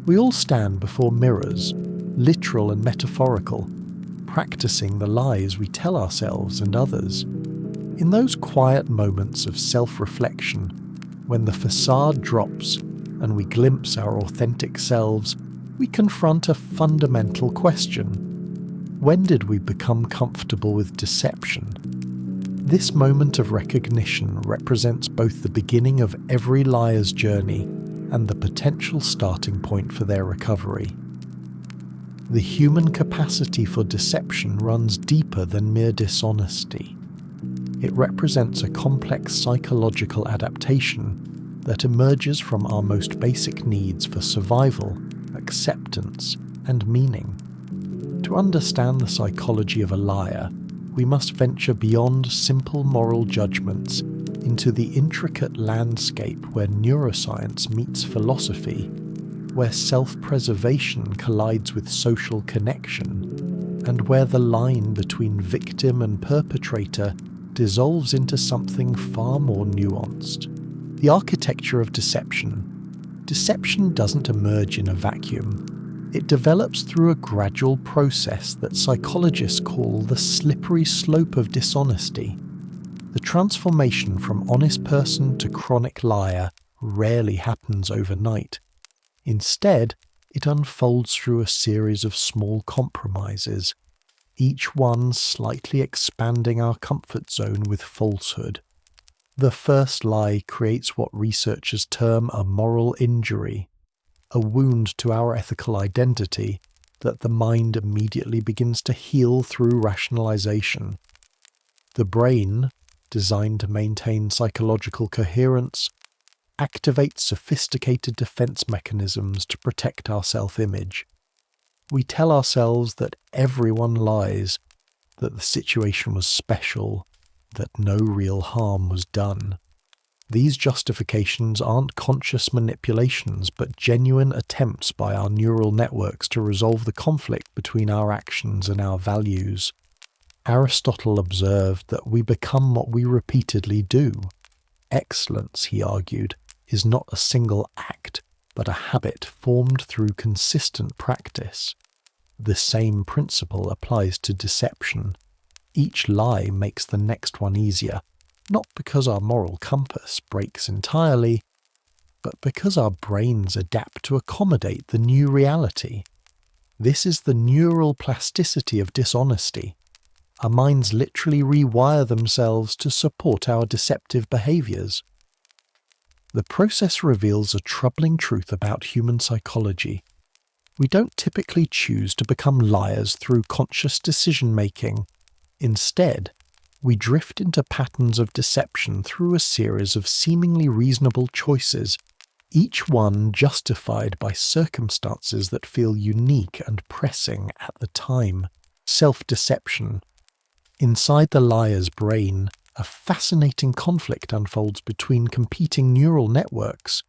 We all stand before mirrors, literal and metaphorical, practicing the lies we tell ourselves and others. In those quiet moments of self-reflection, when the facade drops and we glimpse our authentic selves, we confront a fundamental question. When did we become comfortable with deception? This moment of recognition represents both the beginning of every liar's journey and the potential starting point for their recovery. The human capacity for deception runs deeper than mere dishonesty. It represents a complex psychological adaptation that emerges from our most basic needs for survival, acceptance, and meaning. To understand the psychology of a liar, we must venture beyond simple moral judgments into the intricate landscape where neuroscience meets philosophy, where self-preservation collides with social connection, and where the line between victim and perpetrator dissolves into something far more nuanced. The architecture of deception. Deception doesn't emerge in a vacuum. It develops through a gradual process that psychologists call the slippery slope of dishonesty. The transformation from honest person to chronic liar rarely happens overnight. Instead, it unfolds through a series of small compromises, each one slightly expanding our comfort zone with falsehood. The first lie creates what researchers term a moral injury, a wound to our ethical identity that the mind immediately begins to heal through rationalization. The brain, designed to maintain psychological coherence, activates sophisticated defense mechanisms to protect our self-image. We tell ourselves that everyone lies, that the situation was special, that no real harm was done. These justifications aren't conscious manipulations, but genuine attempts by our neural networks to resolve the conflict between our actions and our values. Aristotle observed that we become what we repeatedly do. Excellence, he argued, is not a single act, but a habit formed through consistent practice. The same principle applies to deception. Each lie makes the next one easier, not because our moral compass breaks entirely, but because our brains adapt to accommodate the new reality. This is the neural plasticity of dishonesty. Our minds literally rewire themselves to support our deceptive behaviors. The process reveals a troubling truth about human psychology. We don't typically choose to become liars through conscious decision-making. Instead, we drift into patterns of deception through a series of seemingly reasonable choices, each one justified by circumstances that feel unique and pressing at the time. Self-deception. Inside the liar's brain, a fascinating conflict unfolds between competing neural networks.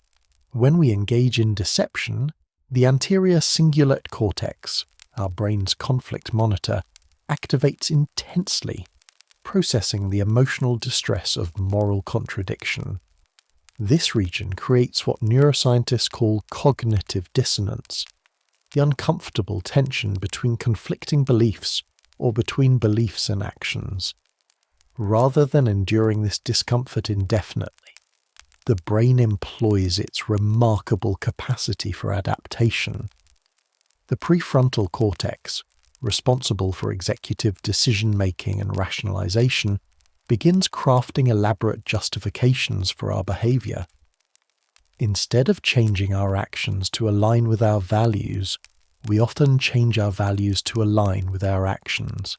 When we engage in deception, the anterior cingulate cortex, our brain's conflict monitor, activates intensely, processing the emotional distress of moral contradiction. This region creates what neuroscientists call cognitive dissonance, the uncomfortable tension between conflicting beliefs or between beliefs and actions. Rather than enduring this discomfort indefinitely, the brain employs its remarkable capacity for adaptation. The prefrontal cortex, responsible for executive decision-making and rationalization, begins crafting elaborate justifications for our behavior. Instead of changing our actions to align with our values, we often change our values to align with our actions.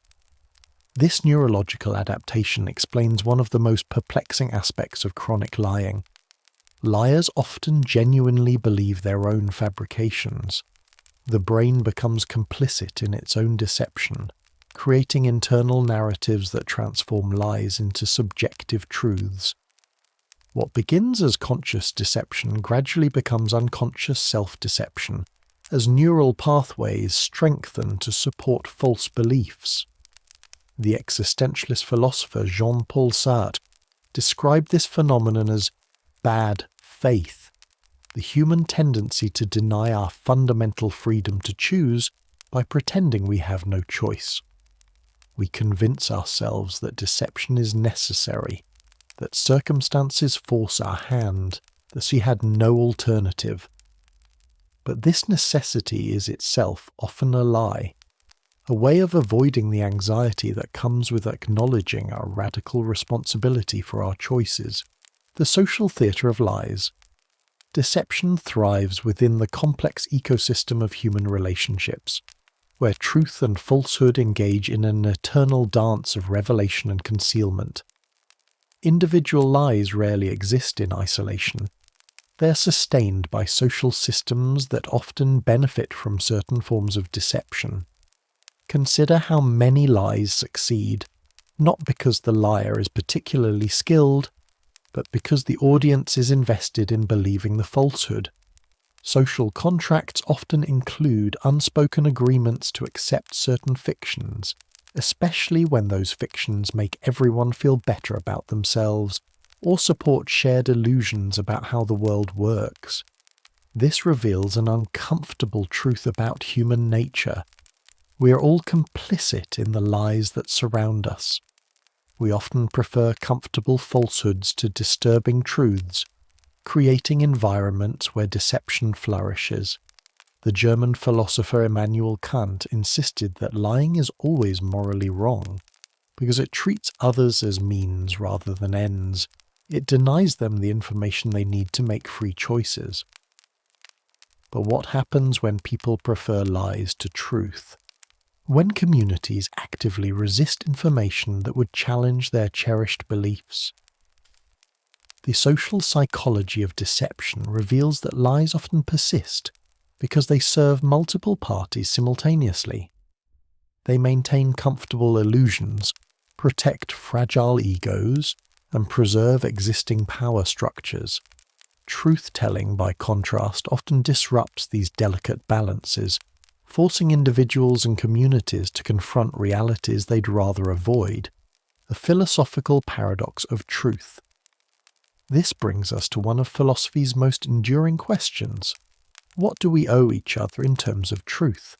This neurological adaptation explains one of the most perplexing aspects of chronic lying. Liars often genuinely believe their own fabrications. The brain becomes complicit in its own deception, creating internal narratives that transform lies into subjective truths. What begins as conscious deception gradually becomes unconscious self-deception, as neural pathways strengthen to support false beliefs. The existentialist philosopher Jean-Paul Sartre described this phenomenon as bad faith. the human tendency to deny our fundamental freedom to choose by pretending we have no choice. We convince ourselves that deception is necessary, that circumstances force our hand, that she had no alternative. But this necessity is itself often a lie, a way of avoiding the anxiety that comes with acknowledging our radical responsibility for our choices. The social theatre of lies. Deception thrives within the complex ecosystem of human relationships, where truth and falsehood engage in an eternal dance of revelation and concealment. Individual lies rarely exist in isolation. They are sustained by social systems that often benefit from certain forms of deception. Consider how many lies succeed, not because the liar is particularly skilled, but because the audience is invested in believing the falsehood. Social contracts often include unspoken agreements to accept certain fictions, especially when those fictions make everyone feel better about themselves or support shared illusions about how the world works. This reveals an uncomfortable truth about human nature. We are all complicit in the lies that surround us. We often prefer comfortable falsehoods to disturbing truths, creating environments where deception flourishes. The German philosopher Immanuel Kant insisted that lying is always morally wrong, because it treats others as means rather than ends. It denies them the information they need to make free choices. But what happens when people prefer lies to truth? When communities actively resist information that would challenge their cherished beliefs? The social psychology of deception reveals that lies often persist because they serve multiple parties simultaneously. They maintain comfortable illusions, protect fragile egos, and preserve existing power structures. Truth-telling, by contrast, often disrupts these delicate balances, forcing individuals and communities to confront realities they'd rather avoid. The philosophical paradox of truth. This brings us to one of philosophy's most enduring questions. What do we owe each other in terms of truth?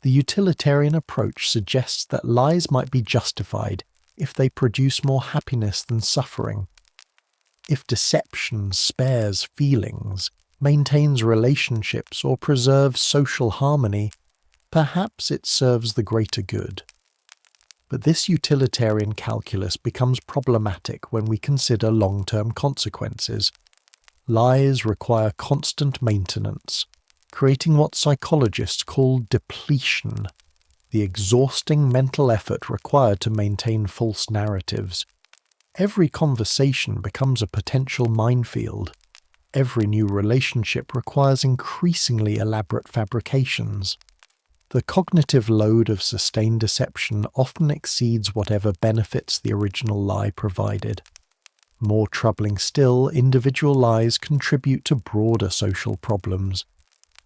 The utilitarian approach suggests that lies might be justified if they produce more happiness than suffering. If deception spares feelings, maintains relationships, or preserves social harmony, perhaps it serves the greater good. But this utilitarian calculus becomes problematic when we consider long-term consequences. Lies require constant maintenance, creating what psychologists call depletion, the exhausting mental effort required to maintain false narratives. Every conversation becomes a potential minefield. Every new relationship requires increasingly elaborate fabrications. The cognitive load of sustained deception often exceeds whatever benefits the original lie provided. More troubling still, individual lies contribute to broader social problems.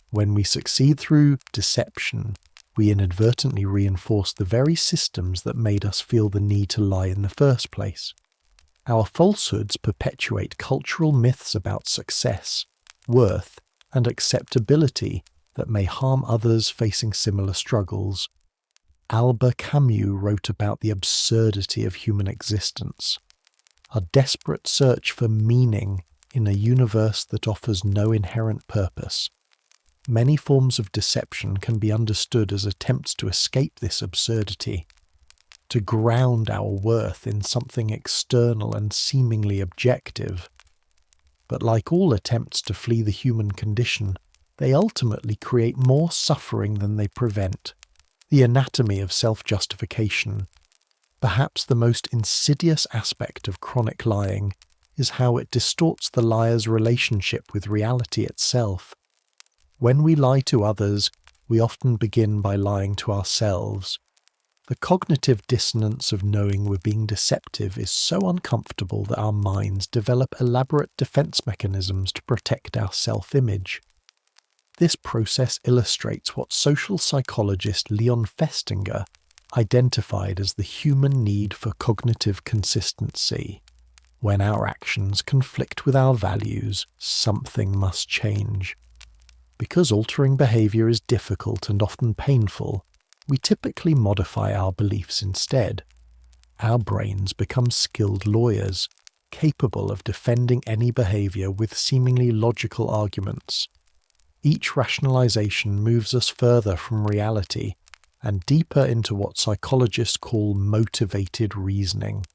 When we succeed through deception, we inadvertently reinforce the very systems that made us feel the need to lie in the first place. Our falsehoods perpetuate cultural myths about success, worth, and acceptability that may harm others facing similar struggles. Albert Camus wrote about the absurdity of human existence, a desperate search for meaning in a universe that offers no inherent purpose. Many forms of deception can be understood as attempts to escape this absurdity, to ground our worth in something external and seemingly objective. But like all attempts to flee the human condition, they ultimately create more suffering than they prevent. The anatomy of self-justification. Perhaps the most insidious aspect of chronic lying is how it distorts the liar's relationship with reality itself. When we lie to others, we often begin by lying to ourselves. The cognitive dissonance of knowing we're being deceptive is so uncomfortable that our minds develop elaborate defense mechanisms to protect our self-image. This process illustrates what social psychologist Leon Festinger identified as the human need for cognitive consistency. When our actions conflict with our values, something must change. Because altering behavior is difficult and often painful, we typically modify our beliefs instead. Our brains become skilled lawyers, capable of defending any behavior with seemingly logical arguments. Each rationalization moves us further from reality and deeper into what psychologists call motivated reasoning,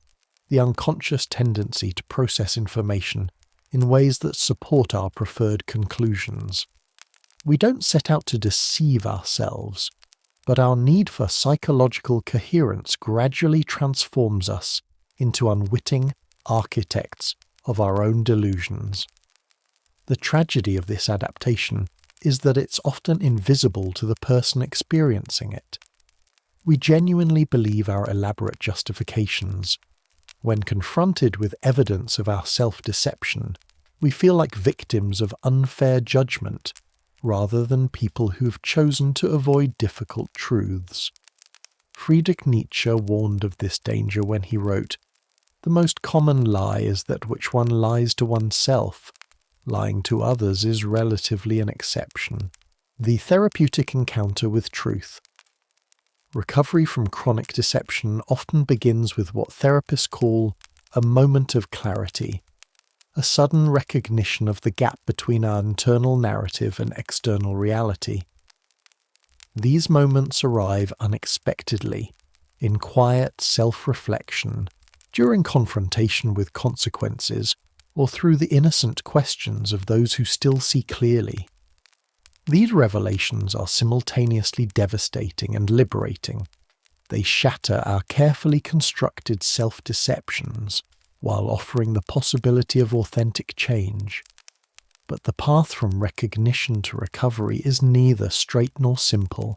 the unconscious tendency to process information in ways that support our preferred conclusions. We don't set out to deceive ourselves, but our need for psychological coherence gradually transforms us into unwitting architects of our own delusions. The tragedy of this adaptation is that it's often invisible to the person experiencing it. We genuinely believe our elaborate justifications. When confronted with evidence of our self-deception, we feel like victims of unfair judgment rather than people who've chosen to avoid difficult truths. Friedrich Nietzsche warned of this danger when he wrote, "The most common lie is that which one lies to oneself. Lying to others is relatively an exception." The therapeutic encounter with truth. Recovery from chronic deception often begins with what therapists call a moment of clarity, a sudden recognition of the gap between our internal narrative and external reality. These moments arrive unexpectedly, in quiet self-reflection, during confrontation with consequences, or through the innocent questions of those who still see clearly. These revelations are simultaneously devastating and liberating. They shatter our carefully constructed self-deceptions, while offering the possibility of authentic change. But the path from recognition to recovery is neither straight nor simple.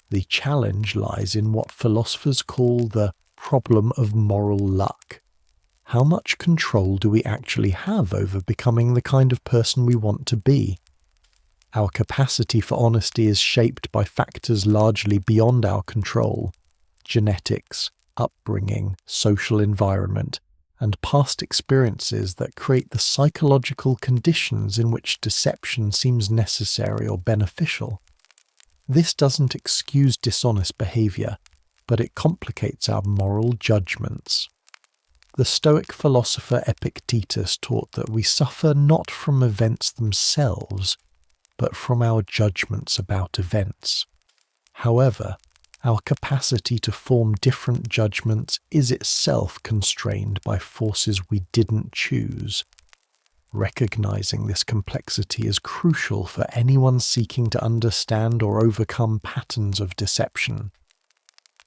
The challenge lies in what philosophers call the problem of moral luck. How much control do we actually have over becoming the kind of person we want to be? Our capacity for honesty is shaped by factors largely beyond our control: genetics, upbringing, social environment, and past experiences that create the psychological conditions in which deception seems necessary or beneficial. This doesn't excuse dishonest behavior, but it complicates our moral judgments. The Stoic philosopher Epictetus taught that we suffer not from events themselves, but from our judgments about events. However, our capacity to form different judgments is itself constrained by forces we didn't choose. Recognizing this complexity is crucial for anyone seeking to understand or overcome patterns of deception.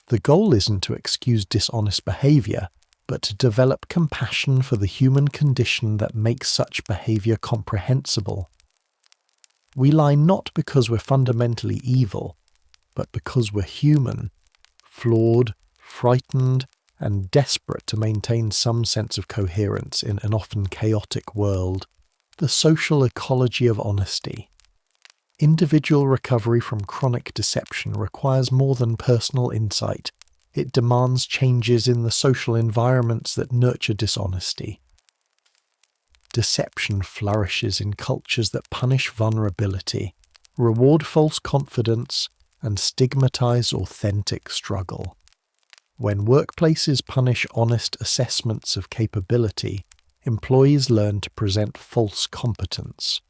The goal isn't to excuse dishonest behavior, but to develop compassion for the human condition that makes such behavior comprehensible. We lie not because we're fundamentally evil, but because we're human, flawed, frightened, and desperate to maintain some sense of coherence in an often chaotic world. The social ecology of honesty. Individual recovery from chronic deception requires more than personal insight. It demands changes in the social environments that nurture dishonesty. Deception flourishes in cultures that punish vulnerability, reward false confidence, and stigmatize authentic struggle. When workplaces punish honest assessments of capability, employees learn to present false competence.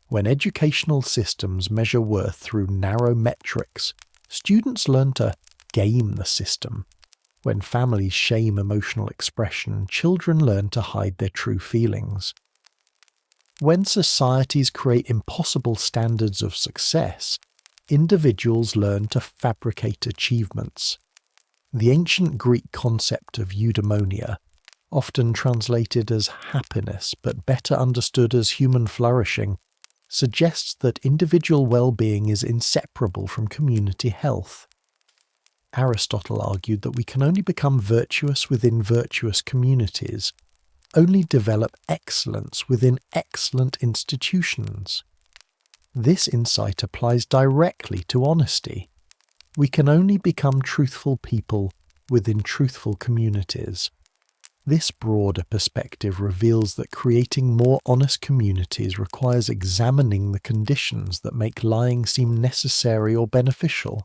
When educational systems measure worth through narrow metrics, students learn to game the system. When families shame emotional expression, children learn to hide their true feelings. When societies create impossible standards of success, individuals learn to fabricate achievements. The ancient Greek concept of eudaimonia, often translated as happiness but better understood as human flourishing, suggests that individual well-being is inseparable from community health. Aristotle argued that we can only become virtuous within virtuous communities, only develop excellence within excellent institutions. This insight applies directly to honesty. We can only become truthful people within truthful communities. This broader perspective reveals that creating more honest communities requires examining the conditions that make lying seem necessary or beneficial.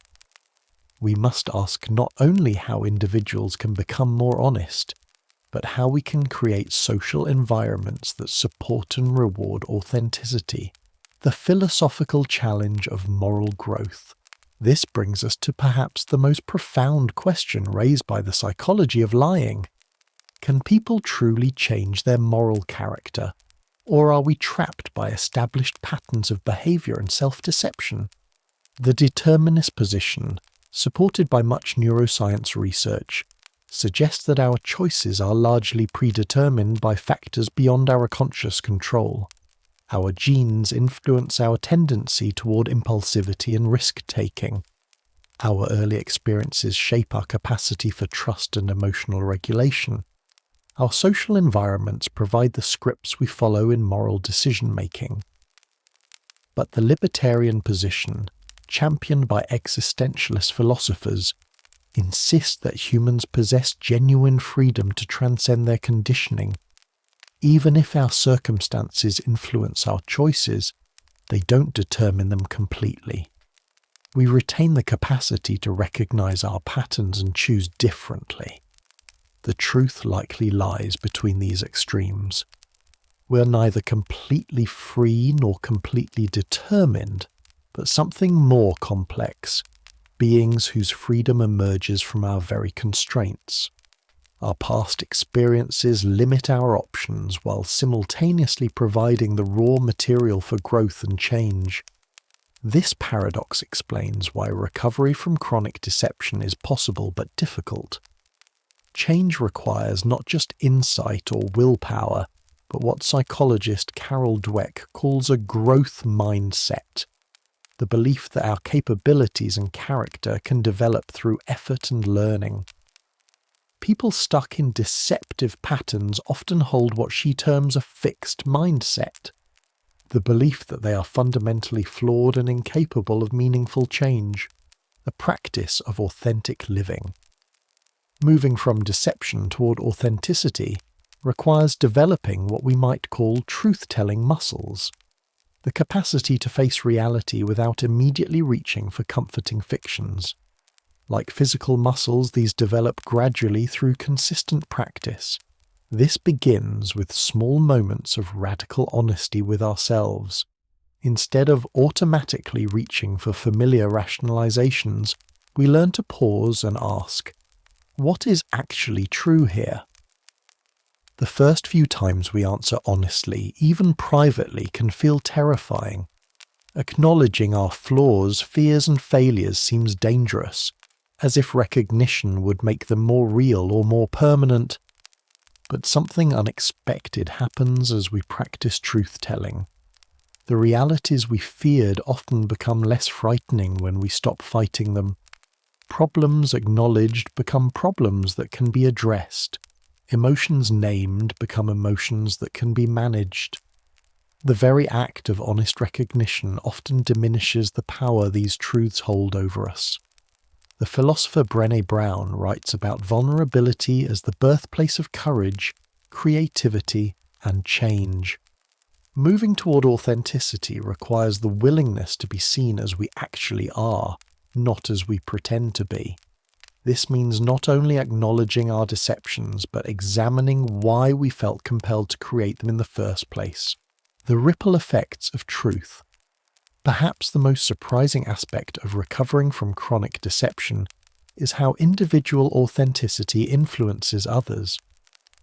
We must ask not only how individuals can become more honest, but how we can create social environments that support and reward authenticity. The philosophical challenge of moral growth. This brings us to perhaps the most profound question raised by the psychology of lying. Can people truly change their moral character, or are we trapped by established patterns of behavior and self-deception? The determinist position, supported by much neuroscience research, suggests that our choices are largely predetermined by factors beyond our conscious control. Our genes influence our tendency toward impulsivity and risk-taking. Our early experiences shape our capacity for trust and emotional regulation. Our social environments provide the scripts we follow in moral decision-making. But the libertarian position, championed by existentialist philosophers, insists that humans possess genuine freedom to transcend their conditioning. Even if our circumstances influence our choices, they don't determine them completely. We retain the capacity to recognize our patterns and choose differently. The truth likely lies between these extremes. We are neither completely free nor completely determined, but something more complex, beings whose freedom emerges from our very constraints. Our past experiences limit our options while simultaneously providing the raw material for growth and change. This paradox explains why recovery from chronic deception is possible but difficult. Change requires not just insight or willpower, but what psychologist Carol Dweck calls a growth mindset. The belief that our capabilities and character can develop through effort and learning. People stuck in deceptive patterns often hold what she terms a fixed mindset, the belief that they are fundamentally flawed and incapable of meaningful change, a practice of authentic living. Moving from deception toward authenticity requires developing what we might call truth-telling muscles, the capacity to face reality without immediately reaching for comforting fictions. Like physical muscles, these develop gradually through consistent practice. This begins with small moments of radical honesty with ourselves. Instead of automatically reaching for familiar rationalizations, we learn to pause and ask, what is actually true here? The first few times we answer honestly, even privately, can feel terrifying. Acknowledging our flaws, fears and failures seems dangerous, as if recognition would make them more real or more permanent. But something unexpected happens as we practice truth-telling. The realities we feared often become less frightening when we stop fighting them. Problems acknowledged become problems that can be addressed. Emotions named become emotions that can be managed. The very act of honest recognition often diminishes the power these truths hold over us. The philosopher Brené Brown writes about vulnerability as the birthplace of courage, creativity, and change. Moving toward authenticity requires the willingness to be seen as we actually are, not as we pretend to be. This means not only acknowledging our deceptions, but examining why we felt compelled to create them in the first place. The ripple effects of truth. Perhaps the most surprising aspect of recovering from chronic deception is how individual authenticity influences others.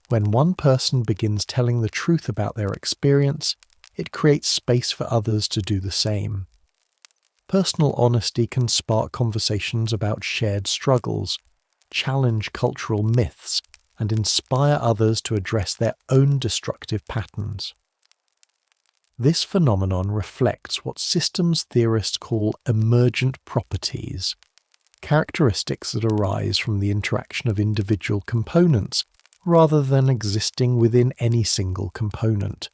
When one person begins telling the truth about their experience, it creates space for others to do the same. Personal honesty can spark conversations about shared struggles, challenge cultural myths, and inspire others to address their own destructive patterns. This phenomenon reflects what systems theorists call emergent properties, characteristics that arise from the interaction of individual components rather than existing within any single component.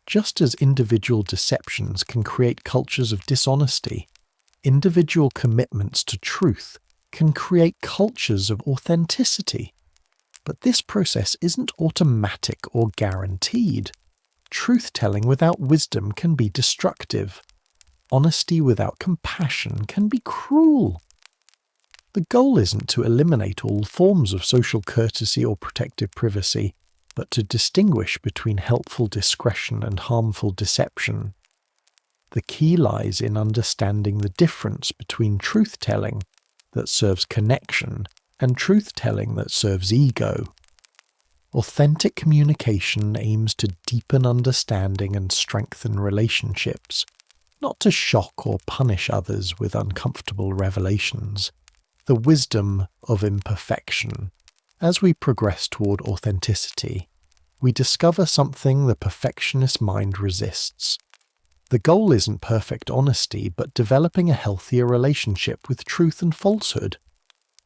Just as individual deceptions can create cultures of dishonesty, individual commitments to truth can create cultures of authenticity. But this process isn't automatic or guaranteed. Truth-telling without wisdom can be destructive. Honesty without compassion can be cruel. The goal isn't to eliminate all forms of social courtesy or protective privacy, but to distinguish between helpful discretion and harmful deception. The key lies in understanding the difference between truth-telling that serves connection and truth-telling that serves ego. Authentic communication aims to deepen understanding and strengthen relationships, not to shock or punish others with uncomfortable revelations. The wisdom of imperfection. As we progress toward authenticity, we discover something the perfectionist mind resists. The goal isn't perfect honesty, but developing a healthier relationship with truth and falsehood.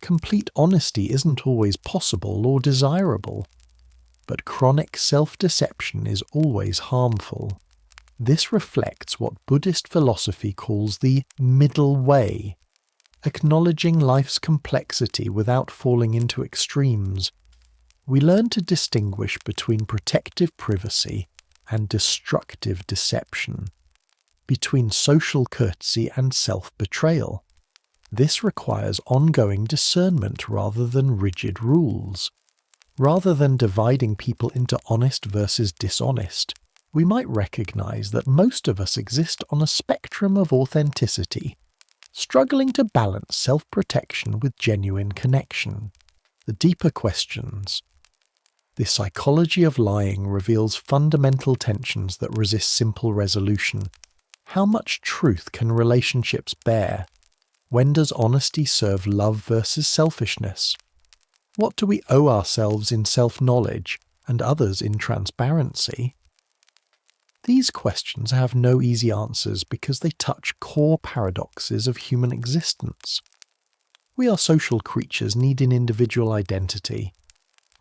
Complete honesty isn't always possible or desirable, but chronic self-deception is always harmful. This reflects what Buddhist philosophy calls the middle way, acknowledging life's complexity without falling into extremes. We learn to distinguish between protective privacy and destructive deception, between social courtesy and self-betrayal. This requires ongoing discernment rather than rigid rules. Rather than dividing people into honest versus dishonest, we might recognize that most of us exist on a spectrum of authenticity, struggling to balance self-protection with genuine connection. The deeper questions. The psychology of lying reveals fundamental tensions that resist simple resolution. How much truth can relationships bear? When does honesty serve love versus selfishness? What do we owe ourselves in self-knowledge and others in transparency? These questions have no easy answers because they touch core paradoxes of human existence. We are social creatures needing individual identity,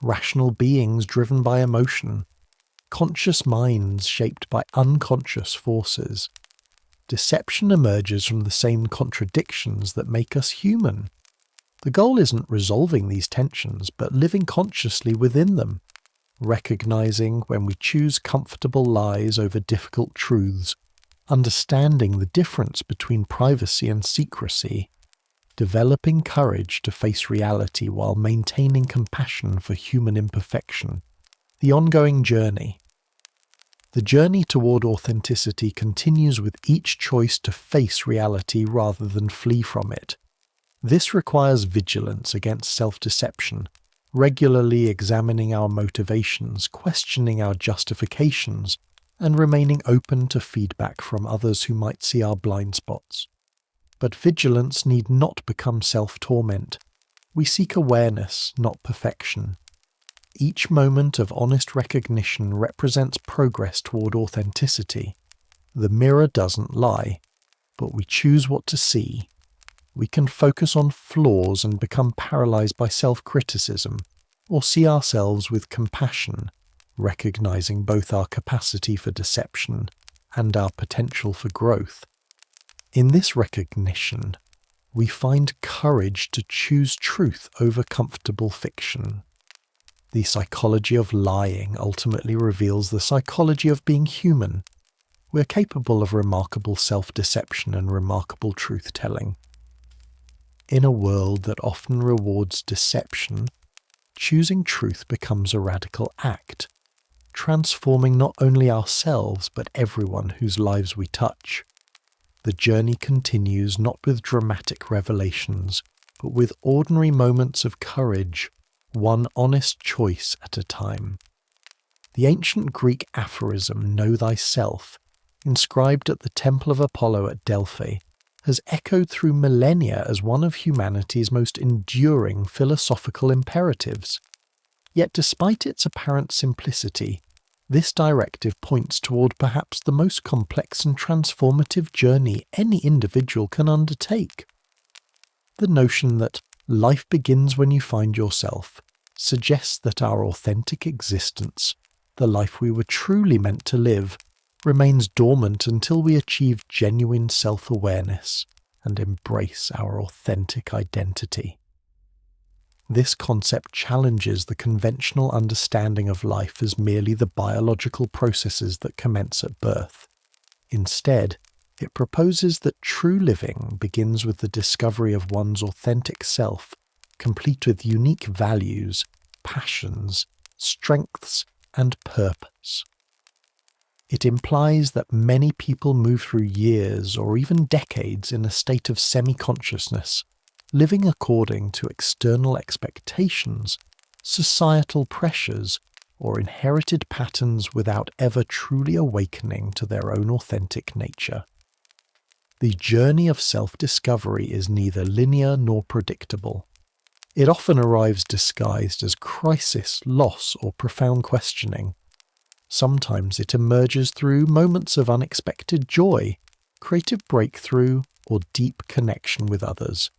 rational beings driven by emotion, conscious minds shaped by unconscious forces. Deception emerges from the same contradictions that make us human. The goal isn't resolving these tensions, but living consciously within them, recognizing when we choose comfortable lies over difficult truths, understanding the difference between privacy and secrecy, developing courage to face reality while maintaining compassion for human imperfection. The ongoing journey. The journey toward authenticity continues with each choice to face reality rather than flee from it. This requires vigilance against self-deception, regularly examining our motivations, questioning our justifications, and remaining open to feedback from others who might see our blind spots. But vigilance need not become self-torment. We seek awareness, not perfection. Each moment of honest recognition represents progress toward authenticity. The mirror doesn't lie, but we choose what to see. We can focus on flaws and become paralyzed by self-criticism, or see ourselves with compassion, recognizing both our capacity for deception and our potential for growth. In this recognition, we find courage to choose truth over comfortable fiction. The psychology of lying ultimately reveals the psychology of being human. We're capable of remarkable self-deception and remarkable truth-telling. In a world that often rewards deception, choosing truth becomes a radical act, transforming not only ourselves but everyone whose lives we touch. The journey continues not with dramatic revelations, but with ordinary moments of courage, one honest choice at a time. The ancient Greek aphorism, "Know thyself," inscribed at the Temple of Apollo at Delphi, has echoed through millennia as one of humanity's most enduring philosophical imperatives. Yet despite its apparent simplicity, this directive points toward perhaps the most complex and transformative journey any individual can undertake. The notion that life begins when you find yourself suggests that our authentic existence, the life we were truly meant to live, remains dormant until we achieve genuine self-awareness and embrace our authentic identity. This concept challenges the conventional understanding of life as merely the biological processes that commence at birth. Instead, it proposes that true living begins with the discovery of one's authentic self, complete with unique values, passions, strengths, and purpose. It implies that many people move through years or even decades in a state of semi-consciousness, living according to external expectations, societal pressures, or inherited patterns without ever truly awakening to their own authentic nature. The journey of self-discovery is neither linear nor predictable. It often arrives disguised as crisis, loss, or profound questioning. Sometimes it emerges through moments of unexpected joy, creative breakthrough, or deep connection with others.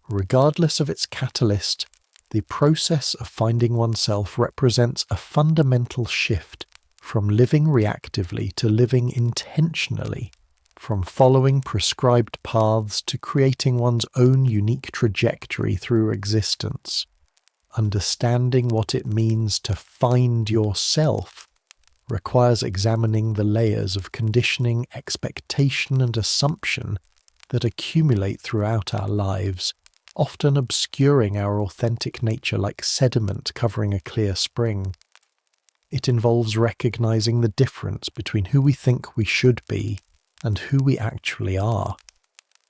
Regardless of its catalyst, the process of finding oneself represents a fundamental shift from living reactively to living intentionally, from following prescribed paths to creating one's own unique trajectory through existence. Understanding what it means to find yourself requires examining the layers of conditioning, expectation, and assumption that accumulate throughout our lives, often obscuring our authentic nature like sediment covering a clear spring. It involves recognizing the difference between who we think we should be and who we actually are,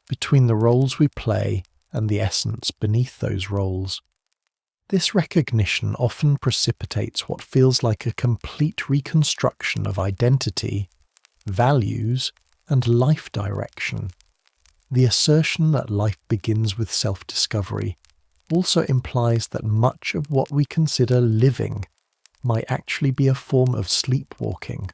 between the roles we play and the essence beneath those roles. This recognition often precipitates what feels like a complete reconstruction of identity, values, and life direction. The assertion that life begins with self-discovery also implies that much of what we consider living might actually be a form of sleepwalking,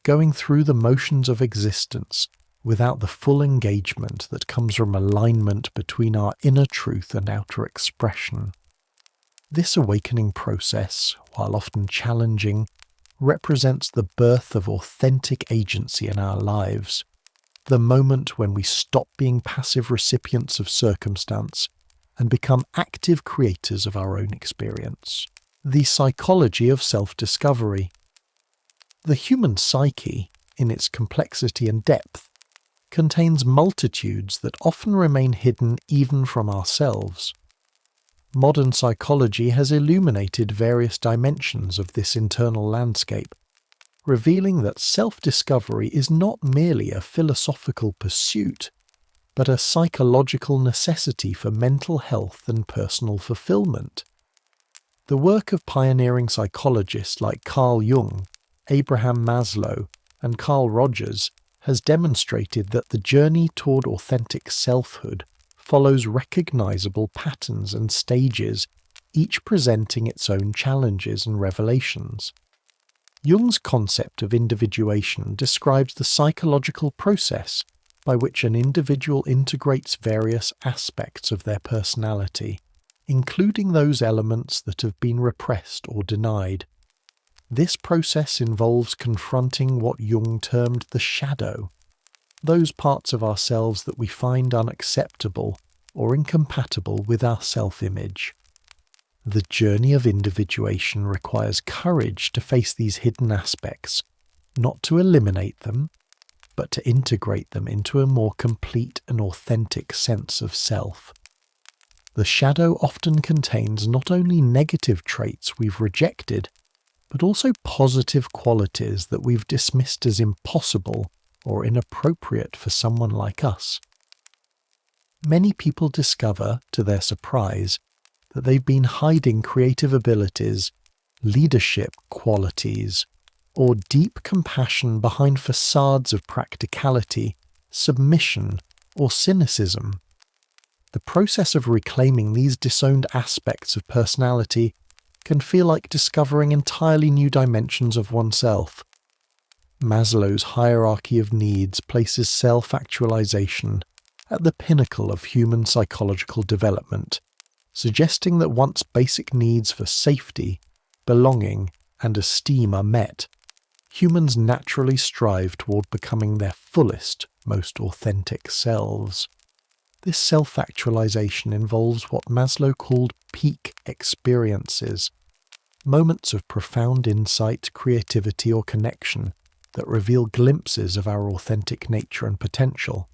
going through the motions of existence without the full engagement that comes from alignment between our inner truth and outer expression. This awakening process, while often challenging, represents the birth of authentic agency in our lives, the moment when we stop being passive recipients of circumstance and become active creators of our own experience. The psychology of self-discovery. The human psyche, in its complexity and depth, contains multitudes that often remain hidden even from ourselves. Modern psychology has illuminated various dimensions of this internal landscape, revealing that self-discovery is not merely a philosophical pursuit, but a psychological necessity for mental health and personal fulfillment. The work of pioneering psychologists like Carl Jung, Abraham Maslow, and Carl Rogers has demonstrated that the journey toward authentic selfhood follows recognizable patterns and stages, each presenting its own challenges and revelations. Jung's concept of individuation describes the psychological process by which an individual integrates various aspects of their personality, including those elements that have been repressed or denied. This process involves confronting what Jung termed the shadow, those parts of ourselves that we find unacceptable or incompatible with our self-image. The journey of individuation requires courage to face these hidden aspects, not to eliminate them, but to integrate them into a more complete and authentic sense of self. The shadow often contains not only negative traits we've rejected, but also positive qualities that we've dismissed as impossible or inappropriate for someone like us. Many people discover, to their surprise, that they've been hiding creative abilities, leadership qualities, or deep compassion behind facades of practicality, submission, or cynicism. The process of reclaiming these disowned aspects of personality can feel like discovering entirely new dimensions of oneself. Maslow's hierarchy of needs places self-actualization at the pinnacle of human psychological development, suggesting that once basic needs for safety, belonging, and esteem are met, humans naturally strive toward becoming their fullest, most authentic selves. This self-actualization involves what Maslow called peak experiences, moments of profound insight, creativity, or connection that reveal glimpses of our authentic nature and potential.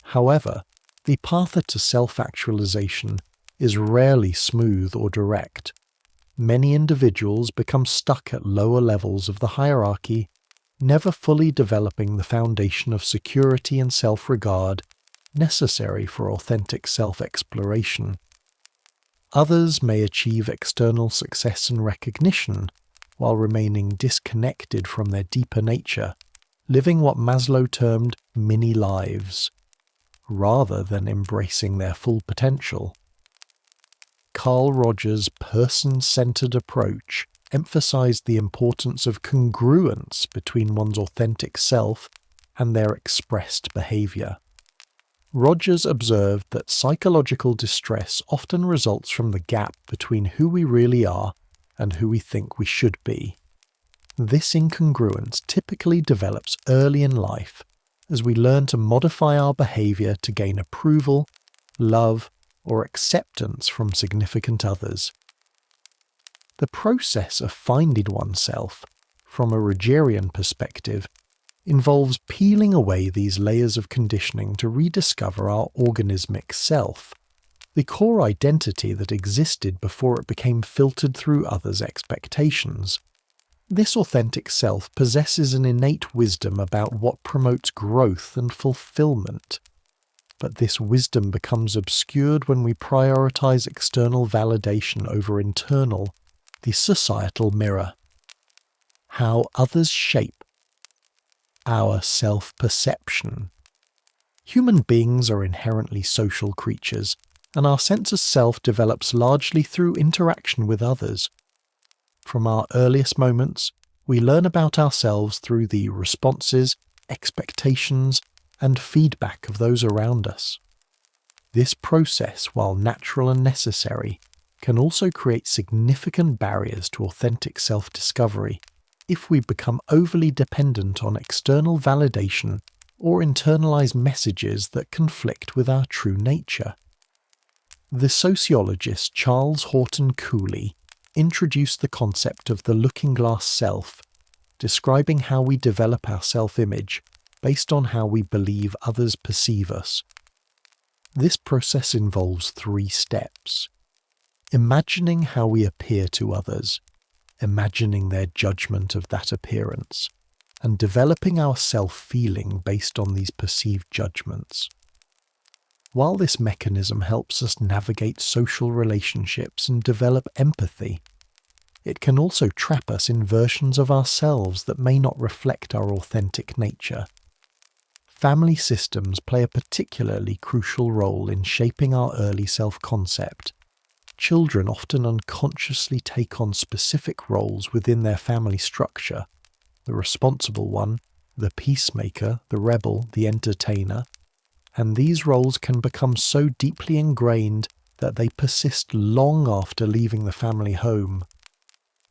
However, the path to self-actualization is rarely smooth or direct. Many individuals become stuck at lower levels of the hierarchy, never fully developing the foundation of security and self-regard necessary for authentic self-exploration. Others may achieve external success and recognition while remaining disconnected from their deeper nature, living what Maslow termed mini lives, rather than embracing their full potential. Carl Rogers' person-centered approach emphasized the importance of congruence between one's authentic self and their expressed behavior. Rogers observed that psychological distress often results from the gap between who we really are and who we think we should be. This incongruence typically develops early in life as we learn to modify our behavior to gain approval, love, or acceptance from significant others. The process of finding oneself, from a Rogerian perspective, involves peeling away these layers of conditioning to rediscover our organismic self, the core identity that existed before it became filtered through others' expectations. This authentic self possesses an innate wisdom about what promotes growth and fulfillment. But this wisdom becomes obscured when we prioritize external validation over internal, the societal mirror. How others shape our self-perception. Human beings are inherently social creatures, and our sense of self develops largely through interaction with others. From our earliest moments, we learn about ourselves through the responses, expectations, and feedback of those around us. This process, while natural and necessary, can also create significant barriers to authentic self-discovery if we become overly dependent on external validation or internalize messages that conflict with our true nature. The sociologist Charles Horton Cooley introduced the concept of the looking-glass self, describing how we develop our self-image based on how we believe others perceive us. This process involves 3 steps: imagining how we appear to others, imagining their judgment of that appearance, and developing our self-feeling based on these perceived judgments. While this mechanism helps us navigate social relationships and develop empathy, it can also trap us in versions of ourselves that may not reflect our authentic nature. Family systems play a particularly crucial role in shaping our early self-concept. Children often unconsciously take on specific roles within their family structure: the responsible one, the peacemaker, the rebel, the entertainer, and these roles can become so deeply ingrained that they persist long after leaving the family home.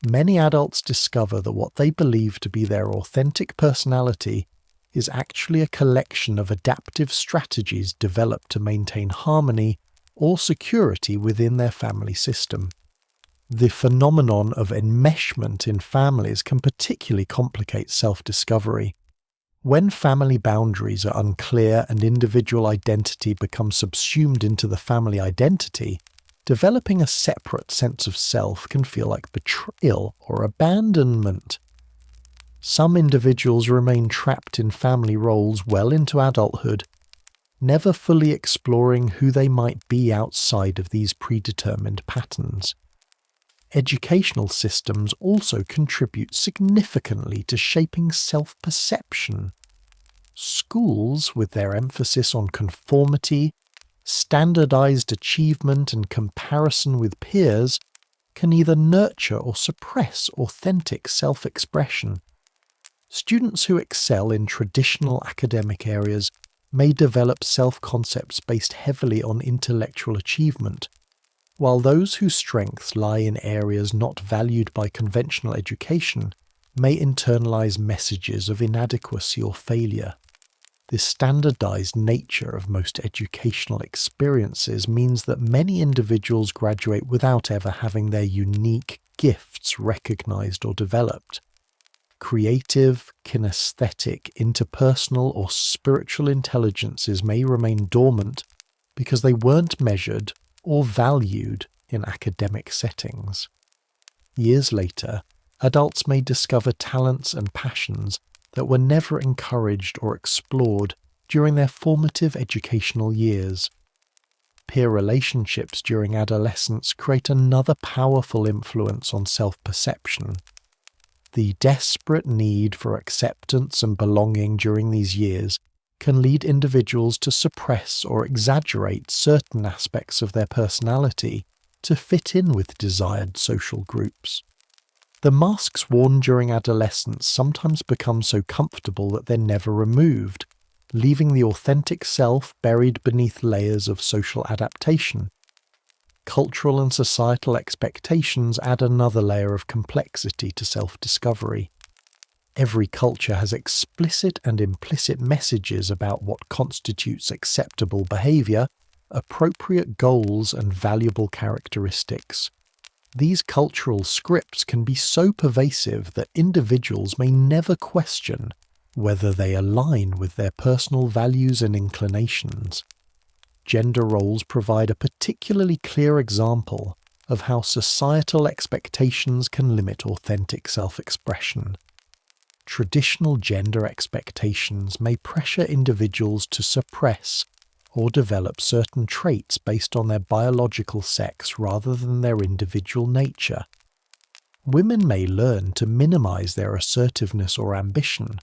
Many adults discover that what they believe to be their authentic personality is actually a collection of adaptive strategies developed to maintain harmony or security within their family system. The phenomenon of enmeshment in families can particularly complicate self-discovery. When family boundaries are unclear and individual identity becomes subsumed into the family identity, developing a separate sense of self can feel like betrayal or abandonment. Some individuals remain trapped in family roles well into adulthood, never fully exploring who they might be outside of these predetermined patterns. Educational systems also contribute significantly to shaping self-perception. Schools, with their emphasis on conformity, standardized achievement, and comparison with peers, can either nurture or suppress authentic self-expression. Students who excel in traditional academic areas may develop self-concepts based heavily on intellectual achievement, while those whose strengths lie in areas not valued by conventional education may internalize messages of inadequacy or failure. This standardized nature of most educational experiences means that many individuals graduate without ever having their unique gifts recognized or developed. Creative, kinesthetic, interpersonal, or spiritual intelligences may remain dormant because they weren't measured or valued in academic settings. Years later, adults may discover talents and passions that were never encouraged or explored during their formative educational years. Peer relationships during adolescence create another powerful influence on self-perception. The desperate need for acceptance and belonging during these years can lead individuals to suppress or exaggerate certain aspects of their personality to fit in with desired social groups. The masks worn during adolescence sometimes become so comfortable that they're never removed, leaving the authentic self buried beneath layers of social adaptation. Cultural and societal expectations add another layer of complexity to self-discovery. Every culture has explicit and implicit messages about what constitutes acceptable behavior, appropriate goals, and valuable characteristics. These cultural scripts can be so pervasive that individuals may never question whether they align with their personal values and inclinations. Gender roles provide a particularly clear example of how societal expectations can limit authentic self-expression. Traditional gender expectations may pressure individuals to suppress or develop certain traits based on their biological sex rather than their individual nature. Women may learn to minimize their assertiveness or ambition,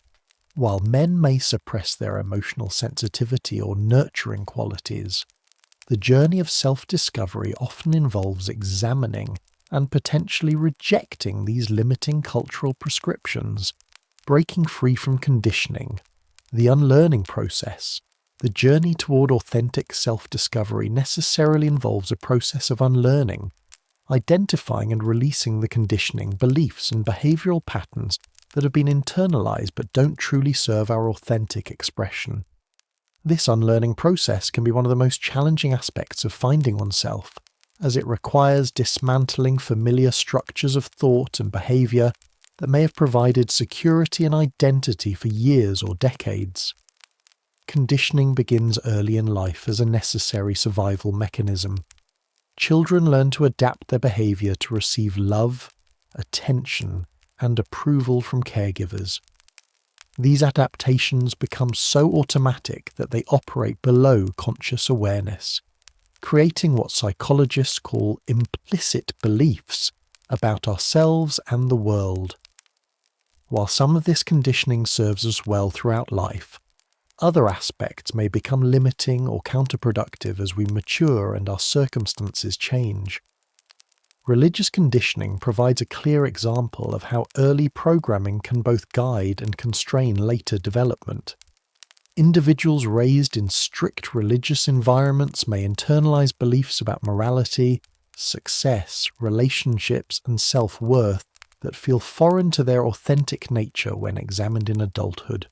while men may suppress their emotional sensitivity or nurturing qualities. The journey of self-discovery often involves examining and potentially rejecting these limiting cultural prescriptions, breaking free from conditioning. The unlearning process, the journey toward authentic self-discovery, necessarily involves a process of unlearning, identifying and releasing the conditioning, beliefs, and behavioral patterns that have been internalized but don't truly serve our authentic expression. This unlearning process can be one of the most challenging aspects of finding oneself, as it requires dismantling familiar structures of thought and behavior that may have provided security and identity for years or decades. Conditioning begins early in life as a necessary survival mechanism. Children learn to adapt their behavior to receive love, attention, and approval from caregivers. These adaptations become so automatic that they operate below conscious awareness, creating what psychologists call implicit beliefs about ourselves and the world. While some of this conditioning serves us well throughout life, other aspects may become limiting or counterproductive as we mature and our circumstances change. Religious conditioning provides a clear example of how early programming can both guide and constrain later development. Individuals raised in strict religious environments may internalize beliefs about morality, success, relationships, and self-worth that feel foreign to their authentic nature when examined in adulthood.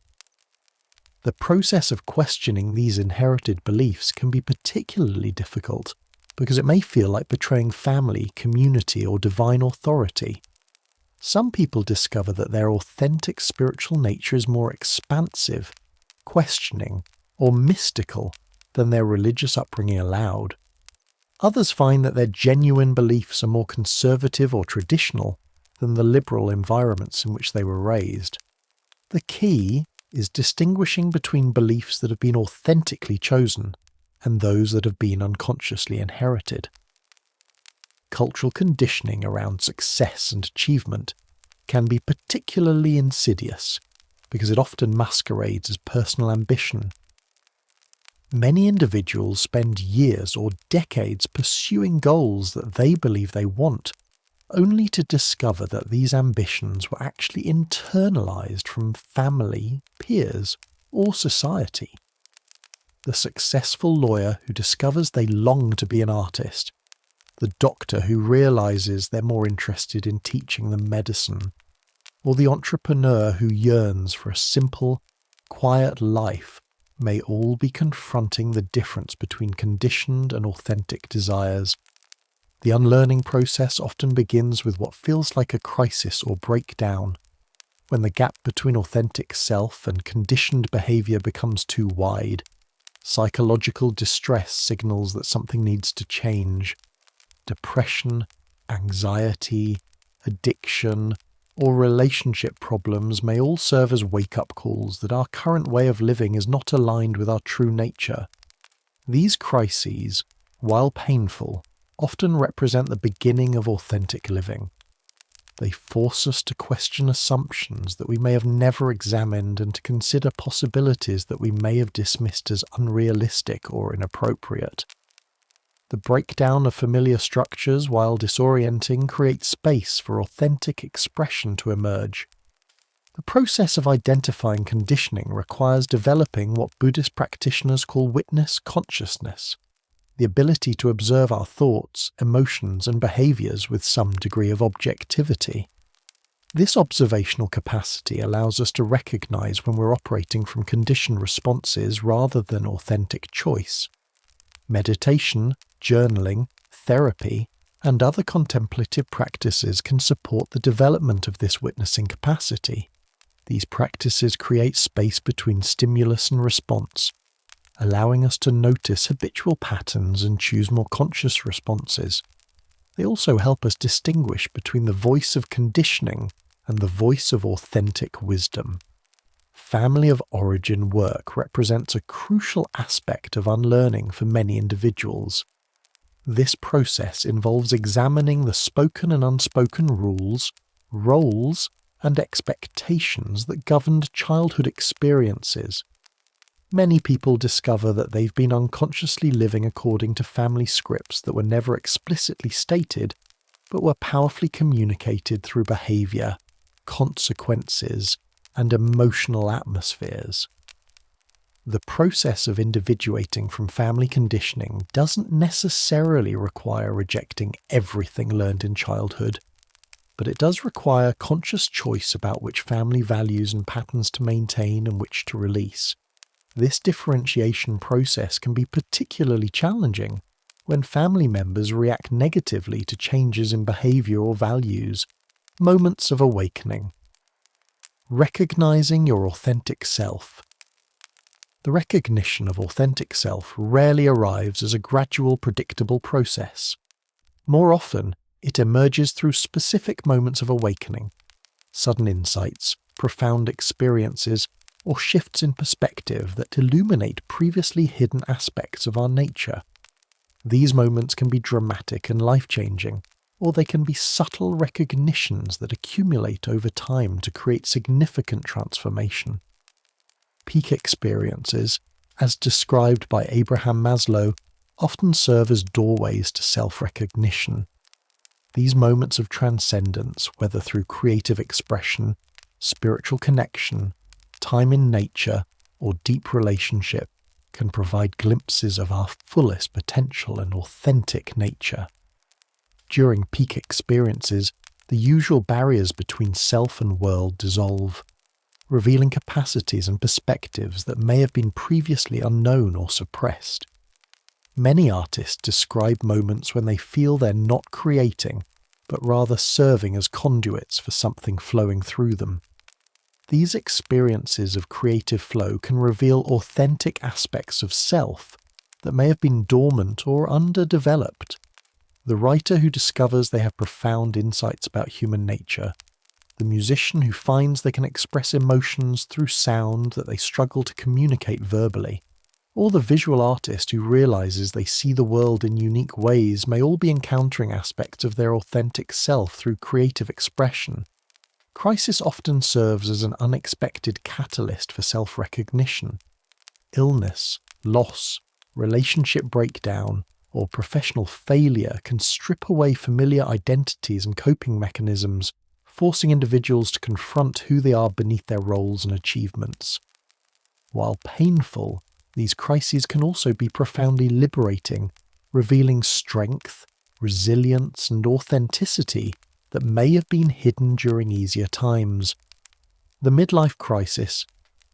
The process of questioning these inherited beliefs can be particularly difficult because it may feel like betraying family, community, or divine authority. Some people discover that their authentic spiritual nature is more expansive, questioning, or mystical than their religious upbringing allowed. Others find that their genuine beliefs are more conservative or traditional than the liberal environments in which they were raised. The key is distinguishing between beliefs that have been authentically chosen and those that have been unconsciously inherited. Cultural conditioning around success and achievement can be particularly insidious because it often masquerades as personal ambition. Many individuals spend years or decades pursuing goals that they believe they want, only to discover that these ambitions were actually internalized from family, peers, or society. The successful lawyer who discovers they long to be an artist, the doctor who realizes they're more interested in teaching than medicine, or the entrepreneur who yearns for a simple, quiet life may all be confronting the difference between conditioned and authentic desires. The unlearning process often begins with what feels like a crisis or breakdown, when the gap between authentic self and conditioned behavior becomes too wide. Psychological distress signals that something needs to change. Depression, anxiety, addiction, or relationship problems may all serve as wake-up calls that our current way of living is not aligned with our true nature. These crises, while painful, often represent the beginning of authentic living. They force us to question assumptions that we may have never examined and to consider possibilities that we may have dismissed as unrealistic or inappropriate. The breakdown of familiar structures, while disorienting, creates space for authentic expression to emerge. The process of identifying conditioning requires developing what Buddhist practitioners call witness consciousness, the ability to observe our thoughts, emotions, and behaviors with some degree of objectivity. This observational capacity allows us to recognize when we're operating from conditioned responses rather than authentic choice. Meditation, journaling, therapy, and other contemplative practices can support the development of this witnessing capacity. These practices create space between stimulus and response, allowing us to notice habitual patterns and choose more conscious responses. They also help us distinguish between the voice of conditioning and the voice of authentic wisdom. Family of origin work represents a crucial aspect of unlearning for many individuals. This process involves examining the spoken and unspoken rules, roles, and expectations that governed childhood experiences. Many people discover that they've been unconsciously living according to family scripts that were never explicitly stated, but were powerfully communicated through behavior, consequences, and emotional atmospheres. The process of individuating from family conditioning doesn't necessarily require rejecting everything learned in childhood, but it does require conscious choice about which family values and patterns to maintain and which to release. This differentiation process can be particularly challenging when family members react negatively to changes in behavior or values. Moments of awakening. Recognizing your authentic self. The recognition of authentic self rarely arrives as a gradual, predictable process. More often, it emerges through specific moments of awakening, sudden insights, profound experiences, or shifts in perspective that illuminate previously hidden aspects of our nature. These moments can be dramatic and life-changing, or they can be subtle recognitions that accumulate over time to create significant transformation. Peak experiences, as described by Abraham Maslow, often serve as doorways to self-recognition. These moments of transcendence, whether through creative expression, spiritual connection, time in nature, or deep relationship, can provide glimpses of our fullest potential and authentic nature. During peak experiences, the usual barriers between self and world dissolve, revealing capacities and perspectives that may have been previously unknown or suppressed. Many artists describe moments when they feel they're not creating, but rather serving as conduits for something flowing through them. These experiences of creative flow can reveal authentic aspects of self that may have been dormant or underdeveloped. The writer who discovers they have profound insights about human nature, the musician who finds they can express emotions through sound that they struggle to communicate verbally, or the visual artist who realizes they see the world in unique ways may all be encountering aspects of their authentic self through creative expression. Crisis often serves as an unexpected catalyst for self-recognition. Illness, loss, relationship breakdown, or professional failure can strip away familiar identities and coping mechanisms, forcing individuals to confront who they are beneath their roles and achievements. While painful, these crises can also be profoundly liberating, revealing strength, resilience, and authenticity that may have been hidden during easier times. The midlife crisis,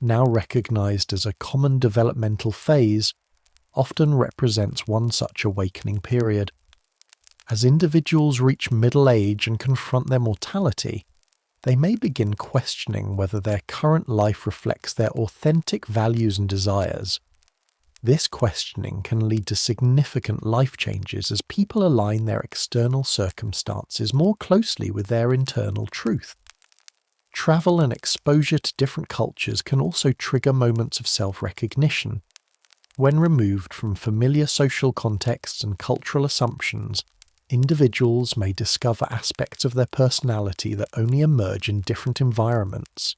now recognized as a common developmental phase, often represents one such awakening period. As individuals reach middle age and confront their mortality, they may begin questioning whether their current life reflects their authentic values and desires. This questioning can lead to significant life changes as people align their external circumstances more closely with their internal truth. Travel and exposure to different cultures can also trigger moments of self-recognition. When removed from familiar social contexts and cultural assumptions, individuals may discover aspects of their personality that only emerge in different environments.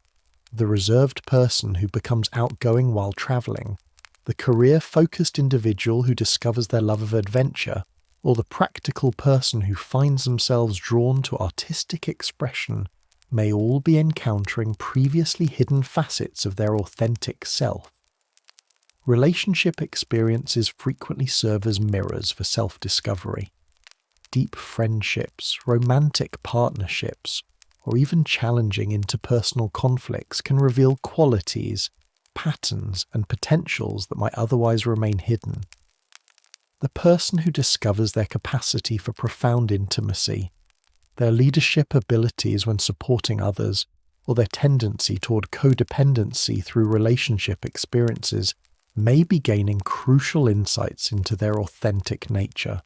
The reserved person who becomes outgoing while traveling, the career-focused individual who discovers their love of adventure, or the practical person who finds themselves drawn to artistic expression may all be encountering previously hidden facets of their authentic self. Relationship experiences frequently serve as mirrors for self-discovery. Deep friendships, romantic partnerships, or even challenging interpersonal conflicts can reveal qualities, patterns, and potentials that might otherwise remain hidden. The person who discovers their capacity for profound intimacy, their leadership abilities when supporting others, or their tendency toward codependency through relationship experiences may be gaining crucial insights into their authentic nature.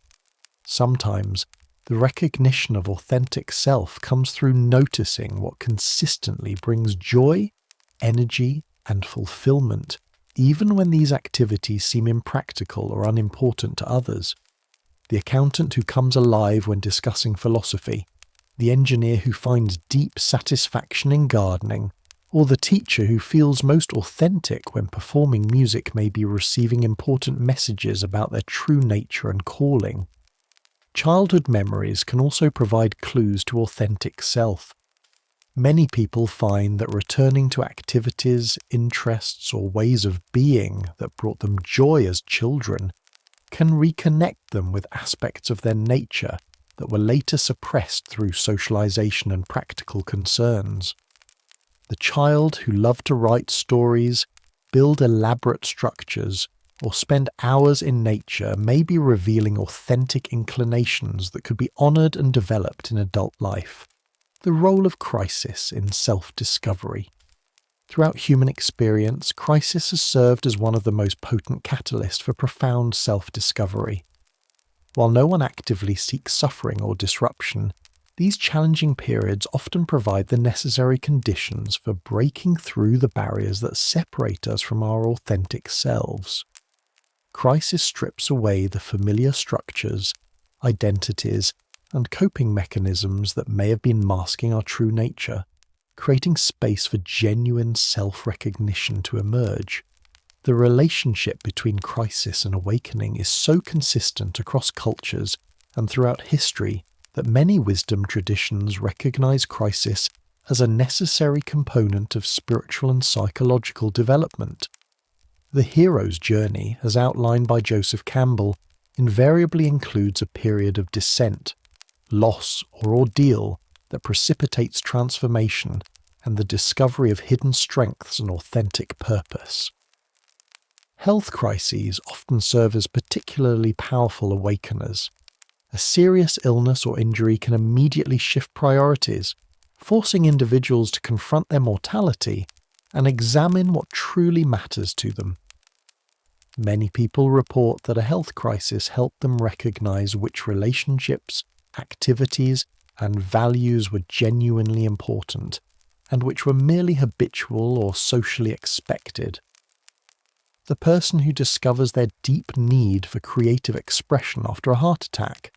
Sometimes, the recognition of authentic self comes through noticing what consistently brings joy, energy, and fulfillment, even when these activities seem impractical or unimportant to others. The accountant who comes alive when discussing philosophy, the engineer who finds deep satisfaction in gardening, or the teacher who feels most authentic when performing music may be receiving important messages about their true nature and calling. Childhood memories can also provide clues to authentic self. Many people find that returning to activities, interests, or ways of being that brought them joy as children can reconnect them with aspects of their nature that were later suppressed through socialization and practical concerns. The child who loved to write stories, build elaborate structures, or spend hours in nature may be revealing authentic inclinations that could be honored and developed in adult life. The role of crisis in self-discovery. Throughout human experience, crisis has served as one of the most potent catalysts for profound self-discovery. While no one actively seeks suffering or disruption, these challenging periods often provide the necessary conditions for breaking through the barriers that separate us from our authentic selves. Crisis strips away the familiar structures, identities, and coping mechanisms that may have been masking our true nature, creating space for genuine self-recognition to emerge. The relationship between crisis and awakening is so consistent across cultures and throughout history that many wisdom traditions recognize crisis as a necessary component of spiritual and psychological development. The hero's journey, as outlined by Joseph Campbell, invariably includes a period of descent, loss, or ordeal that precipitates transformation and the discovery of hidden strengths and authentic purpose. Health crises often serve as particularly powerful awakeners. A serious illness or injury can immediately shift priorities, forcing individuals to confront their mortality and examine what truly matters to them. Many people report that a health crisis helped them recognize which relationships, activities, and values were genuinely important, and which were merely habitual or socially expected. The person who discovers their deep need for creative expression after a heart attack,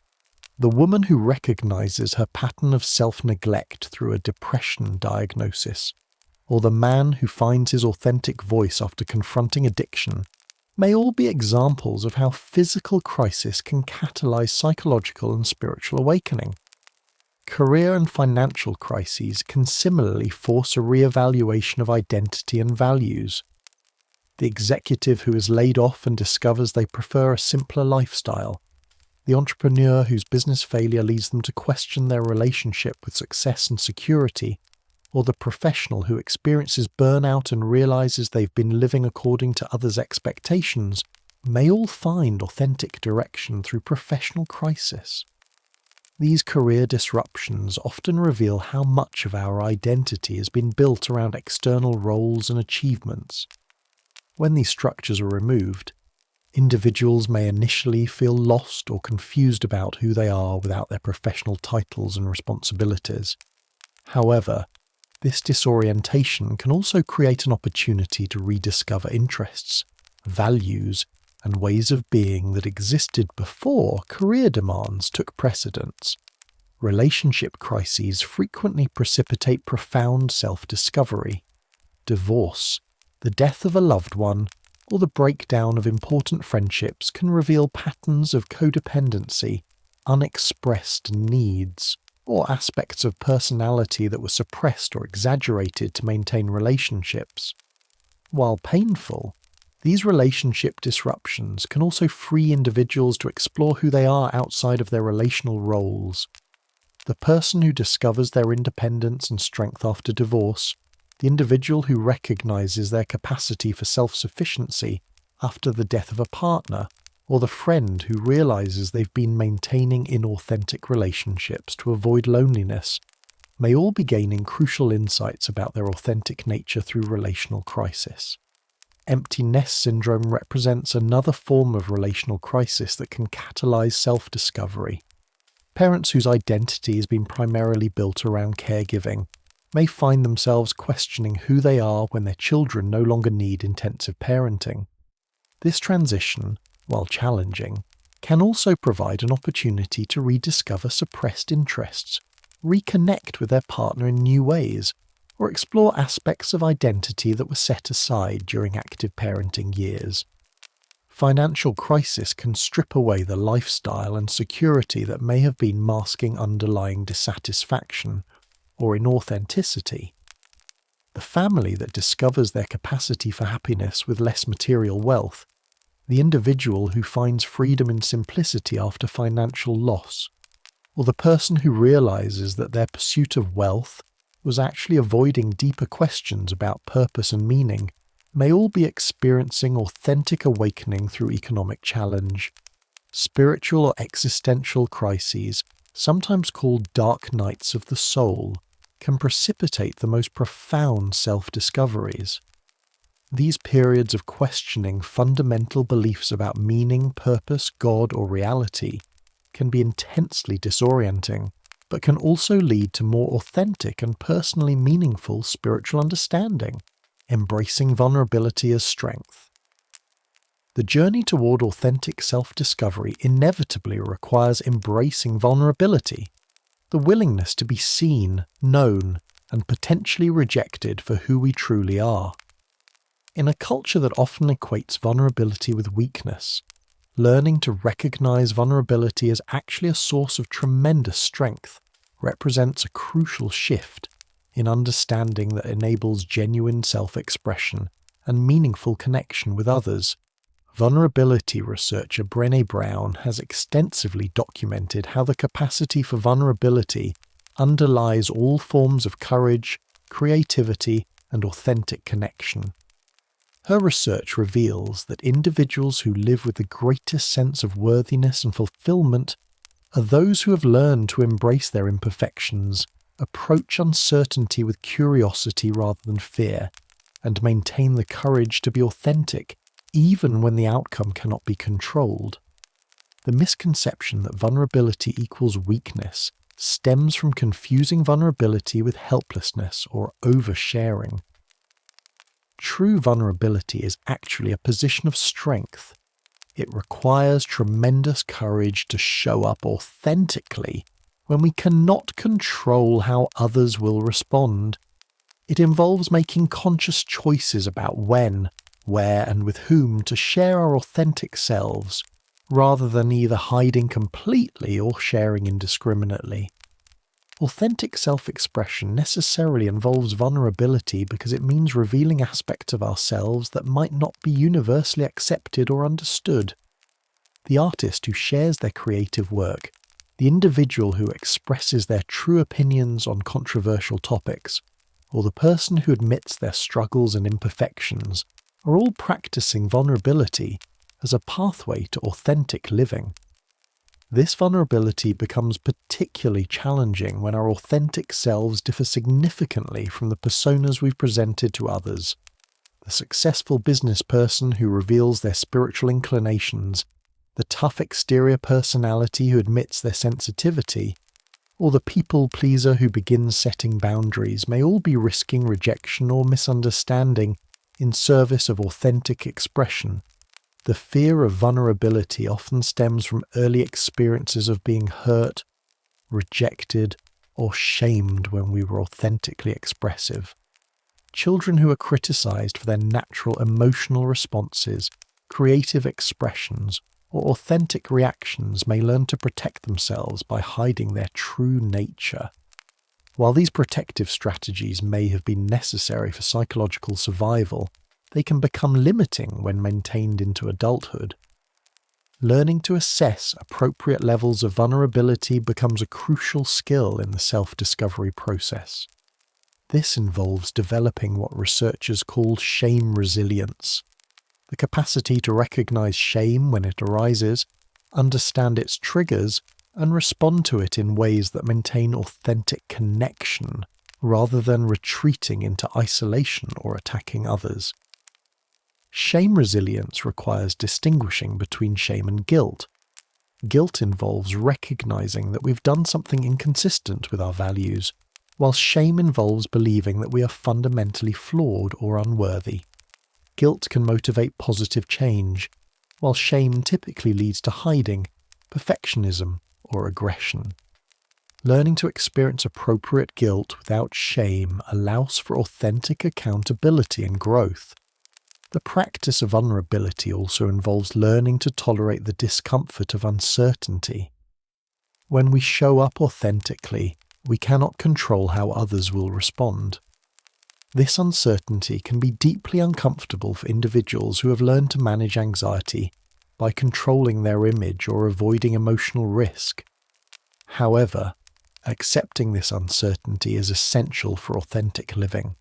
the woman who recognizes her pattern of self-neglect through a depression diagnosis, or the man who finds his authentic voice after confronting addiction, may all be examples of how physical crisis can catalyze psychological and spiritual awakening. Career and financial crises can similarly force a re-evaluation of identity and values. The executive who is laid off and discovers they prefer a simpler lifestyle, the entrepreneur whose business failure leads them to question their relationship with success and security, or the professional who experiences burnout and realizes they've been living according to others' expectations may all find authentic direction through professional crisis. These career disruptions often reveal how much of our identity has been built around external roles and achievements. When these structures are removed, individuals may initially feel lost or confused about who they are without their professional titles and responsibilities. However, this disorientation can also create an opportunity to rediscover interests, values, and ways of being that existed before career demands took precedence. Relationship crises frequently precipitate profound self-discovery. Divorce, the death of a loved one, or the breakdown of important friendships can reveal patterns of codependency, unexpressed needs, or aspects of personality that were suppressed or exaggerated to maintain relationships. While painful, these relationship disruptions can also free individuals to explore who they are outside of their relational roles. The person who discovers their independence and strength after divorce, the individual who recognizes their capacity for self-sufficiency after the death of a partner, or the friend who realizes they've been maintaining inauthentic relationships to avoid loneliness, may all be gaining crucial insights about their authentic nature through relational crisis. Empty nest syndrome represents another form of relational crisis that can catalyze self-discovery. Parents whose identity has been primarily built around caregiving may find themselves questioning who they are when their children no longer need intensive parenting. This transition, while challenging, can also provide an opportunity to rediscover suppressed interests, reconnect with their partner in new ways, or explore aspects of identity that were set aside during active parenting years. Financial crisis can strip away the lifestyle and security that may have been masking underlying dissatisfaction or inauthenticity. The family that discovers their capacity for happiness with less material wealth, the individual who finds freedom in simplicity after financial loss, or the person who realizes that their pursuit of wealth was actually avoiding deeper questions about purpose and meaning, may all be experiencing authentic awakening through economic challenge. Spiritual or existential crises, sometimes called dark nights of the soul, can precipitate the most profound self-discoveries. These periods of questioning fundamental beliefs about meaning, purpose, God, or reality can be intensely disorienting, but can also lead to more authentic and personally meaningful spiritual understanding, embracing vulnerability as strength. The journey toward authentic self-discovery inevitably requires embracing vulnerability, the willingness to be seen, known, and potentially rejected for who we truly are. In a culture that often equates vulnerability with weakness, learning to recognize vulnerability as actually a source of tremendous strength represents a crucial shift in understanding that enables genuine self-expression and meaningful connection with others. Vulnerability researcher Brené Brown has extensively documented how the capacity for vulnerability underlies all forms of courage, creativity, and authentic connection. Her research reveals that individuals who live with the greatest sense of worthiness and fulfillment are those who have learned to embrace their imperfections, approach uncertainty with curiosity rather than fear, and maintain the courage to be authentic even when the outcome cannot be controlled. The misconception that vulnerability equals weakness stems from confusing vulnerability with helplessness or oversharing. True vulnerability is actually a position of strength. It requires tremendous courage to show up authentically when we cannot control how others will respond. It involves making conscious choices about when, where, and with whom to share our authentic selves, rather than either hiding completely or sharing indiscriminately. Authentic self-expression necessarily involves vulnerability because it means revealing aspects of ourselves that might not be universally accepted or understood. The artist who shares their creative work, the individual who expresses their true opinions on controversial topics, or the person who admits their struggles and imperfections are all practicing vulnerability as a pathway to authentic living. This vulnerability becomes particularly challenging when our authentic selves differ significantly from the personas we've presented to others. The successful business person who reveals their spiritual inclinations, the tough exterior personality who admits their sensitivity, or the people pleaser who begins setting boundaries may all be risking rejection or misunderstanding in service of authentic expression. The fear of vulnerability often stems from early experiences of being hurt, rejected, or shamed when we were authentically expressive. Children who are criticized for their natural emotional responses, creative expressions, or authentic reactions may learn to protect themselves by hiding their true nature. While these protective strategies may have been necessary for psychological survival, they can become limiting when maintained into adulthood. Learning to assess appropriate levels of vulnerability becomes a crucial skill in the self-discovery process. This involves developing what researchers call shame resilience, the capacity to recognize shame when it arises, understand its triggers, and respond to it in ways that maintain authentic connection, rather than retreating into isolation or attacking others. Shame resilience requires distinguishing between shame and guilt. Guilt involves recognizing that we've done something inconsistent with our values, while shame involves believing that we are fundamentally flawed or unworthy. Guilt can motivate positive change, while shame typically leads to hiding, perfectionism, or aggression. Learning to experience appropriate guilt without shame allows for authentic accountability and growth. The practice of vulnerability also involves learning to tolerate the discomfort of uncertainty. When we show up authentically, we cannot control how others will respond. This uncertainty can be deeply uncomfortable for individuals who have learned to manage anxiety by controlling their image or avoiding emotional risk. However, accepting this uncertainty is essential for authentic living.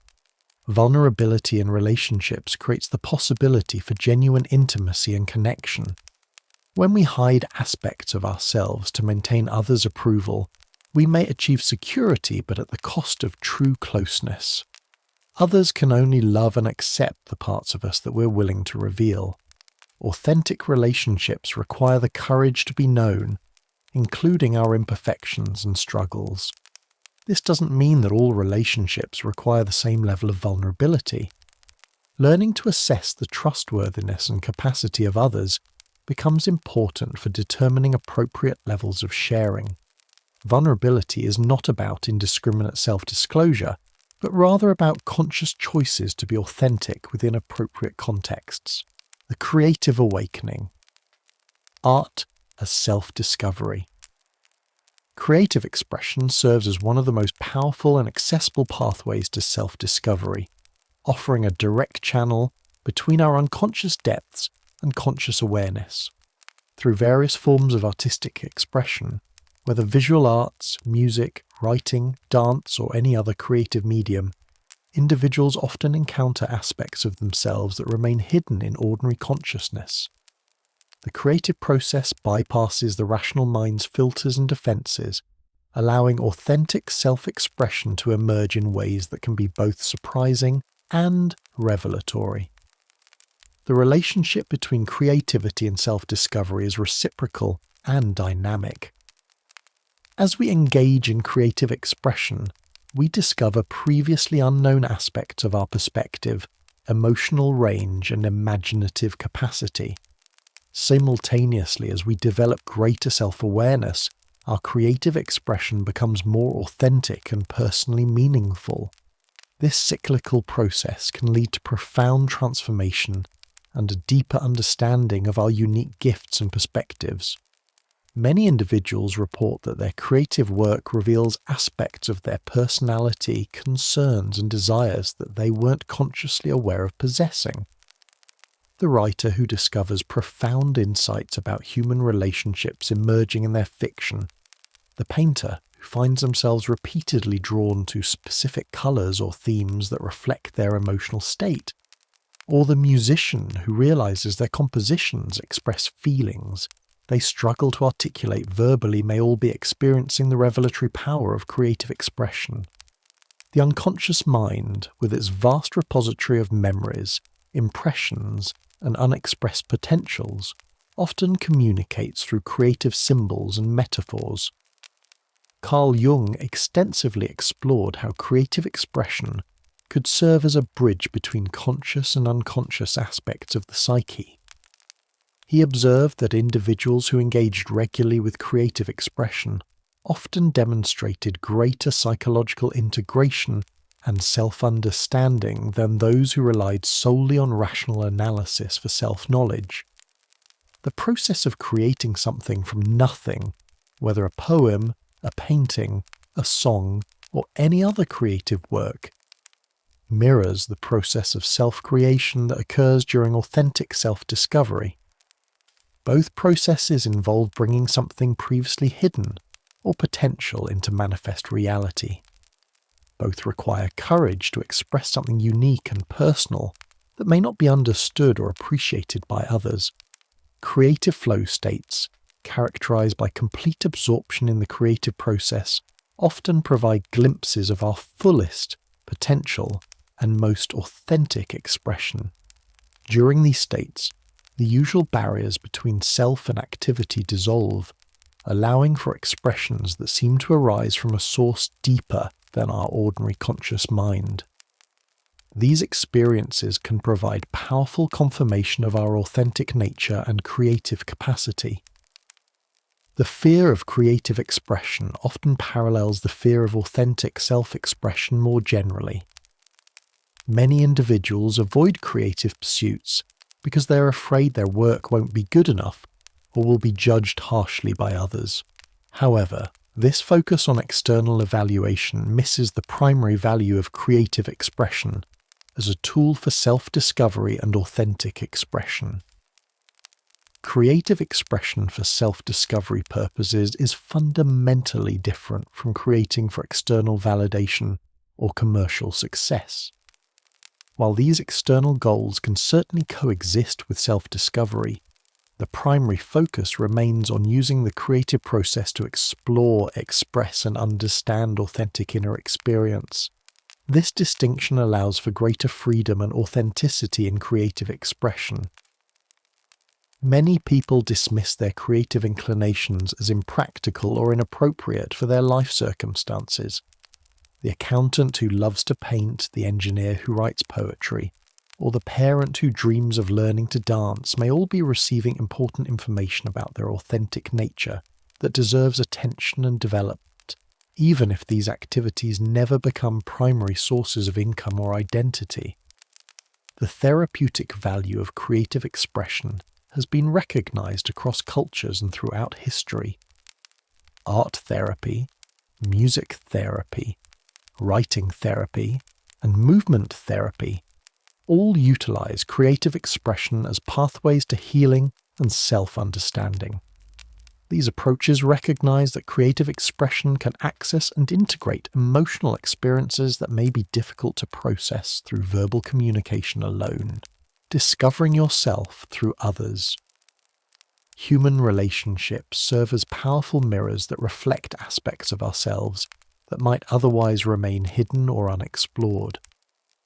Vulnerability in relationships creates the possibility for genuine intimacy and connection. When we hide aspects of ourselves to maintain others' approval, we may achieve security but at the cost of true closeness. Others can only love and accept the parts of us that we're willing to reveal. Authentic relationships require the courage to be known, including our imperfections and struggles. This doesn't mean that all relationships require the same level of vulnerability. Learning to assess the trustworthiness and capacity of others becomes important for determining appropriate levels of sharing. Vulnerability is not about indiscriminate self-disclosure, but rather about conscious choices to be authentic within appropriate contexts. The creative awakening. Art as self-discovery. Creative expression serves as one of the most powerful and accessible pathways to self-discovery, offering a direct channel between our unconscious depths and conscious awareness. Through various forms of artistic expression, whether visual arts, music, writing, dance, or any other creative medium, individuals often encounter aspects of themselves that remain hidden in ordinary consciousness. The creative process bypasses the rational mind's filters and defenses, allowing authentic self-expression to emerge in ways that can be both surprising and revelatory. The relationship between creativity and self-discovery is reciprocal and dynamic. As we engage in creative expression, we discover previously unknown aspects of our perspective, emotional range, and imaginative capacity. Simultaneously, as we develop greater self-awareness, our creative expression becomes more authentic and personally meaningful. This cyclical process can lead to profound transformation and a deeper understanding of our unique gifts and perspectives. Many individuals report that their creative work reveals aspects of their personality, concerns, and desires that they weren't consciously aware of possessing. The writer who discovers profound insights about human relationships emerging in their fiction, the painter who finds themselves repeatedly drawn to specific colours or themes that reflect their emotional state, or the musician who realises their compositions express feelings they struggle to articulate verbally may all be experiencing the revelatory power of creative expression. The unconscious mind, with its vast repository of memories, impressions, and unexpressed potentials, often communicates through creative symbols and metaphors. Carl Jung extensively explored how creative expression could serve as a bridge between conscious and unconscious aspects of the psyche. He observed that individuals who engaged regularly with creative expression often demonstrated greater psychological integration and self-understanding than those who relied solely on rational analysis for self-knowledge. The process of creating something from nothing, whether a poem, a painting, a song, or any other creative work, mirrors the process of self-creation that occurs during authentic self-discovery. Both processes involve bringing something previously hidden or potential into manifest reality. Both require courage to express something unique and personal that may not be understood or appreciated by others. Creative flow states, characterized by complete absorption in the creative process, often provide glimpses of our fullest potential and most authentic expression. During these states, the usual barriers between self and activity dissolve, allowing for expressions that seem to arise from a source deeper than our ordinary conscious mind. These experiences can provide powerful confirmation of our authentic nature and creative capacity. The fear of creative expression often parallels the fear of authentic self-expression more generally. Many individuals avoid creative pursuits because they are afraid their work won't be good enough or will be judged harshly by others. However, this focus on external evaluation misses the primary value of creative expression as a tool for self-discovery and authentic expression. Creative expression for self-discovery purposes is fundamentally different from creating for external validation or commercial success. While these external goals can certainly coexist with self-discovery, the primary focus remains on using the creative process to explore, express, and understand authentic inner experience. This distinction allows for greater freedom and authenticity in creative expression. Many people dismiss their creative inclinations as impractical or inappropriate for their life circumstances. The accountant who loves to paint, the engineer who writes poetry, or the parent who dreams of learning to dance may all be receiving important information about their authentic nature that deserves attention and development, even if these activities never become primary sources of income or identity. The therapeutic value of creative expression has been recognized across cultures and throughout history. Art therapy, music therapy, writing therapy, and movement therapy all utilize creative expression as pathways to healing and self-understanding. These approaches recognize that creative expression can access and integrate emotional experiences that may be difficult to process through verbal communication alone, discovering yourself through others. Human relationships serve as powerful mirrors that reflect aspects of ourselves that might otherwise remain hidden or unexplored.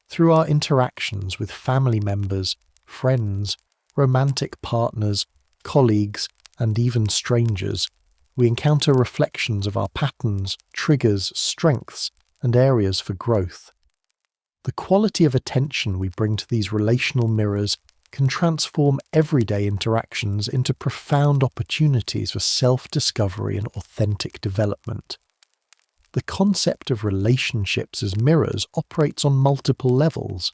Through our interactions with family members, friends, romantic partners, colleagues, and even strangers, we encounter reflections of our patterns, triggers, strengths, and areas for growth. The quality of attention we bring to these relational mirrors can transform everyday interactions into profound opportunities for self-discovery and authentic development. The concept of relationships as mirrors operates on multiple levels.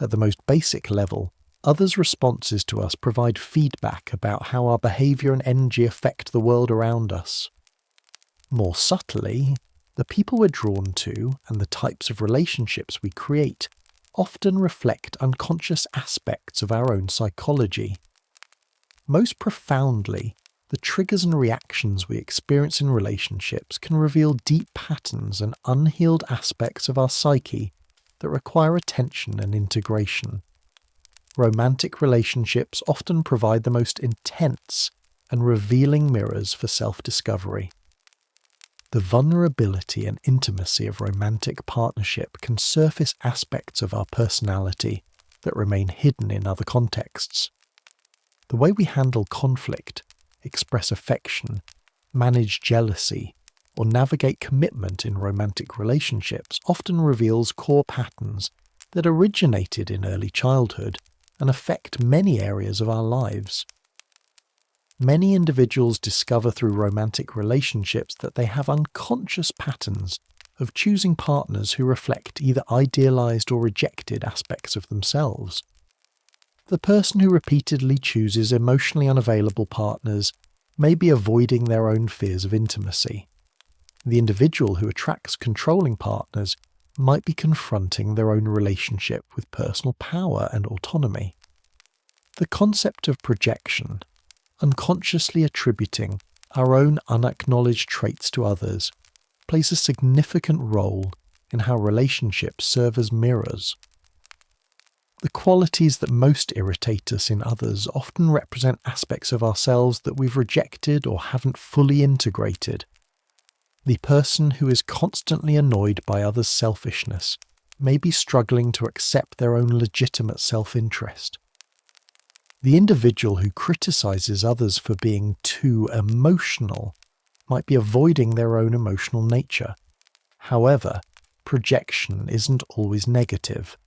At the most basic level, others' responses to us provide feedback about how our behavior and energy affect the world around us. More subtly, the people we're drawn to and the types of relationships we create often reflect unconscious aspects of our own psychology. Most profoundly, The triggers and reactions we experience in relationships can reveal deep patterns and unhealed aspects of our psyche that require attention and integration. Romantic relationships often provide the most intense and revealing mirrors for self-discovery. The vulnerability and intimacy of romantic partnership can surface aspects of our personality that remain hidden in other contexts. The way we handle conflict, express affection, manage jealousy, or navigate commitment in romantic relationships often reveals core patterns that originated in early childhood and affect many areas of our lives. Many individuals discover through romantic relationships that they have unconscious patterns of choosing partners who reflect either idealized or rejected aspects of themselves. The person who repeatedly chooses emotionally unavailable partners may be avoiding their own fears of intimacy. The individual who attracts controlling partners might be confronting their own relationship with personal power and autonomy. The concept of projection, unconsciously attributing our own unacknowledged traits to others, plays a significant role in how relationships serve as mirrors. The qualities that most irritate us in others often represent aspects of ourselves that we've rejected or haven't fully integrated. The person who is constantly annoyed by others' selfishness may be struggling to accept their own legitimate self-interest. The individual who criticizes others for being too emotional might be avoiding their own emotional nature. However, projection isn't always negative.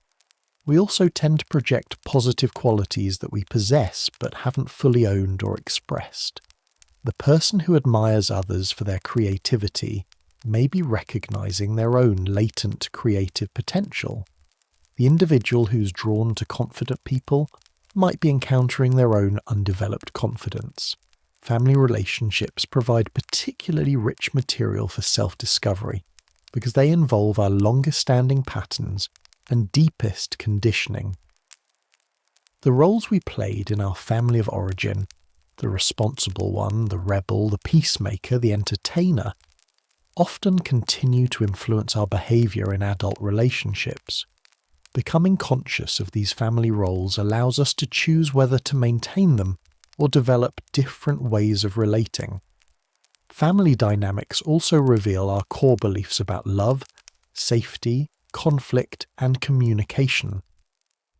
We also tend to project positive qualities that we possess but haven't fully owned or expressed. The person who admires others for their creativity may be recognizing their own latent creative potential. The individual who's drawn to confident people might be encountering their own undeveloped confidence. Family relationships provide particularly rich material for self-discovery because they involve our longest-standing patterns and deepest conditioning. The roles we played in our family of origin, the responsible one, the rebel, the peacemaker, the entertainer, often continue to influence our behavior in adult relationships. Becoming conscious of these family roles allows us to choose whether to maintain them or develop different ways of relating. Family dynamics also reveal our core beliefs about love, safety, conflict, and communication.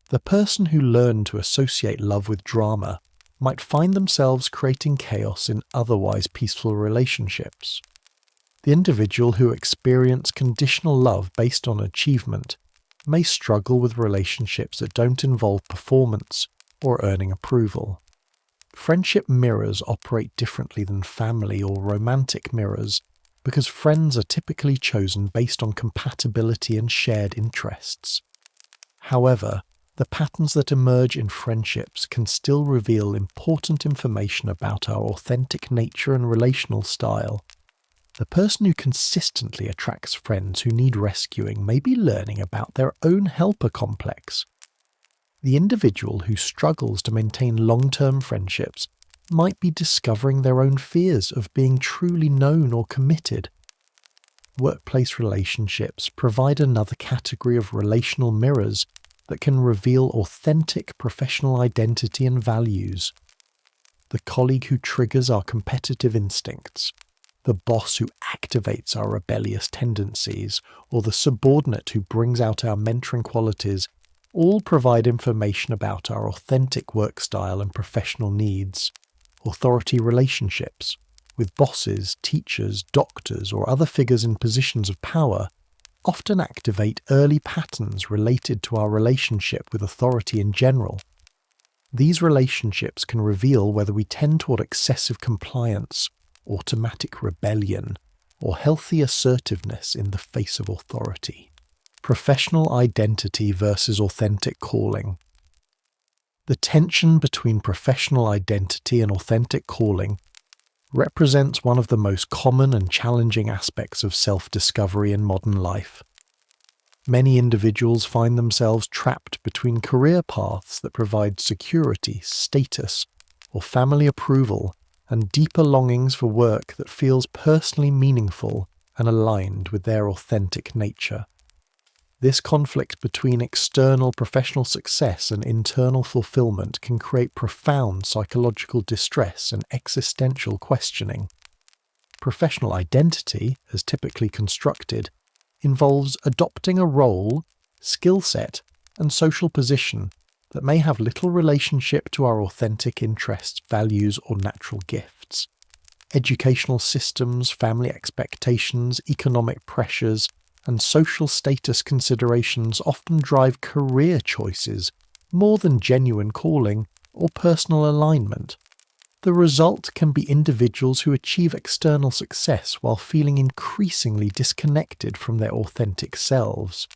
The person who learned to associate love with drama might find themselves creating chaos in otherwise peaceful relationships. The individual who experienced conditional love based on achievement may struggle with relationships that don't involve performance or earning approval. Friendship mirrors operate differently than family or romantic mirrors because friends are typically chosen based on compatibility and shared interests. However, the patterns that emerge in friendships can still reveal important information about our authentic nature and relational style. The person who consistently attracts friends who need rescuing may be learning about their own helper complex. The individual who struggles to maintain long-term friendships might be discovering their own fears of being truly known or committed. Workplace relationships provide another category of relational mirrors that can reveal authentic professional identity and values. The colleague who triggers our competitive instincts, the boss who activates our rebellious tendencies, or the subordinate who brings out our mentoring qualities all provide information about our authentic work style and professional needs. Authority relationships with bosses, teachers, doctors, or other figures in positions of power often activate early patterns related to our relationship with authority in general. These relationships can reveal whether we tend toward excessive compliance, automatic rebellion, or healthy assertiveness in the face of authority. Professional identity versus authentic calling. The tension between professional identity and authentic calling represents one of the most common and challenging aspects of self-discovery in modern life. Many individuals find themselves trapped between career paths that provide security, status, or family approval, and deeper longings for work that feels personally meaningful and aligned with their authentic nature. This conflict between external professional success and internal fulfillment can create profound psychological distress and existential questioning. Professional identity, as typically constructed, involves adopting a role, skill set, and social position that may have little relationship to our authentic interests, values, or natural gifts. Educational systems, family expectations, economic pressures, and social status considerations often drive career choices more than genuine calling or personal alignment. The result can be individuals who achieve external success while feeling increasingly disconnected from their authentic selves.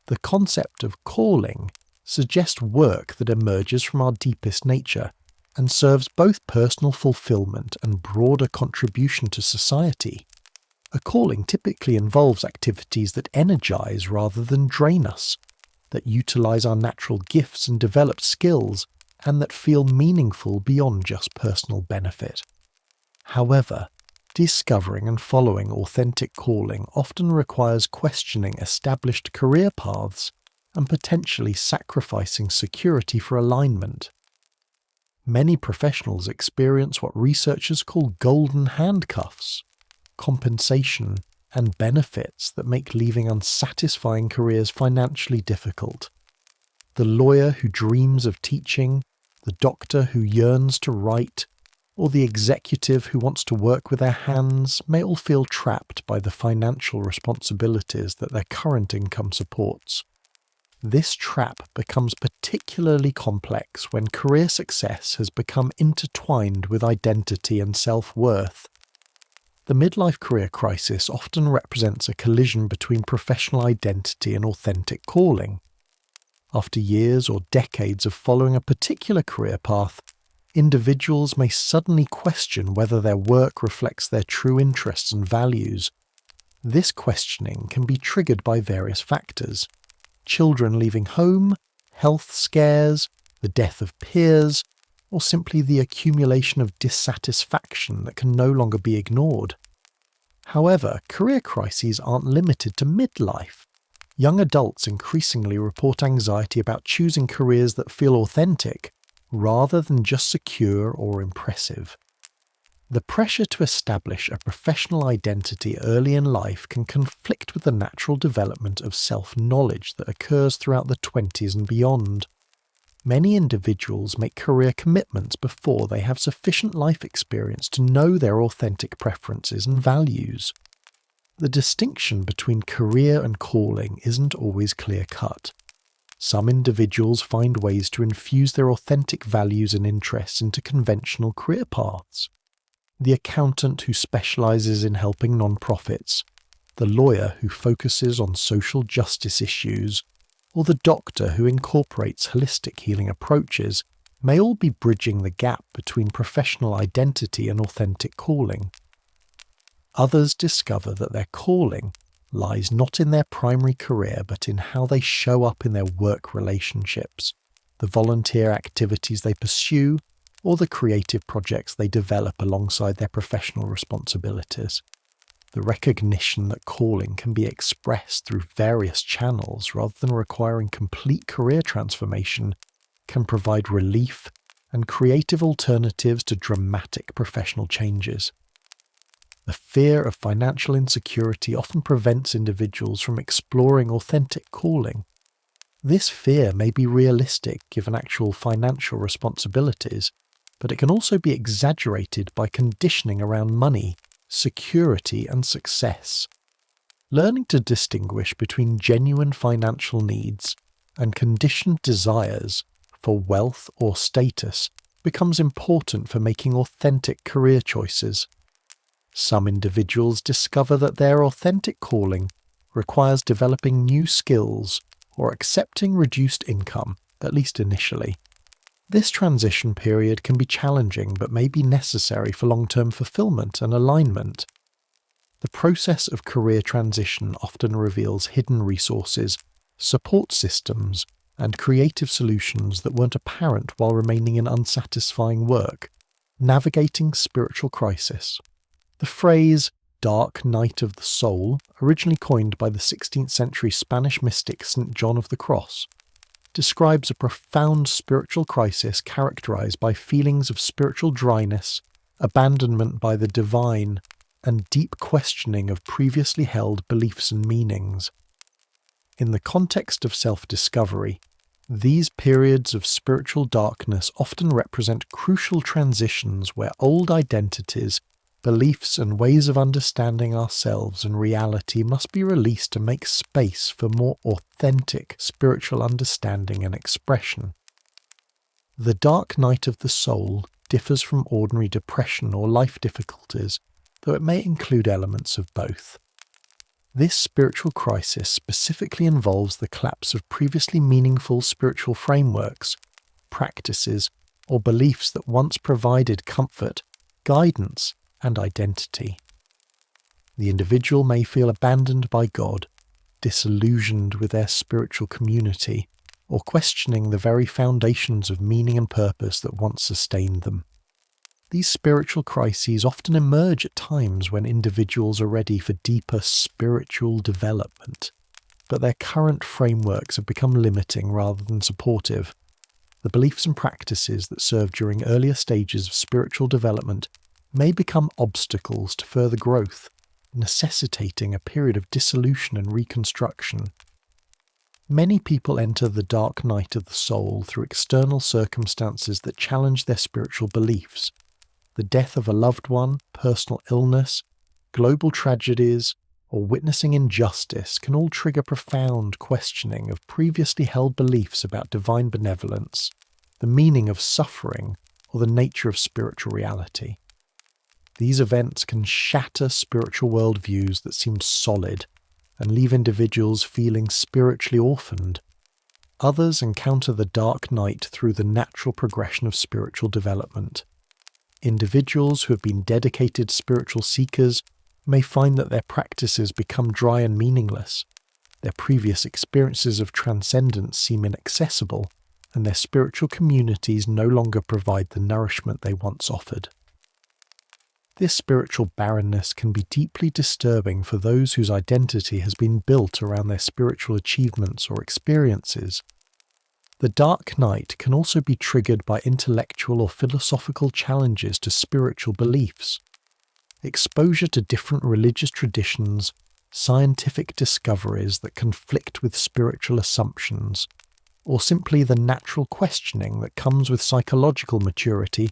The concept of calling suggests work that emerges from our deepest nature and serves both personal fulfillment and broader contribution to society. A calling typically involves activities that energize rather than drain us, that utilize our natural gifts and develop skills, and that feel meaningful beyond just personal benefit. However, discovering and following authentic calling often requires questioning established career paths and potentially sacrificing security for alignment. Many professionals experience what researchers call golden handcuffs, compensation, and benefits that make leaving unsatisfying careers financially difficult. The lawyer who dreams of teaching, the doctor who yearns to write, or the executive who wants to work with their hands may all feel trapped by the financial responsibilities that their current income supports. This trap becomes particularly complex when career success has become intertwined with identity and self-worth. The midlife career crisis often represents a collision between professional identity and authentic calling. After years or decades of following a particular career path, individuals may suddenly question whether their work reflects their true interests and values. This questioning can be triggered by various factors: children leaving home, health scares, the death of peers, or simply the accumulation of dissatisfaction that can no longer be ignored. However, career crises aren't limited to midlife. Young adults increasingly report anxiety about choosing careers that feel authentic, rather than just secure or impressive. The pressure to establish a professional identity early in life can conflict with the natural development of self-knowledge that occurs throughout the 20s and beyond. Many individuals make career commitments before they have sufficient life experience to know their authentic preferences and values. The distinction between career and calling isn't always clear-cut. Some individuals find ways to infuse their authentic values and interests into conventional career paths. The accountant who specializes in helping nonprofits, the lawyer who focuses on social justice issues, or the doctor who incorporates holistic healing approaches may all be bridging the gap between professional identity and authentic calling. Others discover that their calling lies not in their primary career but in how they show up in their work relationships, the volunteer activities they pursue, or the creative projects they develop alongside their professional responsibilities. The recognition that calling can be expressed through various channels rather than requiring complete career transformation can provide relief and creative alternatives to dramatic professional changes. The fear of financial insecurity often prevents individuals from exploring authentic calling. This fear may be realistic given actual financial responsibilities, but it can also be exaggerated by conditioning around money, security, and success. Learning to distinguish between genuine financial needs and conditioned desires for wealth or status becomes important for making authentic career choices. Some individuals discover that their authentic calling requires developing new skills or accepting reduced income, at least initially. This transition period can be challenging but may be necessary for long-term fulfillment and alignment. The process of career transition often reveals hidden resources, support systems, and creative solutions that weren't apparent while remaining in unsatisfying work. Navigating spiritual crisis. The phrase dark night of the soul, originally coined by the 16th century Spanish mystic St. John of the Cross, describes a profound spiritual crisis characterized by feelings of spiritual dryness, abandonment by the divine, and deep questioning of previously held beliefs and meanings. In the context of self-discovery, these periods of spiritual darkness often represent crucial transitions where old identities, beliefs and ways of understanding ourselves and reality must be released to make space for more authentic spiritual understanding and expression. The dark night of the soul differs from ordinary depression or life difficulties, though it may include elements of both. This spiritual crisis specifically involves the collapse of previously meaningful spiritual frameworks, practices, or beliefs that once provided comfort, guidance, and identity. The individual may feel abandoned by God, disillusioned with their spiritual community, or questioning the very foundations of meaning and purpose that once sustained them. These spiritual crises often emerge at times when individuals are ready for deeper spiritual development, but their current frameworks have become limiting rather than supportive. The beliefs and practices that served during earlier stages of spiritual development may become obstacles to further growth, necessitating a period of dissolution and reconstruction. Many people enter the dark night of the soul through external circumstances that challenge their spiritual beliefs. The death of a loved one, personal illness, global tragedies, or witnessing injustice can all trigger profound questioning of previously held beliefs about divine benevolence, the meaning of suffering, or the nature of spiritual reality. These events can shatter spiritual worldviews that seemed solid and leave individuals feeling spiritually orphaned. Others encounter the dark night through the natural progression of spiritual development. Individuals who have been dedicated spiritual seekers may find that their practices become dry and meaningless, their previous experiences of transcendence seem inaccessible, and their spiritual communities no longer provide the nourishment they once offered. This spiritual barrenness can be deeply disturbing for those whose identity has been built around their spiritual achievements or experiences. The dark night can also be triggered by intellectual or philosophical challenges to spiritual beliefs. Exposure to different religious traditions, scientific discoveries that conflict with spiritual assumptions, or simply the natural questioning that comes with psychological maturity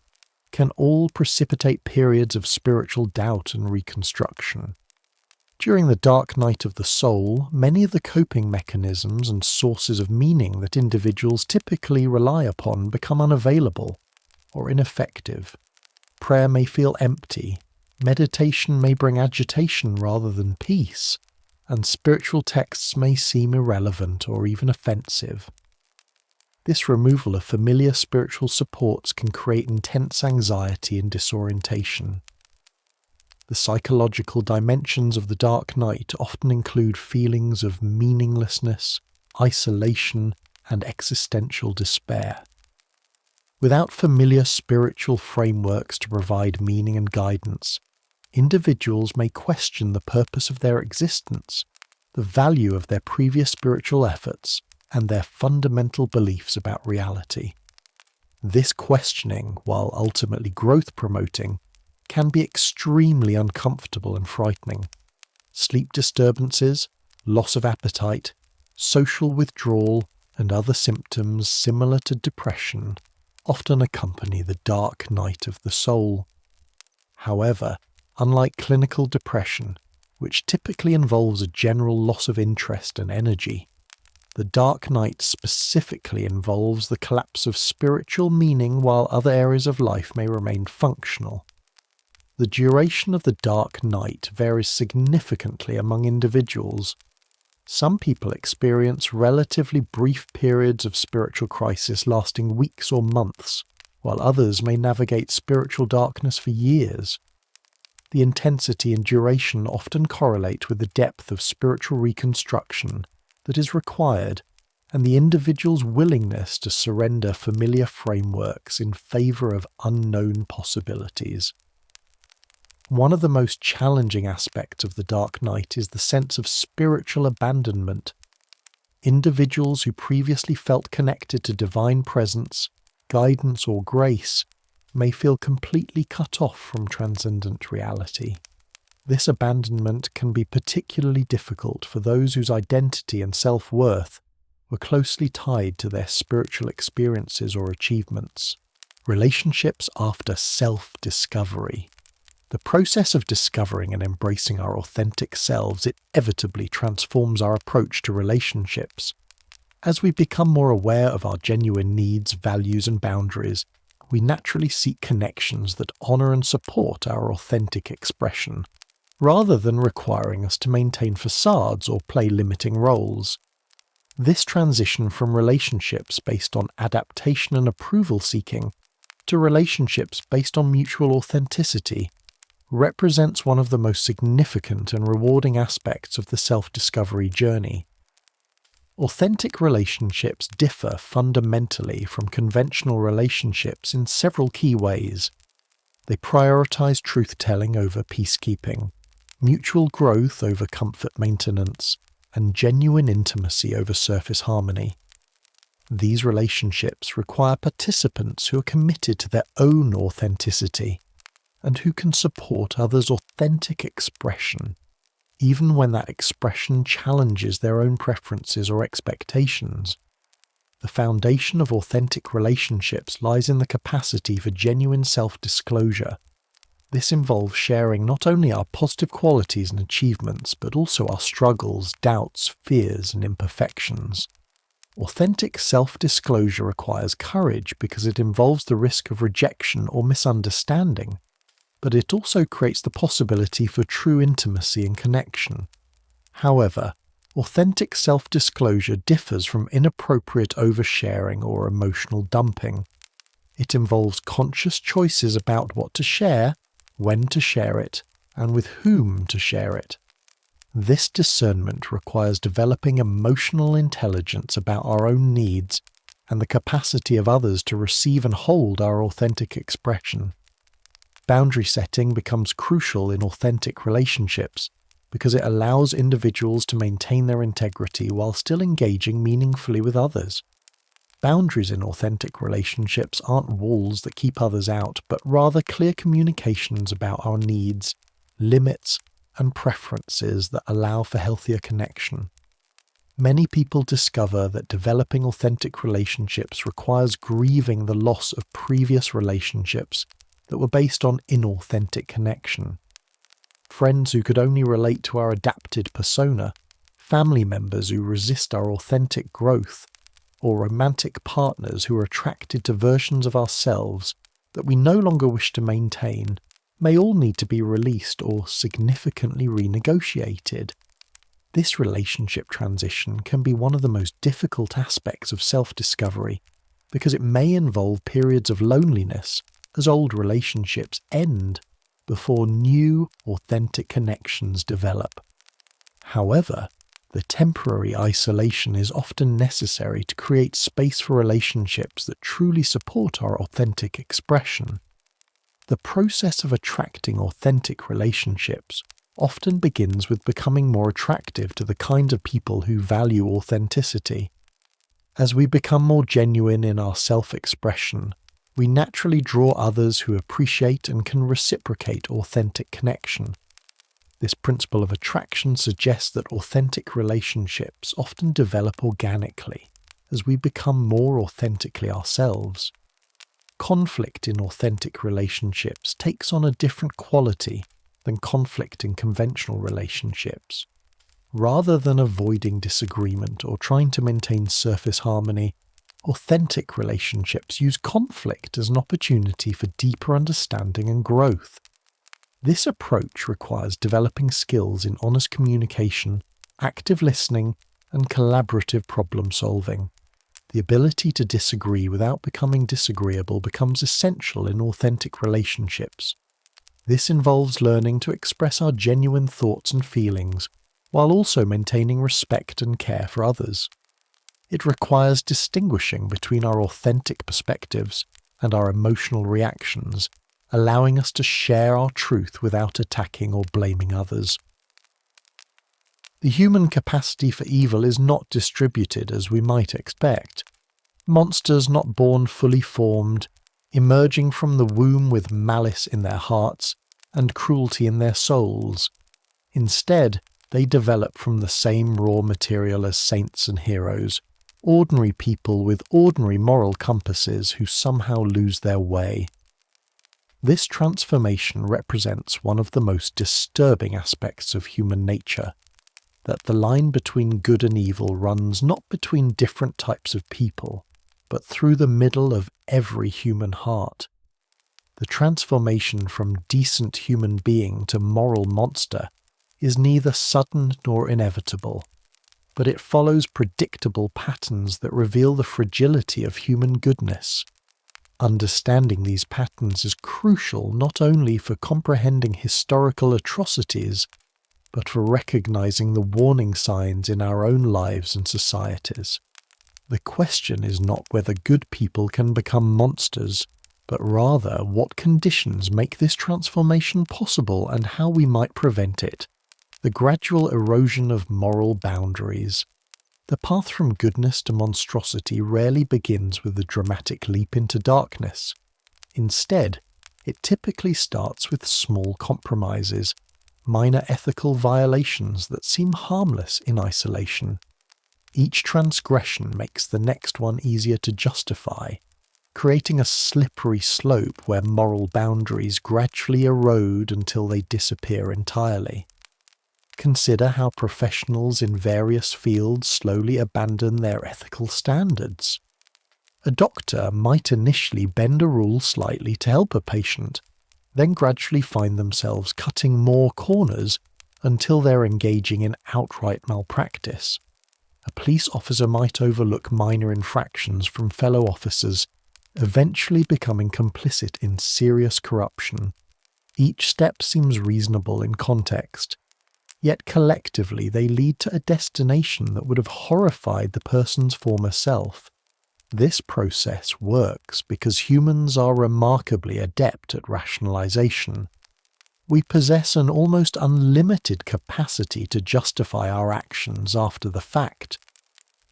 can all precipitate periods of spiritual doubt and reconstruction. During the dark night of the soul, many of the coping mechanisms and sources of meaning that individuals typically rely upon become unavailable or ineffective. Prayer may feel empty, meditation may bring agitation rather than peace, and spiritual texts may seem irrelevant or even offensive. This removal of familiar spiritual supports can create intense anxiety and disorientation. The psychological dimensions of the dark night often include feelings of meaninglessness, isolation, and existential despair. Without familiar spiritual frameworks to provide meaning and guidance, individuals may question the purpose of their existence, the value of their previous spiritual efforts, and their fundamental beliefs about reality. This questioning, while ultimately growth-promoting, can be extremely uncomfortable and frightening. Sleep disturbances, loss of appetite, social withdrawal, and other symptoms similar to depression often accompany the dark night of the soul. However, unlike clinical depression, which typically involves a general loss of interest and energy, the dark night specifically involves the collapse of spiritual meaning while other areas of life may remain functional. The duration of the dark night varies significantly among individuals. Some people experience relatively brief periods of spiritual crisis lasting weeks or months, while others may navigate spiritual darkness for years. The intensity and duration often correlate with the depth of spiritual reconstruction that is required and the individual's willingness to surrender familiar frameworks in favour of unknown possibilities. One of the most challenging aspects of the dark night is the sense of spiritual abandonment. Individuals who previously felt connected to divine presence, guidance or grace may feel completely cut off from transcendent reality. This abandonment can be particularly difficult for those whose identity and self-worth were closely tied to their spiritual experiences or achievements. Relationships after self-discovery. The process of discovering and embracing our authentic selves inevitably transforms our approach to relationships. As we become more aware of our genuine needs, values, and boundaries, we naturally seek connections that honour and support our authentic expression, rather than requiring us to maintain facades or play limiting roles. This transition from relationships based on adaptation and approval seeking to relationships based on mutual authenticity represents one of the most significant and rewarding aspects of the self-discovery journey. Authentic relationships differ fundamentally from conventional relationships in several key ways. They prioritize truth-telling over peacekeeping, mutual growth over comfort maintenance, and genuine intimacy over surface harmony. These relationships require participants who are committed to their own authenticity and who can support others' authentic expression, even when that expression challenges their own preferences or expectations. The foundation of authentic relationships lies in the capacity for genuine self-disclosure. This involves sharing not only our positive qualities and achievements, but also our struggles, doubts, fears, and imperfections. Authentic self-disclosure requires courage because it involves the risk of rejection or misunderstanding, but it also creates the possibility for true intimacy and connection. However, authentic self-disclosure differs from inappropriate oversharing or emotional dumping. It involves conscious choices about what to share, when to share it, and with whom to share it. This discernment requires developing emotional intelligence about our own needs and the capacity of others to receive and hold our authentic expression. Boundary setting becomes crucial in authentic relationships because it allows individuals to maintain their integrity while still engaging meaningfully with others. Boundaries in authentic relationships aren't walls that keep others out, but rather clear communications about our needs, limits, and preferences that allow for healthier connection. Many people discover that developing authentic relationships requires grieving the loss of previous relationships that were based on inauthentic connection. Friends who could only relate to our adapted persona, family members who resist our authentic growth, or romantic partners who are attracted to versions of ourselves that we no longer wish to maintain, may all need to be released or significantly renegotiated. This relationship transition can be one of the most difficult aspects of self-discovery because it may involve periods of loneliness as old relationships end before new, authentic connections develop. However, the temporary isolation is often necessary to create space for relationships that truly support our authentic expression. The process of attracting authentic relationships often begins with becoming more attractive to the kinds of people who value authenticity. As we become more genuine in our self-expression, we naturally draw others who appreciate and can reciprocate authentic connection. This principle of attraction suggests that authentic relationships often develop organically as we become more authentically ourselves. Conflict in authentic relationships takes on a different quality than conflict in conventional relationships. Rather than avoiding disagreement or trying to maintain surface harmony, authentic relationships use conflict as an opportunity for deeper understanding and growth. This approach requires developing skills in honest communication, active listening, and collaborative problem solving. The ability to disagree without becoming disagreeable becomes essential in authentic relationships. This involves learning to express our genuine thoughts and feelings while also maintaining respect and care for others. It requires distinguishing between our authentic perspectives and our emotional reactions, allowing us to share our truth without attacking or blaming others. The human capacity for evil is not distributed as we might expect. Monsters not born fully formed, emerging from the womb with malice in their hearts and cruelty in their souls. Instead, they develop from the same raw material as saints and heroes, ordinary people with ordinary moral compasses who somehow lose their way. This transformation represents one of the most disturbing aspects of human nature, that the line between good and evil runs not between different types of people, but through the middle of every human heart. The transformation from decent human being to moral monster is neither sudden nor inevitable, but it follows predictable patterns that reveal the fragility of human goodness. Understanding these patterns is crucial not only for comprehending historical atrocities, but for recognizing the warning signs in our own lives and societies. The question is not whether good people can become monsters, but rather what conditions make this transformation possible and how we might prevent it. The gradual erosion of moral boundaries. The path from goodness to monstrosity rarely begins with a dramatic leap into darkness. Instead, it typically starts with small compromises, minor ethical violations that seem harmless in isolation. Each transgression makes the next one easier to justify, creating a slippery slope where moral boundaries gradually erode until they disappear entirely. Consider how professionals in various fields slowly abandon their ethical standards. A doctor might initially bend a rule slightly to help a patient, then gradually find themselves cutting more corners until they're engaging in outright malpractice. A police officer might overlook minor infractions from fellow officers, eventually becoming complicit in serious corruption. Each step seems reasonable in context, yet collectively they lead to a destination that would have horrified the person's former self. This process works because humans are remarkably adept at rationalization. We possess an almost unlimited capacity to justify our actions after the fact,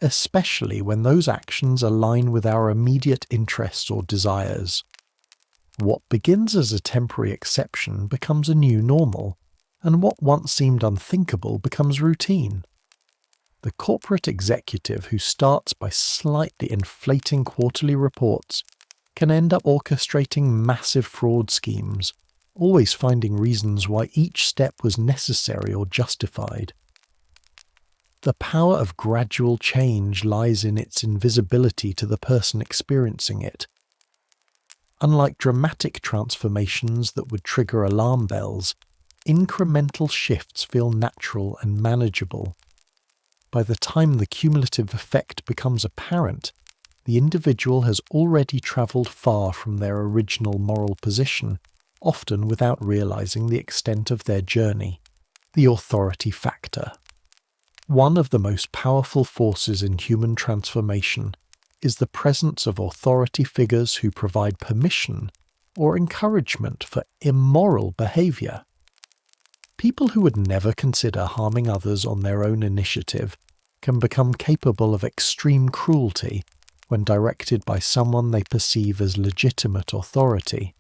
especially when those actions align with our immediate interests or desires. What begins as a temporary exception becomes a new normal, and what once seemed unthinkable becomes routine. The corporate executive who starts by slightly inflating quarterly reports can end up orchestrating massive fraud schemes, always finding reasons why each step was necessary or justified. The power of gradual change lies in its invisibility to the person experiencing it. Unlike dramatic transformations that would trigger alarm bells, incremental shifts feel natural and manageable. By the time the cumulative effect becomes apparent, the individual has already travelled far from their original moral position, often without realising the extent of their journey. The authority factor. One of the most powerful forces in human transformation is the presence of authority figures who provide permission or encouragement for immoral behaviour. People who would never consider harming others on their own initiative can become capable of extreme cruelty when directed by someone they perceive as legitimate authority.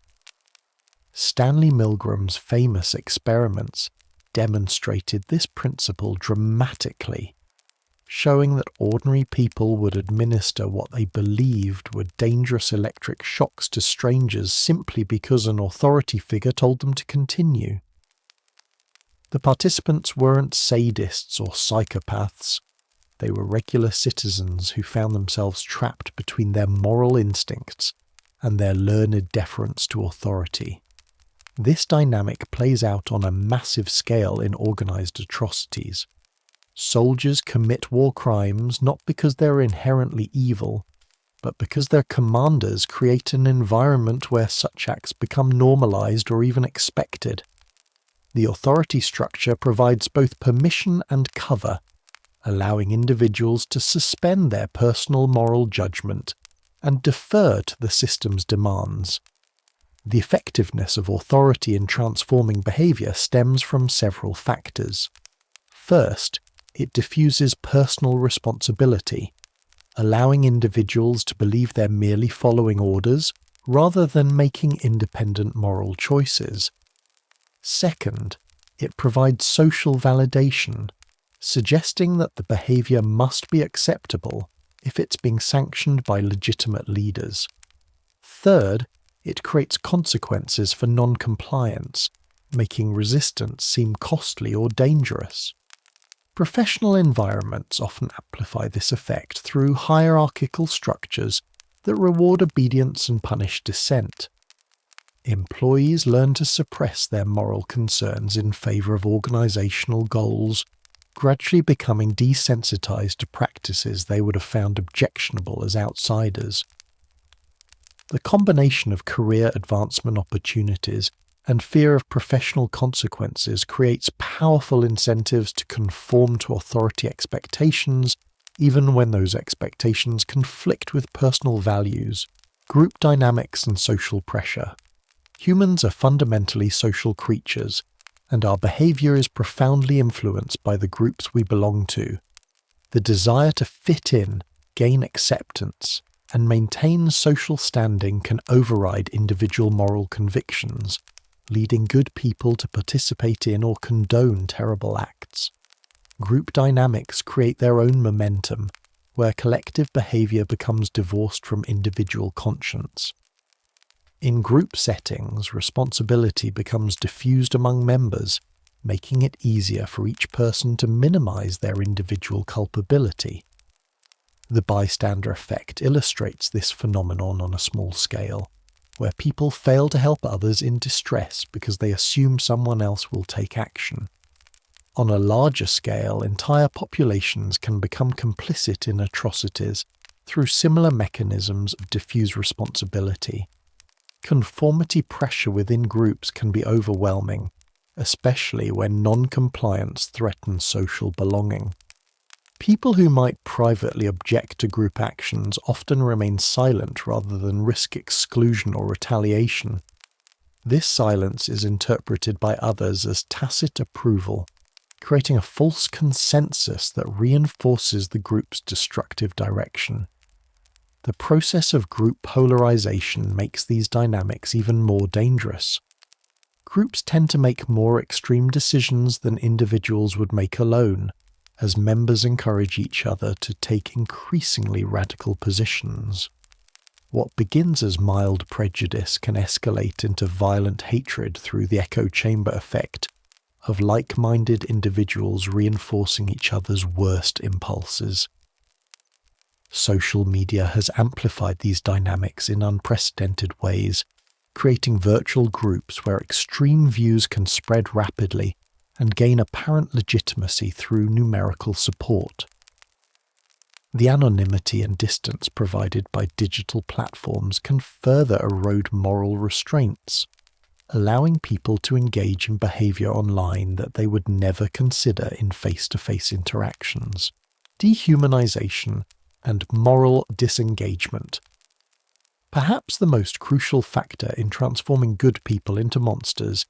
Stanley Milgram's famous experiments demonstrated this principle dramatically, showing that ordinary people would administer what they believed were dangerous electric shocks to strangers simply because an authority figure told them to continue. The participants weren't sadists or psychopaths. They were regular citizens who found themselves trapped between their moral instincts and their learned deference to authority. This dynamic plays out on a massive scale in organized atrocities. Soldiers commit war crimes not because they're inherently evil, but because their commanders create an environment where such acts become normalized or even expected. The authority structure provides both permission and cover, allowing individuals to suspend their personal moral judgment and defer to the system's demands. The effectiveness of authority in transforming behavior stems from several factors. First, it diffuses personal responsibility, allowing individuals to believe they're merely following orders rather than making independent moral choices. Second, it provides social validation, suggesting that the behavior must be acceptable if it's being sanctioned by legitimate leaders. Third, it creates consequences for non-compliance, making resistance seem costly or dangerous. Professional environments often amplify this effect through hierarchical structures that reward obedience and punish dissent. Employees learn to suppress their moral concerns in favor of organizational goals, gradually becoming desensitized to practices they would have found objectionable as outsiders. The combination of career advancement opportunities and fear of professional consequences creates powerful incentives to conform to authority expectations, even when those expectations conflict with personal values, group dynamics, and social pressure. Humans are fundamentally social creatures, and our behavior is profoundly influenced by the groups we belong to. The desire to fit in, gain acceptance, and maintain social standing can override individual moral convictions, leading good people to participate in or condone terrible acts. Group dynamics create their own momentum, where collective behavior becomes divorced from individual conscience. In group settings, responsibility becomes diffused among members, making it easier for each person to minimize their individual culpability. The bystander effect illustrates this phenomenon on a small scale, where people fail to help others in distress because they assume someone else will take action. On a larger scale, entire populations can become complicit in atrocities through similar mechanisms of diffuse responsibility. Conformity pressure within groups can be overwhelming, especially when non-compliance threatens social belonging. People who might privately object to group actions often remain silent rather than risk exclusion or retaliation. This silence is interpreted by others as tacit approval, creating a false consensus that reinforces the group's destructive direction. The process of group polarization makes these dynamics even more dangerous. Groups tend to make more extreme decisions than individuals would make alone, as members encourage each other to take increasingly radical positions. What begins as mild prejudice can escalate into violent hatred through the echo chamber effect of like-minded individuals reinforcing each other's worst impulses. Social media has amplified these dynamics in unprecedented ways, creating virtual groups where extreme views can spread rapidly and gain apparent legitimacy through numerical support. The anonymity and distance provided by digital platforms can further erode moral restraints, allowing people to engage in behavior online that they would never consider in face-to-face interactions. Dehumanization and moral disengagement. Perhaps the most crucial factor in transforming good people into monsters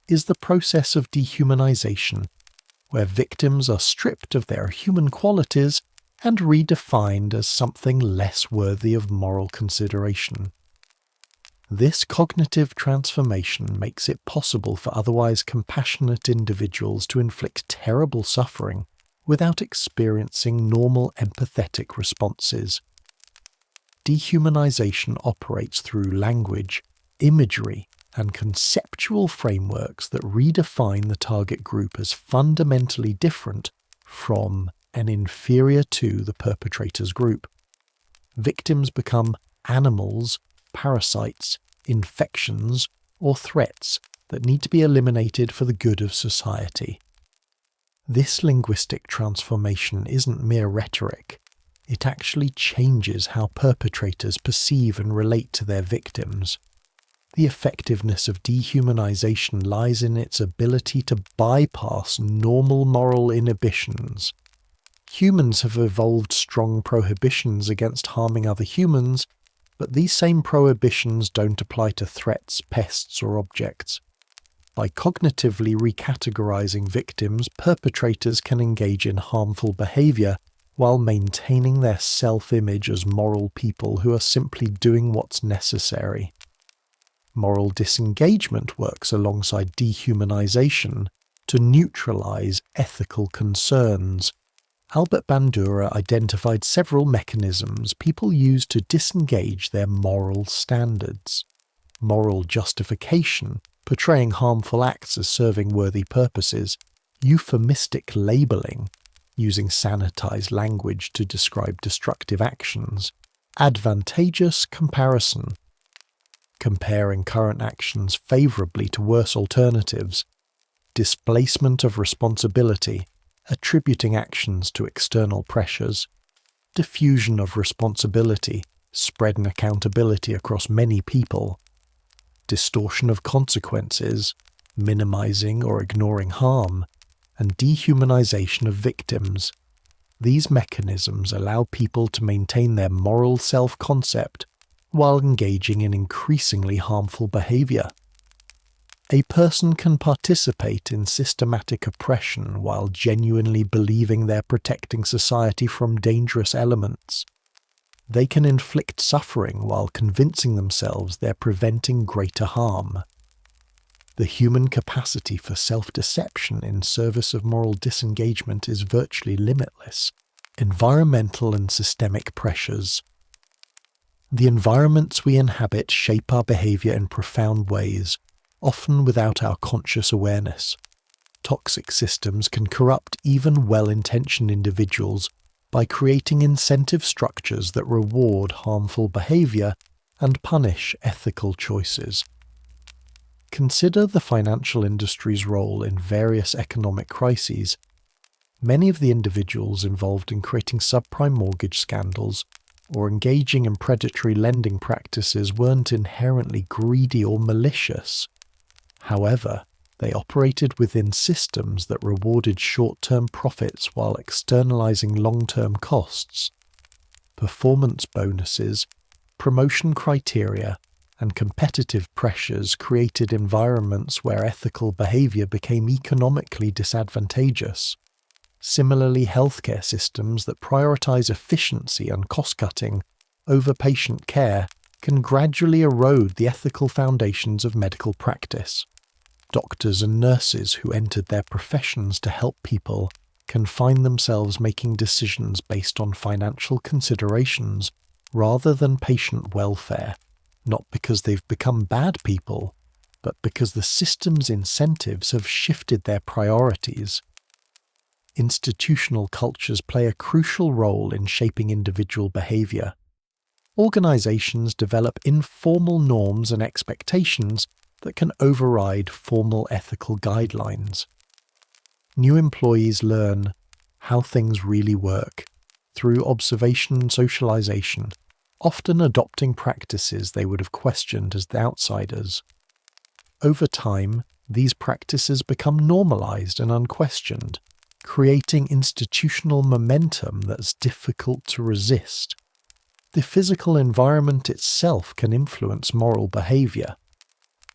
is the process of dehumanization, where victims are stripped of their human qualities and redefined as something less worthy of moral consideration. This cognitive transformation makes it possible for otherwise compassionate individuals to inflict terrible suffering without experiencing normal empathetic responses. Dehumanization operates through language, imagery, and conceptual frameworks that redefine the target group as fundamentally different from and inferior to the perpetrator's group. Victims become animals, parasites, infections, or threats that need to be eliminated for the good of society. This linguistic transformation isn't mere rhetoric. It actually changes how perpetrators perceive and relate to their victims. The effectiveness of dehumanization lies in its ability to bypass normal moral inhibitions. Humans have evolved strong prohibitions against harming other humans, but these same prohibitions don't apply to threats, pests, or objects. By cognitively recategorizing victims, perpetrators can engage in harmful behavior while maintaining their self-image as moral people who are simply doing what's necessary. Moral disengagement works alongside dehumanization to neutralize ethical concerns. Albert Bandura identified several mechanisms people use to disengage their moral standards. Moral justification, portraying harmful acts as serving worthy purposes; euphemistic labeling, using sanitized language to describe destructive actions; advantageous comparison, comparing current actions favorably to worse alternatives; displacement of responsibility, attributing actions to external pressures; diffusion of responsibility, spreading accountability across many people; distortion of consequences, minimizing or ignoring harm; and dehumanization of victims. These mechanisms allow people to maintain their moral self-concept while engaging in increasingly harmful behavior. A person can participate in systematic oppression while genuinely believing they're protecting society from dangerous elements. They can inflict suffering while convincing themselves they're preventing greater harm. The human capacity for self-deception in service of moral disengagement is virtually limitless. Environmental and systemic pressures. The environments we inhabit shape our behavior in profound ways, often without our conscious awareness. Toxic systems can corrupt even well-intentioned individuals by creating incentive structures that reward harmful behavior and punish ethical choices. Consider the financial industry's role in various economic crises. Many of the individuals involved in creating subprime mortgage scandals or engaging in predatory lending practices weren't inherently greedy or malicious. However, they operated within systems that rewarded short-term profits while externalizing long-term costs. Performance bonuses, promotion criteria, and competitive pressures created environments where ethical behavior became economically disadvantageous. Similarly, healthcare systems that prioritize efficiency and cost-cutting over patient care can gradually erode the ethical foundations of medical practice. Doctors and nurses who entered their professions to help people can find themselves making decisions based on financial considerations rather than patient welfare, not because they've become bad people, but because the system's incentives have shifted their priorities. Institutional cultures play a crucial role in shaping individual behavior. Organizations develop informal norms and expectations that can override formal ethical guidelines. New employees learn how things really work through observation and socialization, often adopting practices they would have questioned as the outsiders. Over time, these practices become normalized and unquestioned, creating institutional momentum that's difficult to resist. The physical environment itself can influence moral behavior.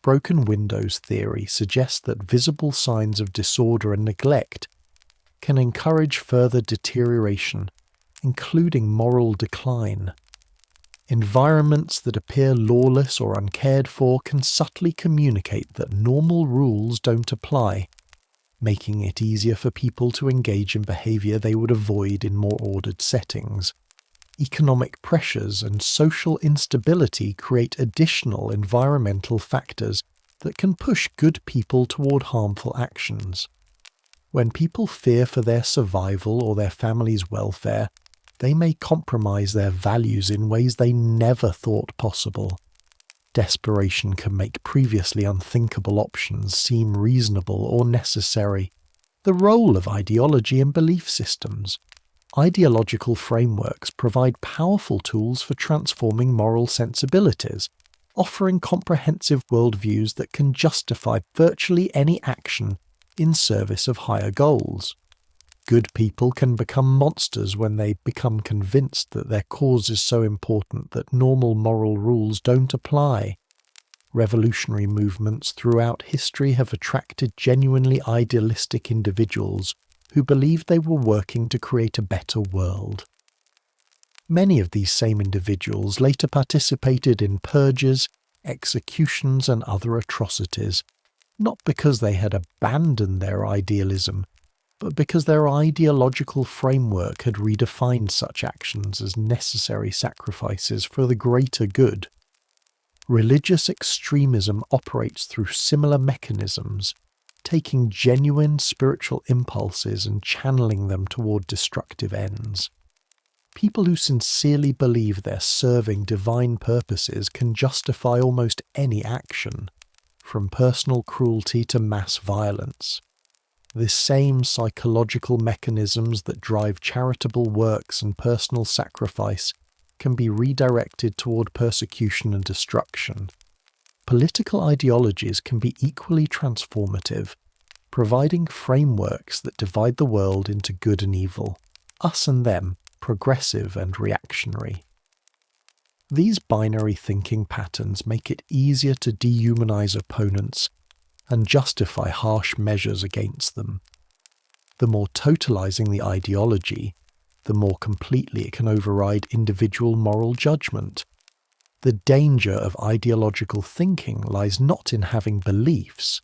Broken windows theory suggests that visible signs of disorder and neglect can encourage further deterioration, including moral decline. Environments that appear lawless or uncared for can subtly communicate that normal rules don't apply, making it easier for people to engage in behavior they would avoid in more ordered settings. Economic pressures and social instability create additional environmental factors that can push good people toward harmful actions. When people fear for their survival or their family's welfare, they may compromise their values in ways they never thought possible. Desperation can make previously unthinkable options seem reasonable or necessary. The role of ideology and belief systems. Ideological frameworks provide powerful tools for transforming moral sensibilities, offering comprehensive worldviews that can justify virtually any action in service of higher goals. Good people can become monsters when they become convinced that their cause is so important that normal moral rules don't apply. Revolutionary movements throughout history have attracted genuinely idealistic individuals who believed they were working to create a better world. Many of these same individuals later participated in purges, executions, and other atrocities, not because they had abandoned their idealism, but because their ideological framework had redefined such actions as necessary sacrifices for the greater good. Religious extremism operates through similar mechanisms, taking genuine spiritual impulses and channeling them toward destructive ends. People who sincerely believe they're serving divine purposes can justify almost any action, from personal cruelty to mass violence. The same psychological mechanisms that drive charitable works and personal sacrifice can be redirected toward persecution and destruction. Political ideologies can be equally transformative, providing frameworks that divide the world into good and evil, us and them, progressive and reactionary. These binary thinking patterns make it easier to dehumanize opponents and justify harsh measures against them. The more totalizing the ideology, the more completely it can override individual moral judgment. The danger of ideological thinking lies not in having beliefs,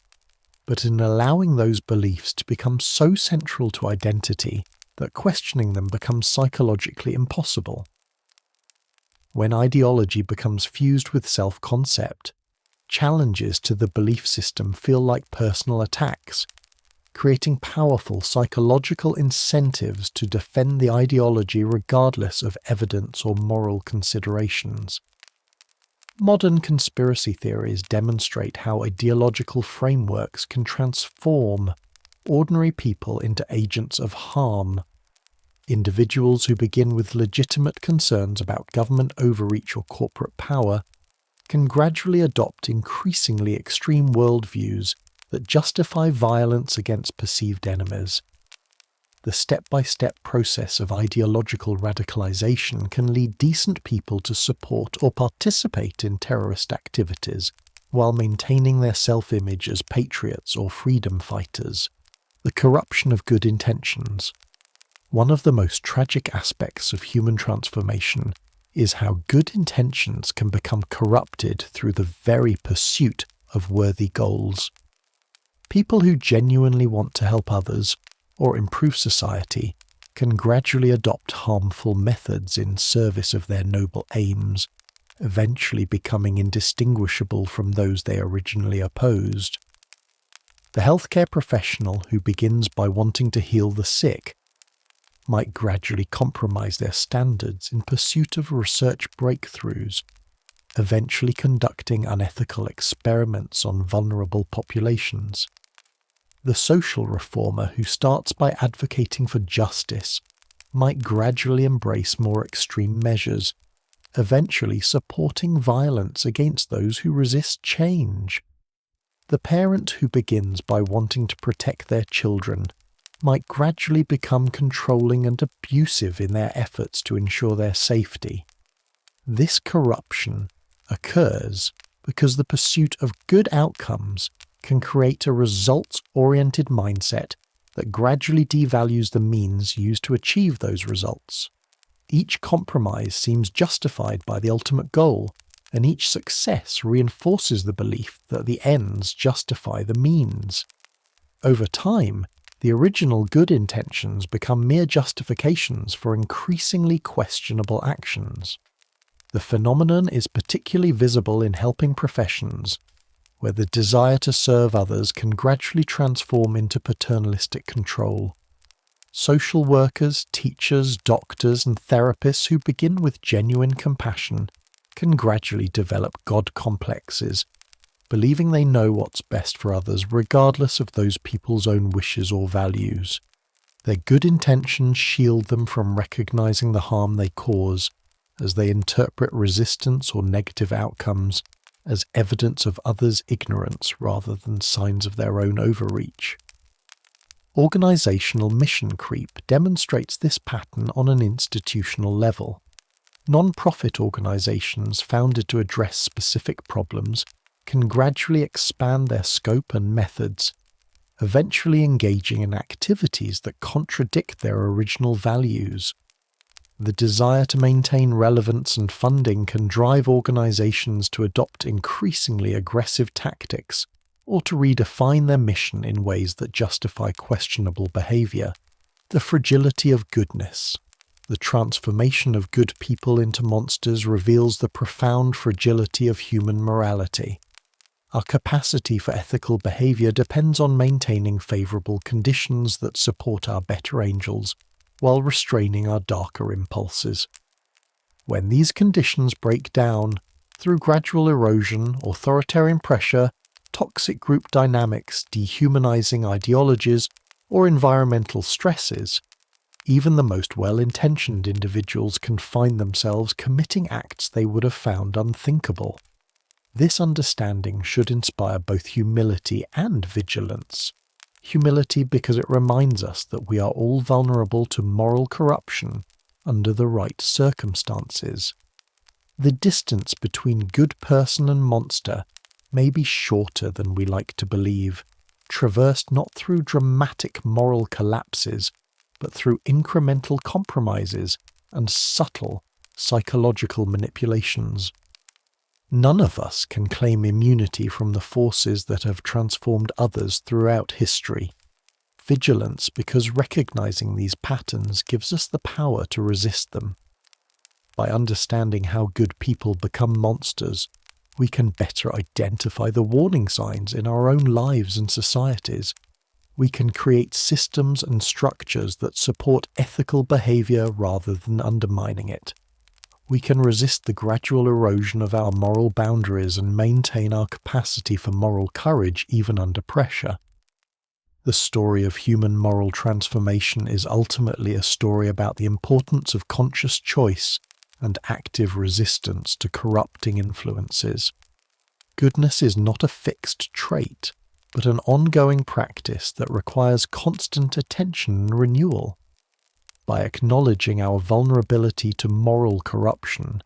but in allowing those beliefs to become so central to identity that questioning them becomes psychologically impossible. When ideology becomes fused with self-concept, challenges to the belief system feel like personal attacks, creating powerful psychological incentives to defend the ideology regardless of evidence or moral considerations. Modern conspiracy theories demonstrate how ideological frameworks can transform ordinary people into agents of harm. Individuals who begin with legitimate concerns about government overreach or corporate power can gradually adopt increasingly extreme worldviews that justify violence against perceived enemies. The step-by-step process of ideological radicalization can lead decent people to support or participate in terrorist activities while maintaining their self-image as patriots or freedom fighters. The corruption of good intentions. One of the most tragic aspects of human transformation is how good intentions can become corrupted through the very pursuit of worthy goals. People who genuinely want to help others or improve society can gradually adopt harmful methods in service of their noble aims, eventually becoming indistinguishable from those they originally opposed. The healthcare professional who begins by wanting to heal the sick might gradually compromise their standards in pursuit of research breakthroughs, eventually conducting unethical experiments on vulnerable populations. The social reformer who starts by advocating for justice might gradually embrace more extreme measures, eventually supporting violence against those who resist change. The parent who begins by wanting to protect their children might gradually become controlling and abusive in their efforts to ensure their safety. This corruption occurs because the pursuit of good outcomes can create a results-oriented mindset that gradually devalues the means used to achieve those results. Each compromise seems justified by the ultimate goal, and each success reinforces the belief that the ends justify the means. Over time, the original good intentions become mere justifications for increasingly questionable actions. The phenomenon is particularly visible in helping professions, where the desire to serve others can gradually transform into paternalistic control. Social workers, teachers, doctors, and therapists who begin with genuine compassion can gradually develop God complexes, believing they know what's best for others regardless of those people's own wishes or values. Their good intentions shield them from recognizing the harm they cause, as they interpret resistance or negative outcomes as evidence of others' ignorance rather than signs of their own overreach. Organisational mission creep demonstrates this pattern on an institutional level. Non-profit organisations founded to address specific problems can gradually expand their scope and methods, eventually engaging in activities that contradict their original values. The desire to maintain relevance and funding can drive organisations to adopt increasingly aggressive tactics or to redefine their mission in ways that justify questionable behaviour. The fragility of goodness. The transformation of good people into monsters reveals the profound fragility of human morality. Our capacity for ethical behaviour depends on maintaining favourable conditions that support our better angels, while restraining our darker impulses. When these conditions break down, through gradual erosion, authoritarian pressure, toxic group dynamics, dehumanizing ideologies, or environmental stresses, even the most well-intentioned individuals can find themselves committing acts they would have found unthinkable. This understanding should inspire both humility and vigilance. Humility because it reminds us that we are all vulnerable to moral corruption under the right circumstances. The distance between good person and monster may be shorter than we like to believe, traversed not through dramatic moral collapses, but through incremental compromises and subtle psychological manipulations. None of us can claim immunity from the forces that have transformed others throughout history. Vigilance because recognizing these patterns gives us the power to resist them. By understanding how good people become monsters, we can better identify the warning signs in our own lives and societies. We can create systems and structures that support ethical behavior rather than undermining it. We can resist the gradual erosion of our moral boundaries and maintain our capacity for moral courage even under pressure. The story of human moral transformation is ultimately a story about the importance of conscious choice and active resistance to corrupting influences. Goodness is not a fixed trait, but an ongoing practice that requires constant attention and renewal. By acknowledging our vulnerability to moral corruption,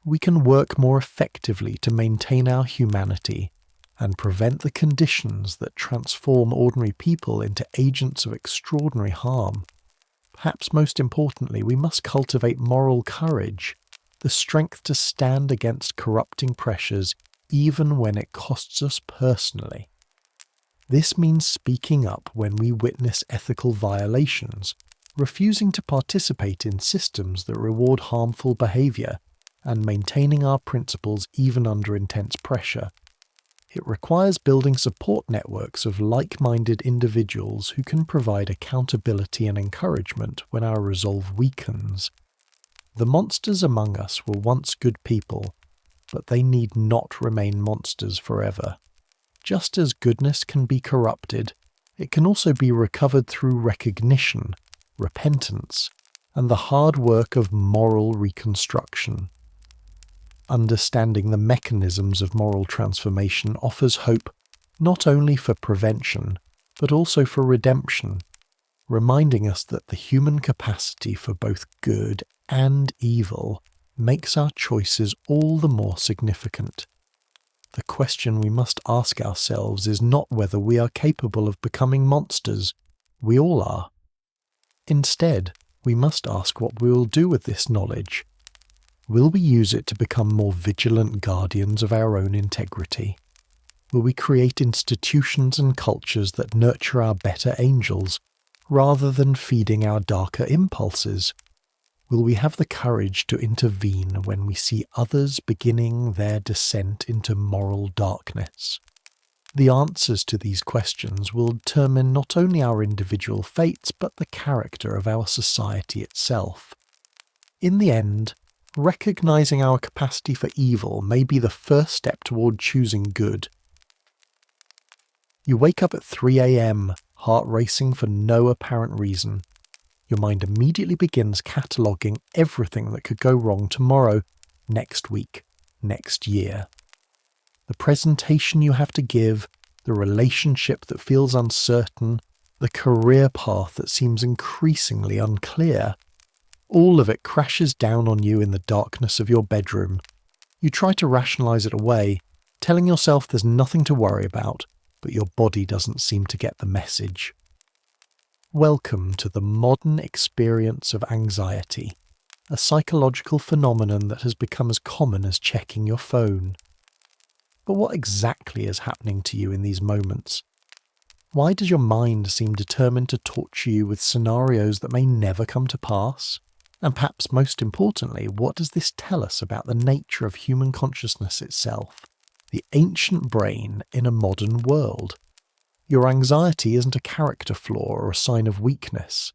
we can work more effectively to maintain our humanity and prevent the conditions that transform ordinary people into agents of extraordinary harm. Perhaps most importantly, we must cultivate moral courage, the strength to stand against corrupting pressures even when it costs us personally. This means speaking up when we witness ethical violations, refusing to participate in systems that reward harmful behaviour, and maintaining our principles even under intense pressure. It requires building support networks of like-minded individuals who can provide accountability and encouragement when our resolve weakens. The monsters among us were once good people, but they need not remain monsters forever. Just as goodness can be corrupted, it can also be recovered through recognition, repentance, and the hard work of moral reconstruction. Understanding the mechanisms of moral transformation offers hope not only for prevention, but also for redemption, reminding us that the human capacity for both good and evil makes our choices all the more significant. The question we must ask ourselves is not whether we are capable of becoming monsters. We all are. Instead, we must ask what we will do with this knowledge. Will we use it to become more vigilant guardians of our own integrity? Will we create institutions and cultures that nurture our better angels, rather than feeding our darker impulses? Will we have the courage to intervene when we see others beginning their descent into moral darkness? The answers to these questions will determine not only our individual fates, but the character of our society itself. In the end, recognizing our capacity for evil may be the first step toward choosing good. You wake up at 3 a.m., heart racing for no apparent reason. Your mind immediately begins cataloguing everything that could go wrong tomorrow, next week, next year. The presentation you have to give, the relationship that feels uncertain, the career path that seems increasingly unclear. All of it crashes down on you in the darkness of your bedroom. You try to rationalize it away, telling yourself there's nothing to worry about, but your body doesn't seem to get the message. Welcome to the modern experience of anxiety, a psychological phenomenon that has become as common as checking your phone. But what exactly is happening to you in these moments? Why does your mind seem determined to torture you with scenarios that may never come to pass? And perhaps most importantly, what does this tell us about the nature of human consciousness itself, the ancient brain in a modern world? Your anxiety isn't a character flaw or a sign of weakness.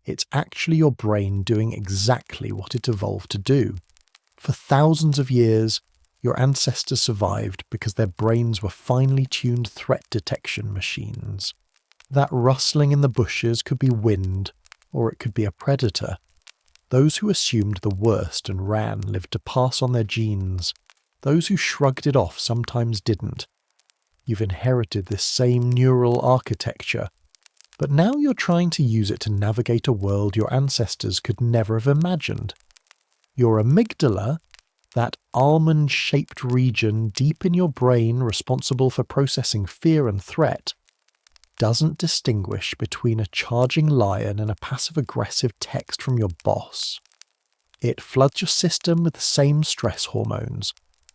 It's actually your brain doing exactly what it evolved to do. For thousands of years, your ancestors survived because their brains were finely tuned threat detection machines. That rustling in the bushes could be wind, or it could be a predator. Those who assumed the worst and ran lived to pass on their genes. Those who shrugged it off sometimes didn't. You've inherited this same neural architecture, but now you're trying to use it to navigate a world your ancestors could never have imagined. Your amygdala, that almond-shaped region deep in your brain responsible for processing fear and threat, doesn't distinguish between a charging lion and a passive-aggressive text from your boss. It floods your system with the same stress hormones,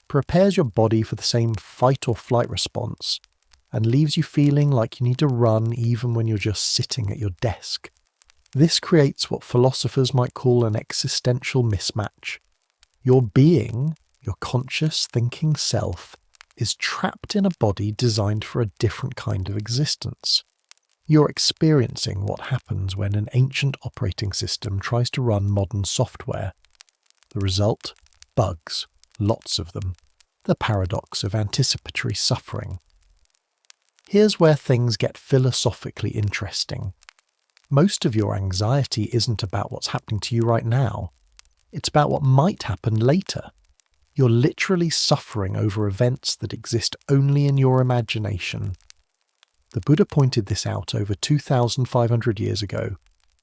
prepares your body for the same fight or flight response, and leaves you feeling like you need to run even when you're just sitting at your desk. This creates what philosophers might call an existential mismatch. Your being, your conscious thinking self, is trapped in a body designed for a different kind of existence. You're experiencing what happens when an ancient operating system tries to run modern software. The result? Bugs. Lots of them. The paradox of anticipatory suffering. Here's where things get philosophically interesting. Most of your anxiety isn't about what's happening to you right now. It's about what might happen later. You're literally suffering over events that exist only in your imagination. The Buddha pointed this out over 2,500 years ago,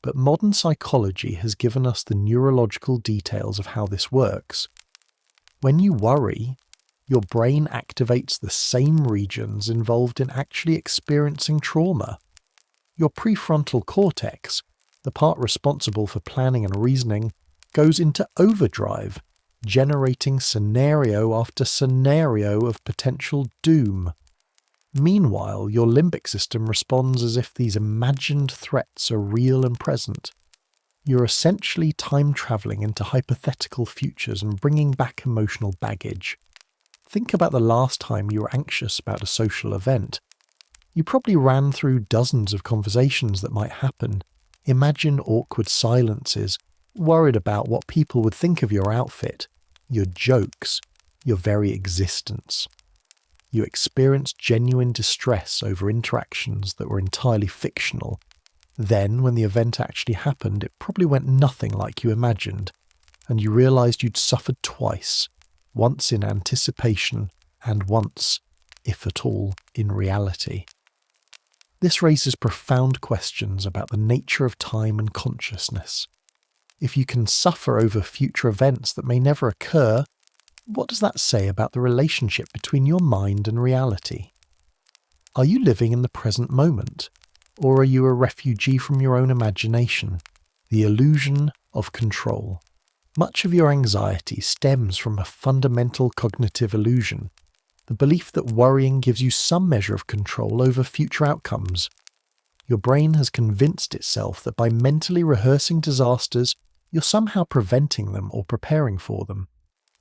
but modern psychology has given us the neurological details of how this works. When you worry, your brain activates the same regions involved in actually experiencing trauma. Your prefrontal cortex, the part responsible for planning and reasoning, goes into overdrive, generating scenario after scenario of potential doom. Meanwhile, your limbic system responds as if these imagined threats are real and present. You're essentially time-travelling into hypothetical futures and bringing back emotional baggage. Think about the last time you were anxious about a social event. You probably ran through dozens of conversations that might happen. Imagine awkward silences, worried about what people would think of your outfit, your jokes, your very existence. You experienced genuine distress over interactions that were entirely fictional. Then, when the event actually happened, it probably went nothing like you imagined, and you realised you'd suffered twice, once in anticipation and once, if at all, in reality. This raises profound questions about the nature of time and consciousness. If you can suffer over future events that may never occur, what does that say about the relationship between your mind and reality? Are you living in the present moment, or are you a refugee from your own imagination, the illusion of control? Much of your anxiety stems from a fundamental cognitive illusion, the belief that worrying gives you some measure of control over future outcomes. Your brain has convinced itself that by mentally rehearsing disasters, you're somehow preventing them or preparing for them.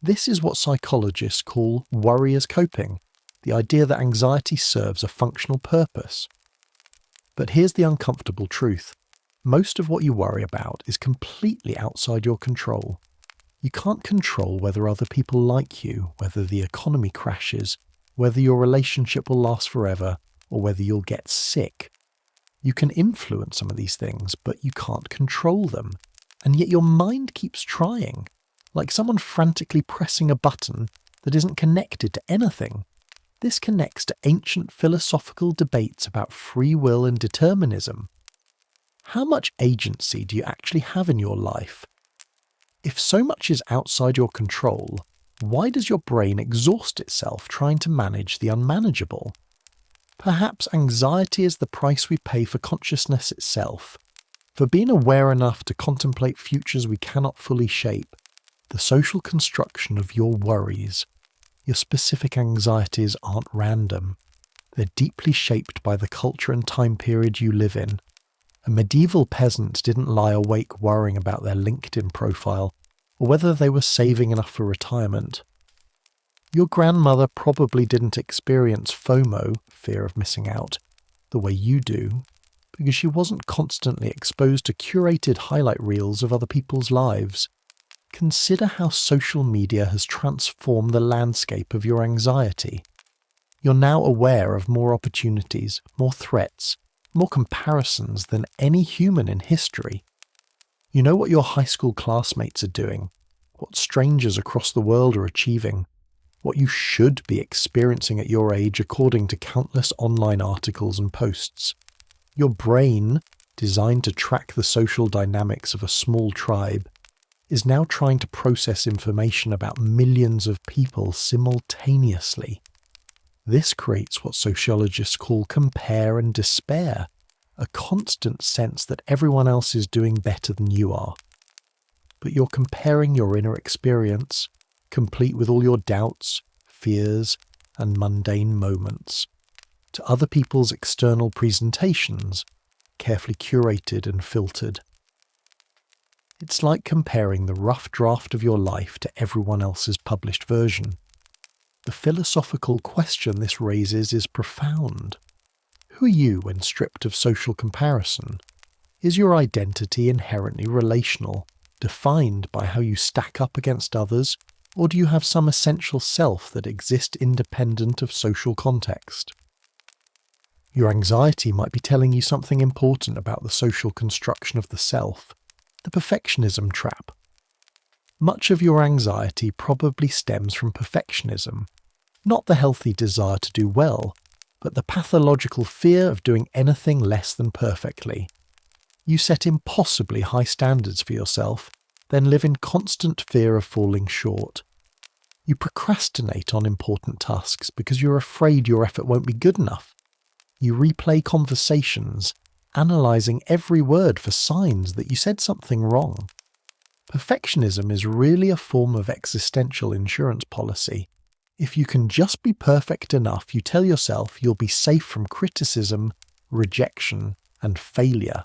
This is what psychologists call worry as coping, the idea that anxiety serves a functional purpose. But here's the uncomfortable truth. Most of what you worry about is completely outside your control. You can't control whether other people like you, whether the economy crashes, whether your relationship will last forever, or whether you'll get sick. You can influence some of these things, but you can't control them. And yet your mind keeps trying, like someone frantically pressing a button that isn't connected to anything. This connects to ancient philosophical debates about free will and determinism. How much agency do you actually have in your life? If so much is outside your control, why does your brain exhaust itself trying to manage the unmanageable? Perhaps anxiety is the price we pay for consciousness itself, for being aware enough to contemplate futures we cannot fully shape, the social construction of your worries. Your specific anxieties aren't random. They're deeply shaped by the culture and time period you live in. A medieval peasant didn't lie awake worrying about their LinkedIn profile or whether they were saving enough for retirement. Your grandmother probably didn't experience FOMO, fear of missing out, the way you do, because she wasn't constantly exposed to curated highlight reels of other people's lives. Consider how social media has transformed the landscape of your anxiety. You're now aware of more opportunities, more threats, more comparisons than any human in history. You know what your high school classmates are doing, what strangers across the world are achieving, what you should be experiencing at your age according to countless online articles and posts. Your brain, designed to track the social dynamics of a small tribe, is now trying to process information about millions of people simultaneously. This creates what sociologists call compare and despair, a constant sense that everyone else is doing better than you are. But you're comparing your inner experience, complete with all your doubts, fears, and mundane moments, to other people's external presentations, carefully curated and filtered. It's like comparing the rough draft of your life to everyone else's published version. The philosophical question this raises is profound. Who are you when stripped of social comparison? Is your identity inherently relational, defined by how you stack up against others, or do you have some essential self that exists independent of social context? Your anxiety might be telling you something important about the social construction of the self, the perfectionism trap. Much of your anxiety probably stems from perfectionism, not the healthy desire to do well, but the pathological fear of doing anything less than perfectly. You set impossibly high standards for yourself, then live in constant fear of falling short. You procrastinate on important tasks because you're afraid your effort won't be good enough. You replay conversations, analysing every word for signs that you said something wrong. Perfectionism is really a form of existential insurance policy. If you can just be perfect enough, you tell yourself you'll be safe from criticism, rejection, and failure.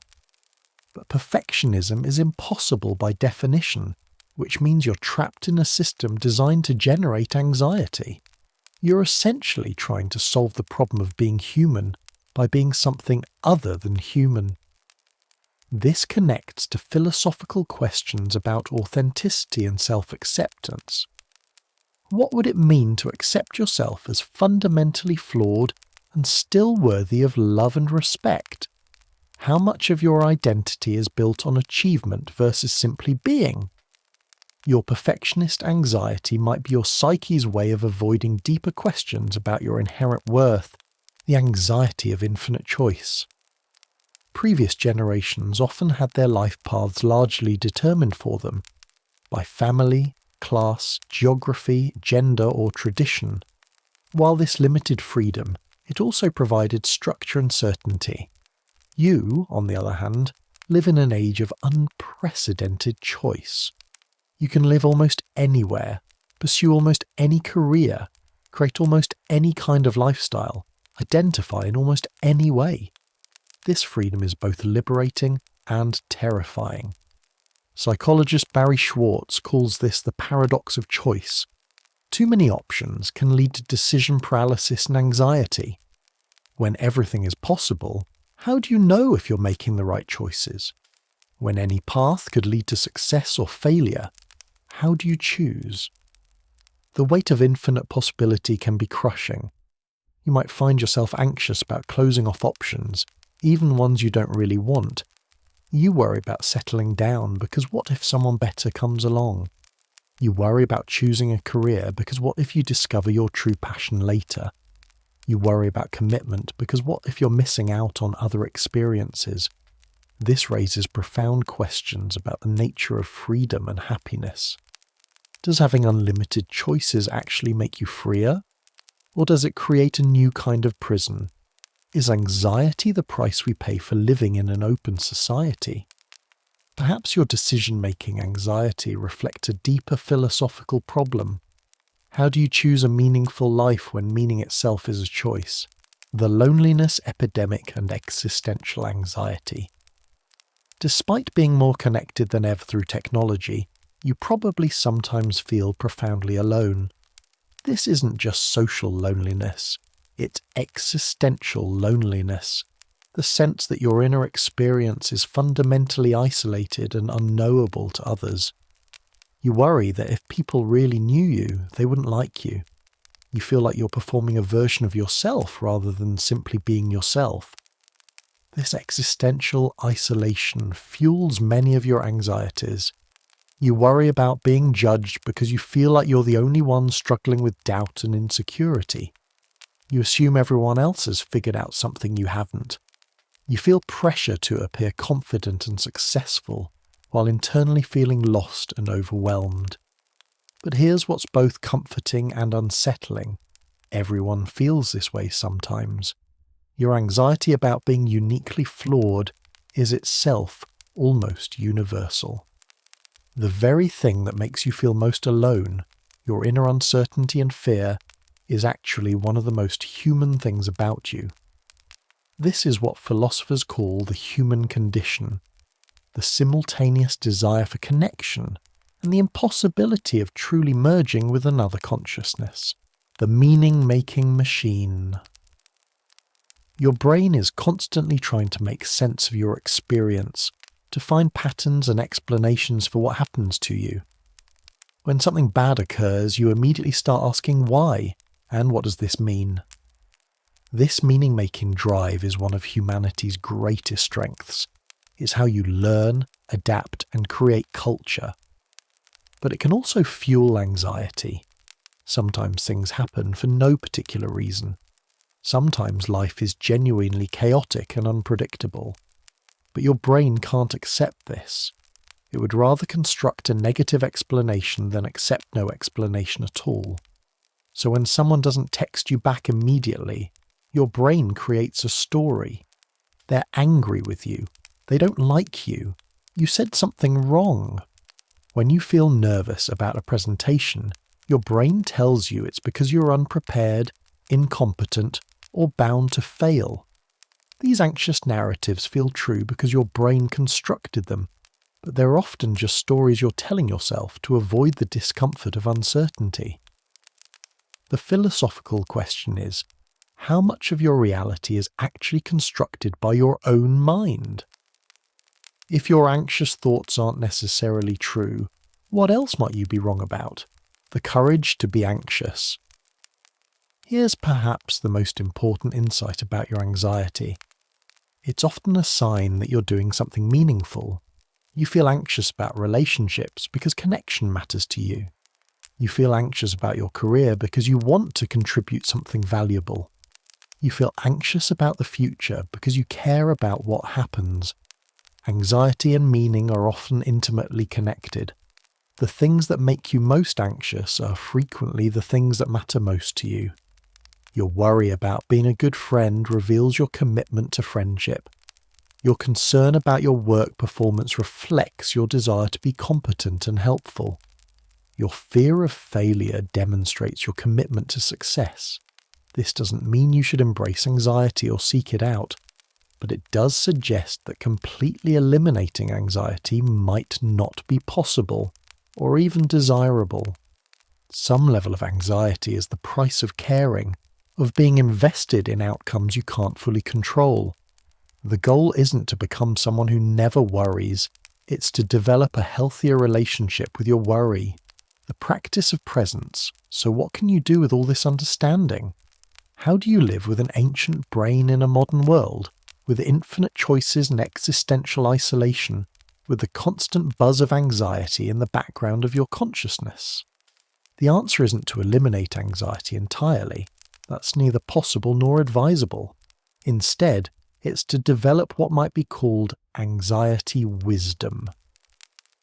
But perfectionism is impossible by definition, which means you're trapped in a system designed to generate anxiety. You're essentially trying to solve the problem of being human by being something other than human. This connects to philosophical questions about authenticity and self-acceptance. What would it mean to accept yourself as fundamentally flawed and still worthy of love and respect? How much of your identity is built on achievement versus simply being? Your perfectionist anxiety might be your psyche's way of avoiding deeper questions about your inherent worth, the anxiety of infinite choice. Previous generations often had their life paths largely determined for them by family, class, geography, gender, or tradition. While this limited freedom, it also provided structure and certainty. You, on the other hand, live in an age of unprecedented choice. You can live almost anywhere, pursue almost any career, create almost any kind of lifestyle, identify in almost any way. This freedom is both liberating and terrifying. Psychologist Barry Schwartz calls this the paradox of choice. Too many options can lead to decision paralysis and anxiety. When everything is possible, how do you know if you're making the right choices? When any path could lead to success or failure, how do you choose? The weight of infinite possibility can be crushing. You might find yourself anxious about closing off options, even ones you don't really want. You worry about settling down because what if someone better comes along? You worry about choosing a career because what if you discover your true passion later? You worry about commitment because what if you're missing out on other experiences? This raises profound questions about the nature of freedom and happiness. Does having unlimited choices actually make you freer? Or does it create a new kind of prison? Is anxiety the price we pay for living in an open society? Perhaps your decision-making anxiety reflects a deeper philosophical problem. How do you choose a meaningful life when meaning itself is a choice? The loneliness epidemic and existential anxiety. Despite being more connected than ever through technology, you probably sometimes feel profoundly alone. This isn't just social loneliness, it's existential loneliness. The sense that your inner experience is fundamentally isolated and unknowable to others. You worry that if people really knew you, they wouldn't like you. You feel like you're performing a version of yourself rather than simply being yourself. This existential isolation fuels many of your anxieties. You worry about being judged because you feel like you're the only one struggling with doubt and insecurity. You assume everyone else has figured out something you haven't. You feel pressure to appear confident and successful, while internally feeling lost and overwhelmed. But here's what's both comforting and unsettling. Everyone feels this way sometimes. Your anxiety about being uniquely flawed is itself almost universal. The very thing that makes you feel most alone, your inner uncertainty and fear, is actually one of the most human things about you. This is what philosophers call the human condition, the simultaneous desire for connection and the impossibility of truly merging with another consciousness, the meaning-making machine. Your brain is constantly trying to make sense of your experience, to find patterns and explanations for what happens to you. When something bad occurs, you immediately start asking why, and what does this mean? This meaning-making drive is one of humanity's greatest strengths. It's how you learn, adapt, and create culture. But it can also fuel anxiety. Sometimes things happen for no particular reason. Sometimes life is genuinely chaotic and unpredictable. But your brain can't accept this. It would rather construct a negative explanation than accept no explanation at all. So when someone doesn't text you back immediately, your brain creates a story. They're angry with you. They don't like you. You said something wrong. When you feel nervous about a presentation, your brain tells you it's because you're unprepared, incompetent, or bound to fail. These anxious narratives feel true because your brain constructed them, but they're often just stories you're telling yourself to avoid the discomfort of uncertainty. The philosophical question is, how much of your reality is actually constructed by your own mind? If your anxious thoughts aren't necessarily true, what else might you be wrong about? The courage to be anxious. Here's perhaps the most important insight about your anxiety. It's often a sign that you're doing something meaningful. You feel anxious about relationships because connection matters to you. You feel anxious about your career because you want to contribute something valuable. You feel anxious about the future because you care about what happens. Anxiety and meaning are often intimately connected. The things that make you most anxious are frequently the things that matter most to you. Your worry about being a good friend reveals your commitment to friendship. Your concern about your work performance reflects your desire to be competent and helpful. Your fear of failure demonstrates your commitment to success. This doesn't mean you should embrace anxiety or seek it out, but it does suggest that completely eliminating anxiety might not be possible or even desirable. Some level of anxiety is the price of caring, of being invested in outcomes you can't fully control. The goal isn't to become someone who never worries, it's to develop a healthier relationship with your worry. The practice of presence. So what can you do with all this understanding? How do you live with an ancient brain in a modern world, with infinite choices and existential isolation, with the constant buzz of anxiety in the background of your consciousness? The answer isn't to eliminate anxiety entirely. That's neither possible nor advisable. Instead, it's to develop what might be called anxiety wisdom.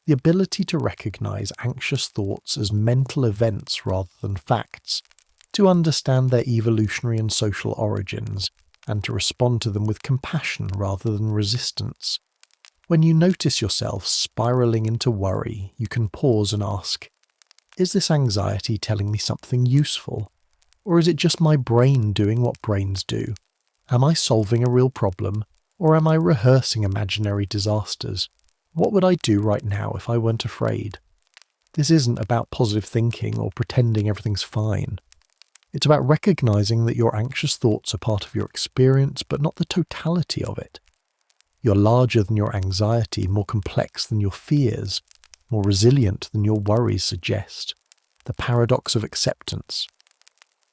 The ability to recognize anxious thoughts as mental events rather than facts, to understand their evolutionary and social origins, and to respond to them with compassion rather than resistance. When you notice yourself spiraling into worry, you can pause and ask, is this anxiety telling me something useful? Or is it just my brain doing what brains do? Am I solving a real problem, or am I rehearsing imaginary disasters? What would I do right now if I weren't afraid? This isn't about positive thinking or pretending everything's fine. It's about recognizing that your anxious thoughts are part of your experience, but not the totality of it. You're larger than your anxiety, more complex than your fears, more resilient than your worries suggest. The paradox of acceptance.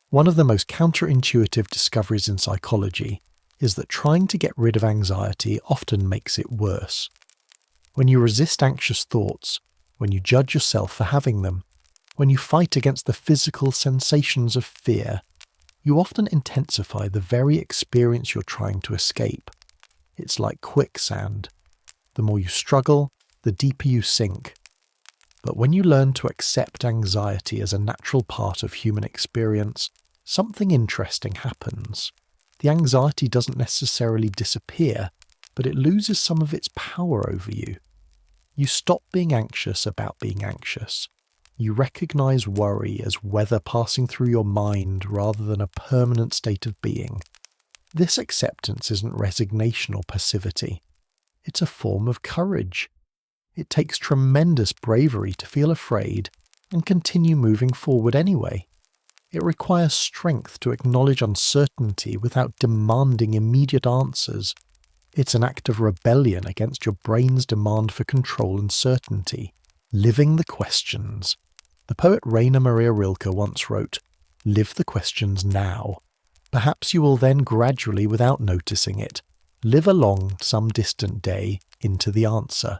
One of the most counterintuitive discoveries in psychology is that trying to get rid of anxiety often makes it worse. When you resist anxious thoughts, when you judge yourself for having them, when you fight against the physical sensations of fear, you often intensify the very experience you're trying to escape. It's like quicksand. The more you struggle, the deeper you sink. But when you learn to accept anxiety as a natural part of human experience, something interesting happens. The anxiety doesn't necessarily disappear, but it loses some of its power over you. You stop being anxious about being anxious. You recognize worry as weather passing through your mind rather than a permanent state of being. This acceptance isn't resignation or passivity. It's a form of courage. It takes tremendous bravery to feel afraid and continue moving forward anyway. It requires strength to acknowledge uncertainty without demanding immediate answers. It's an act of rebellion against your brain's demand for control and certainty. Living the questions. The poet Rainer Maria Rilke once wrote, "Live the questions now. Perhaps you will then gradually, without noticing it, live along some distant day into the answer."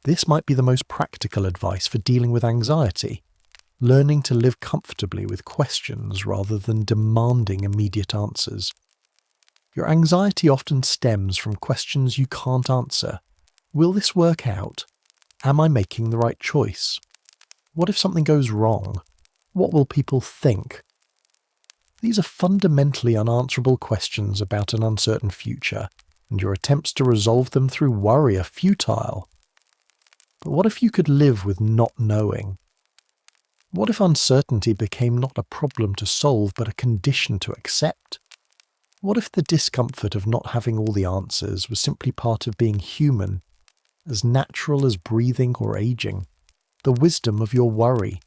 This might be the most practical advice for dealing with anxiety, learning to live comfortably with questions rather than demanding immediate answers. Your anxiety often stems from questions you can't answer. Will this work out? Am I making the right choice? What if something goes wrong? What will people think? These are fundamentally unanswerable questions about an uncertain future, and your attempts to resolve them through worry are futile. But what if you could live with not knowing? What if uncertainty became not a problem to solve, but a condition to accept? What if the discomfort of not having all the answers was simply part of being human, as natural as breathing or aging? The wisdom of your worry.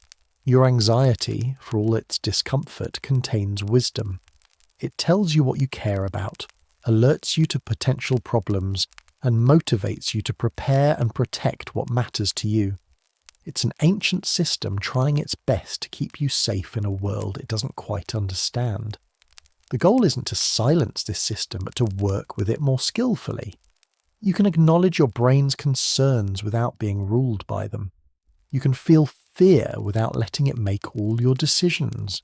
Your anxiety, for all its discomfort, contains wisdom. It tells you what you care about, alerts you to potential problems, and motivates you to prepare and protect what matters to you. It's an ancient system trying its best to keep you safe in a world it doesn't quite understand. The goal isn't to silence this system, but to work with it more skillfully. You can acknowledge your brain's concerns without being ruled by them. You can feel fear without letting it make all your decisions.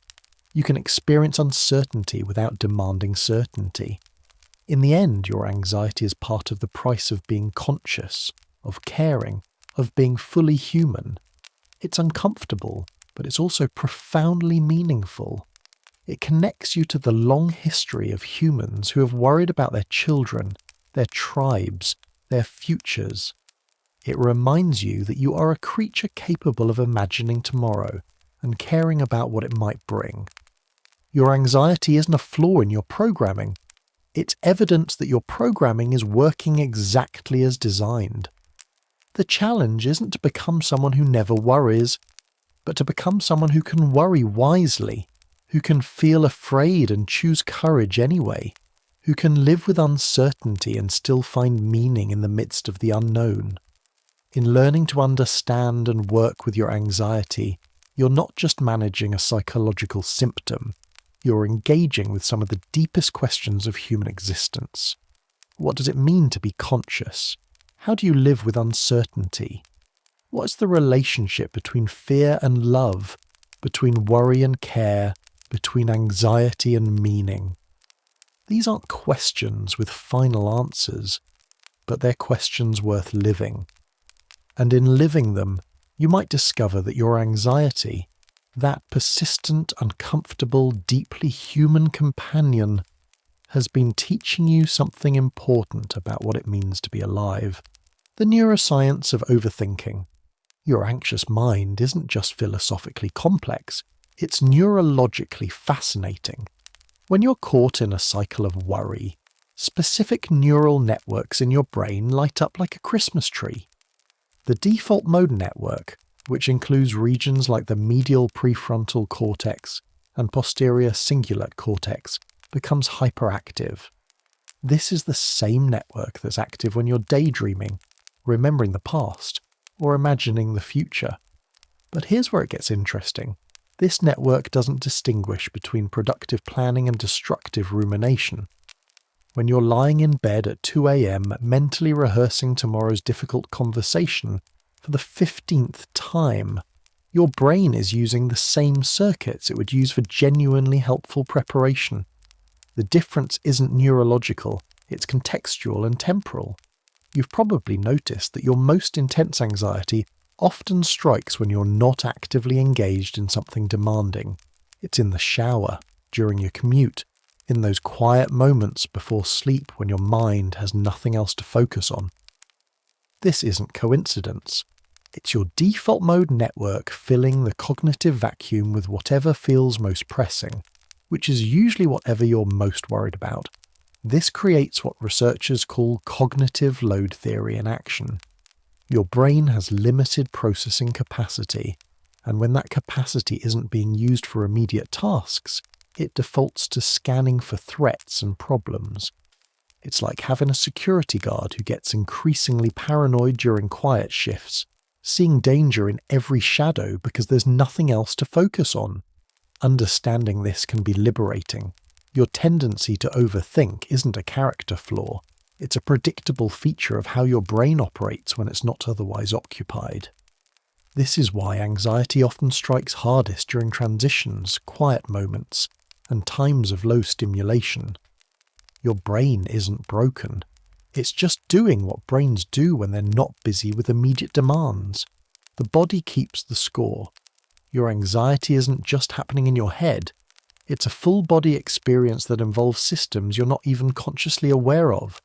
You can experience uncertainty without demanding certainty. In the end, your anxiety is part of the price of being conscious, of caring, of being fully human. It's uncomfortable, but it's also profoundly meaningful. It connects you to the long history of humans who have worried about their children, their tribes, their futures. It reminds you that you are a creature capable of imagining tomorrow and caring about what it might bring. Your anxiety isn't a flaw in your programming. It's evidence that your programming is working exactly as designed. The challenge isn't to become someone who never worries, but to become someone who can worry wisely, who can feel afraid and choose courage anyway, who can live with uncertainty and still find meaning in the midst of the unknown. In learning to understand and work with your anxiety, you're not just managing a psychological symptom, you're engaging with some of the deepest questions of human existence. What does it mean to be conscious? How do you live with uncertainty? What is the relationship between fear and love, between worry and care, between anxiety and meaning. These aren't questions with final answers, but they're questions worth living. And in living them, you might discover that your anxiety, that persistent, uncomfortable, deeply human companion, has been teaching you something important about what it means to be alive. The neuroscience of overthinking. Your anxious mind isn't just philosophically complex, it's neurologically fascinating. When you're caught in a cycle of worry, specific neural networks in your brain light up like a Christmas tree. The default mode network, which includes regions like the medial prefrontal cortex and posterior cingulate cortex, becomes hyperactive. This is the same network that's active when you're daydreaming, remembering the past, or imagining the future. But here's where it gets interesting. This network doesn't distinguish between productive planning and destructive rumination. When you're lying in bed at 2 a.m. mentally rehearsing tomorrow's difficult conversation for the 15th time, your brain is using the same circuits it would use for genuinely helpful preparation. The difference isn't neurological, it's contextual and temporal. You've probably noticed that your most intense anxiety often strikes when you're not actively engaged in something demanding. It's in the shower, during your commute, in those quiet moments before sleep when your mind has nothing else to focus on. This isn't coincidence. It's your default mode network filling the cognitive vacuum with whatever feels most pressing, which is usually whatever you're most worried about. This creates what researchers call cognitive load theory in action. Your brain has limited processing capacity, and when that capacity isn't being used for immediate tasks, it defaults to scanning for threats and problems. It's like having a security guard who gets increasingly paranoid during quiet shifts, seeing danger in every shadow because there's nothing else to focus on. Understanding this can be liberating. Your tendency to overthink isn't a character flaw. It's a predictable feature of how your brain operates when it's not otherwise occupied. This is why anxiety often strikes hardest during transitions, quiet moments, and times of low stimulation. Your brain isn't broken. It's just doing what brains do when they're not busy with immediate demands. The body keeps the score. Your anxiety isn't just happening in your head. It's a full-body experience that involves systems you're not even consciously aware of.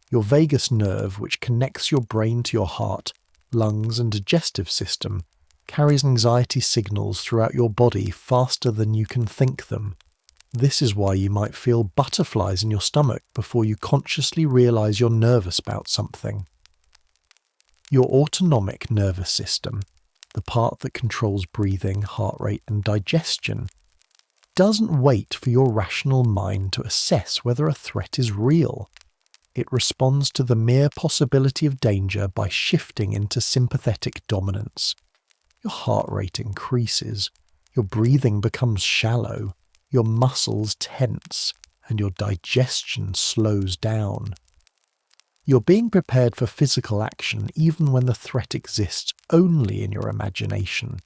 Your vagus nerve, which connects your brain to your heart, lungs, and digestive system, carries anxiety signals throughout your body faster than you can think them. This is why you might feel butterflies in your stomach before you consciously realize you're nervous about something. Your autonomic nervous system, the part that controls breathing, heart rate, and digestion, doesn't wait for your rational mind to assess whether a threat is real. It responds to the mere possibility of danger by shifting into sympathetic dominance. Your heart rate increases, your breathing becomes shallow, your muscles tense, and your digestion slows down. You're being prepared for physical action even when the threat exists only in your imagination.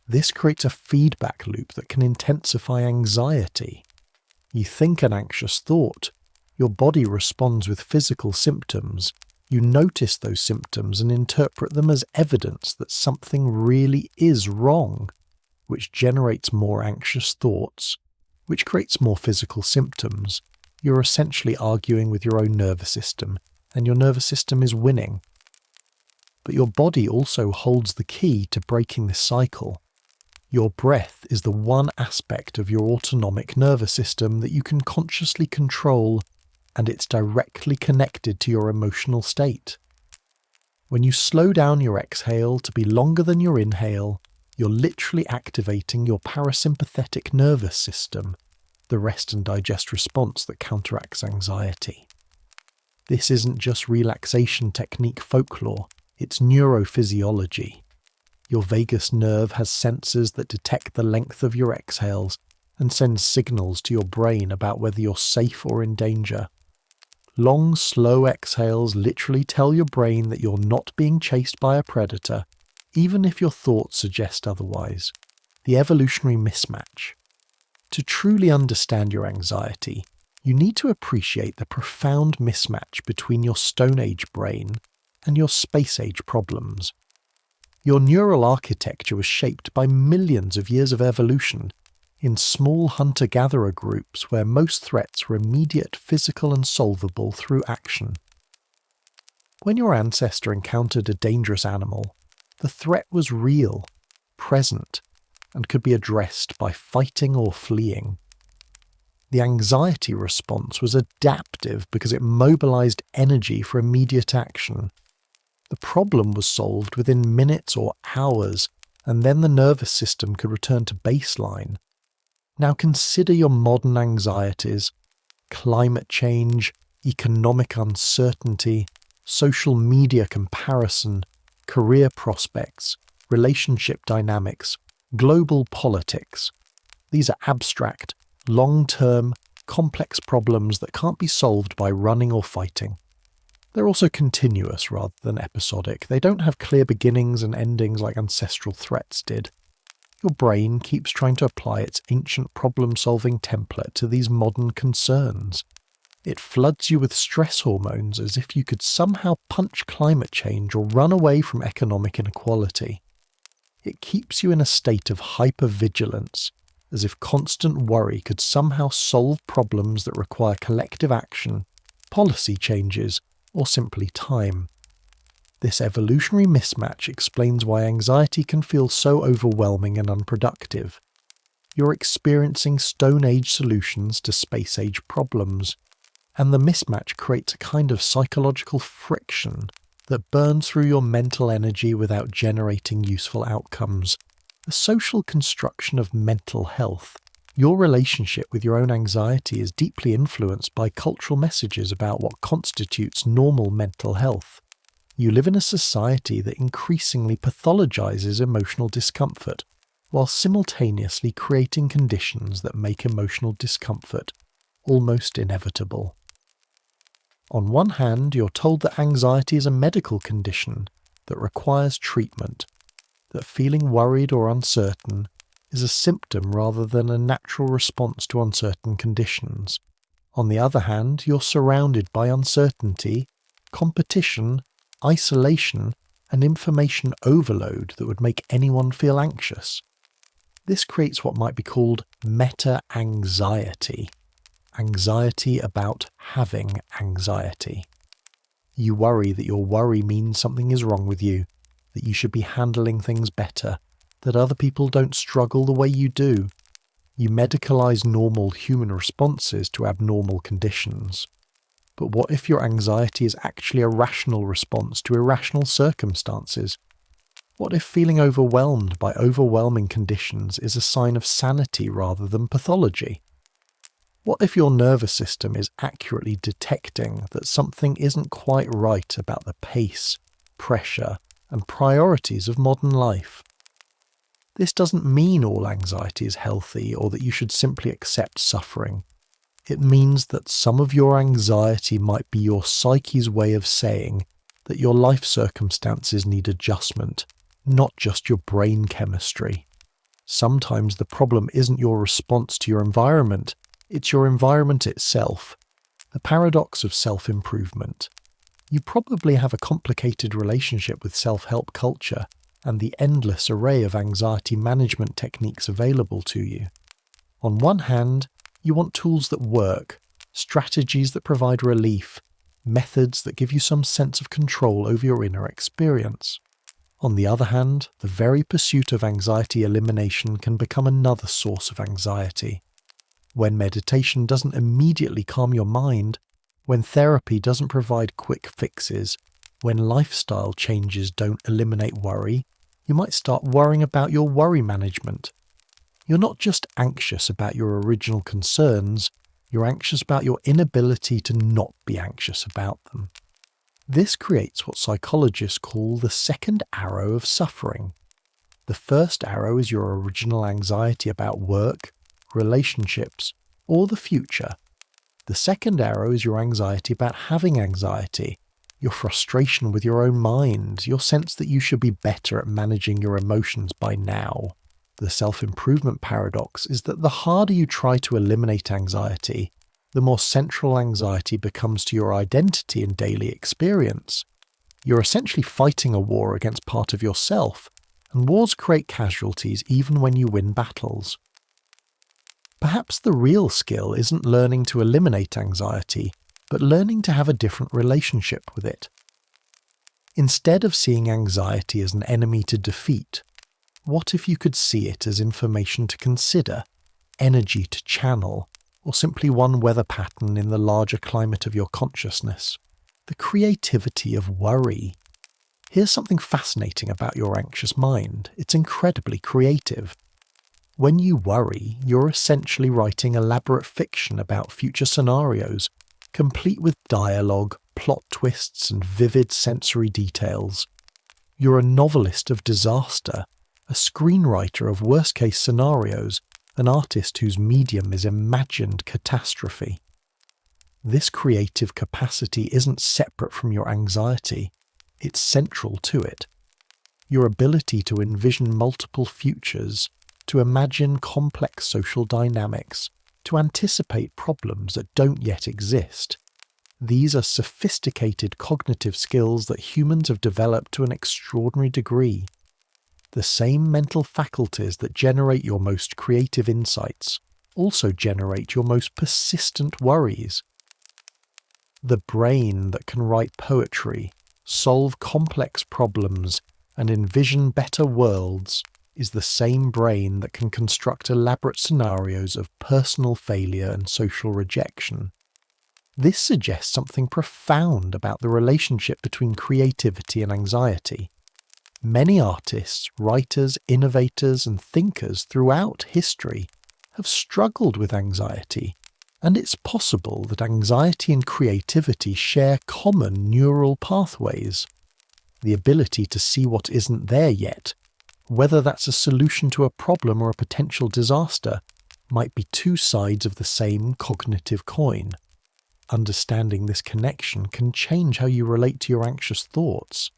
This creates a feedback loop that can intensify anxiety. You think an anxious thought, your body responds with physical symptoms. You notice those symptoms and interpret them as evidence that something really is wrong, which generates more anxious thoughts, which creates more physical symptoms. You're essentially arguing with your own nervous system, and your nervous system is winning. But your body also holds the key to breaking this cycle. Your breath is the one aspect of your autonomic nervous system that you can consciously control, and it's directly connected to your emotional state. When you slow down your exhale to be longer than your inhale, you're literally activating your parasympathetic nervous system, the rest and digest response that counteracts anxiety. This isn't just relaxation technique folklore, it's neurophysiology. Your vagus nerve has sensors that detect the length of your exhales and send signals to your brain about whether you're safe or in danger. Long, slow exhales literally tell your brain that you're not being chased by a predator, even if your thoughts suggest otherwise. The evolutionary mismatch. To truly understand your anxiety, you need to appreciate the profound mismatch between your Stone Age brain and your Space Age problems. Your neural architecture was shaped by millions of years of evolution in small hunter-gatherer groups where most threats were immediate, physical, and solvable through action. When your ancestor encountered a dangerous animal, the threat was real, present, and could be addressed by fighting or fleeing. The anxiety response was adaptive because it mobilized energy for immediate action. The problem was solved within minutes or hours, and then the nervous system could return to baseline. Now consider your modern anxieties: climate change, economic uncertainty, social media comparison, career prospects, relationship dynamics, global politics. These are abstract, long-term, complex problems that can't be solved by running or fighting. They're also continuous rather than episodic. They don't have clear beginnings and endings like ancestral threats did. Your brain keeps trying to apply its ancient problem-solving template to these modern concerns. It floods you with stress hormones as if you could somehow punch climate change or run away from economic inequality. It keeps you in a state of hypervigilance, as if constant worry could somehow solve problems that require collective action, policy changes, or simply time. This evolutionary mismatch explains why anxiety can feel so overwhelming and unproductive. You're experiencing Stone Age solutions to Space Age problems, and the mismatch creates a kind of psychological friction that burns through your mental energy without generating useful outcomes. A social construction of mental health. Your relationship with your own anxiety is deeply influenced by cultural messages about what constitutes normal mental health. You live in a society that increasingly pathologizes emotional discomfort, while simultaneously creating conditions that make emotional discomfort almost inevitable. On one hand, you're told that anxiety is a medical condition that requires treatment, that feeling worried or uncertain is a symptom rather than a natural response to uncertain conditions. On the other hand, you're surrounded by uncertainty, competition, isolation, and information overload that would make anyone feel anxious. This creates what might be called meta-anxiety. Anxiety about having anxiety. You worry that your worry means something is wrong with you, that you should be handling things better, that other people don't struggle the way you do. You medicalize normal human responses to abnormal conditions. But what if your anxiety is actually a rational response to irrational circumstances? What if feeling overwhelmed by overwhelming conditions is a sign of sanity rather than pathology? What if your nervous system is accurately detecting that something isn't quite right about the pace, pressure, and priorities of modern life? This doesn't mean all anxiety is healthy or that you should simply accept suffering. It means that some of your anxiety might be your psyche's way of saying that your life circumstances need adjustment, not just your brain chemistry. Sometimes the problem isn't your response to your environment, it's your environment itself. The paradox of self-improvement. You probably have a complicated relationship with self-help culture and the endless array of anxiety management techniques available to you. On one hand, you want tools that work, strategies that provide relief, methods that give you some sense of control over your inner experience. On the other hand, the very pursuit of anxiety elimination can become another source of anxiety. When meditation doesn't immediately calm your mind, when therapy doesn't provide quick fixes, when lifestyle changes don't eliminate worry, you might start worrying about your worry management. You're not just anxious about your original concerns, you're anxious about your inability to not be anxious about them. This creates what psychologists call the second arrow of suffering. The first arrow is your original anxiety about work, relationships, or the future. The second arrow is your anxiety about having anxiety, your frustration with your own mind, your sense that you should be better at managing your emotions by now. The self-improvement paradox is that the harder you try to eliminate anxiety, the more central anxiety becomes to your identity and daily experience. You're essentially fighting a war against part of yourself, and wars create casualties even when you win battles. Perhaps the real skill isn't learning to eliminate anxiety, but learning to have a different relationship with it. Instead of seeing anxiety as an enemy to defeat, what if you could see it as information to consider, energy to channel, or simply one weather pattern in the larger climate of your consciousness? The creativity of worry. Here's something fascinating about your anxious mind. It's incredibly creative. When you worry, you're essentially writing elaborate fiction about future scenarios, complete with dialogue, plot twists, and vivid sensory details. You're a novelist of disaster, a screenwriter of worst-case scenarios, an artist whose medium is imagined catastrophe. This creative capacity isn't separate from your anxiety, it's central to it. Your ability to envision multiple futures, to imagine complex social dynamics, to anticipate problems that don't yet exist. These are sophisticated cognitive skills that humans have developed to an extraordinary degree. The same mental faculties that generate your most creative insights also generate your most persistent worries. The brain that can write poetry, solve complex problems, and envision better worlds is the same brain that can construct elaborate scenarios of personal failure and social rejection. This suggests something profound about the relationship between creativity and anxiety. Many artists, writers, innovators, and thinkers throughout history have struggled with anxiety, and it's possible that anxiety and creativity share common neural pathways. The ability to see what isn't there yet, whether that's a solution to a problem or a potential disaster, might be two sides of the same cognitive coin. Understanding this connection can change how you relate to your anxious thoughts.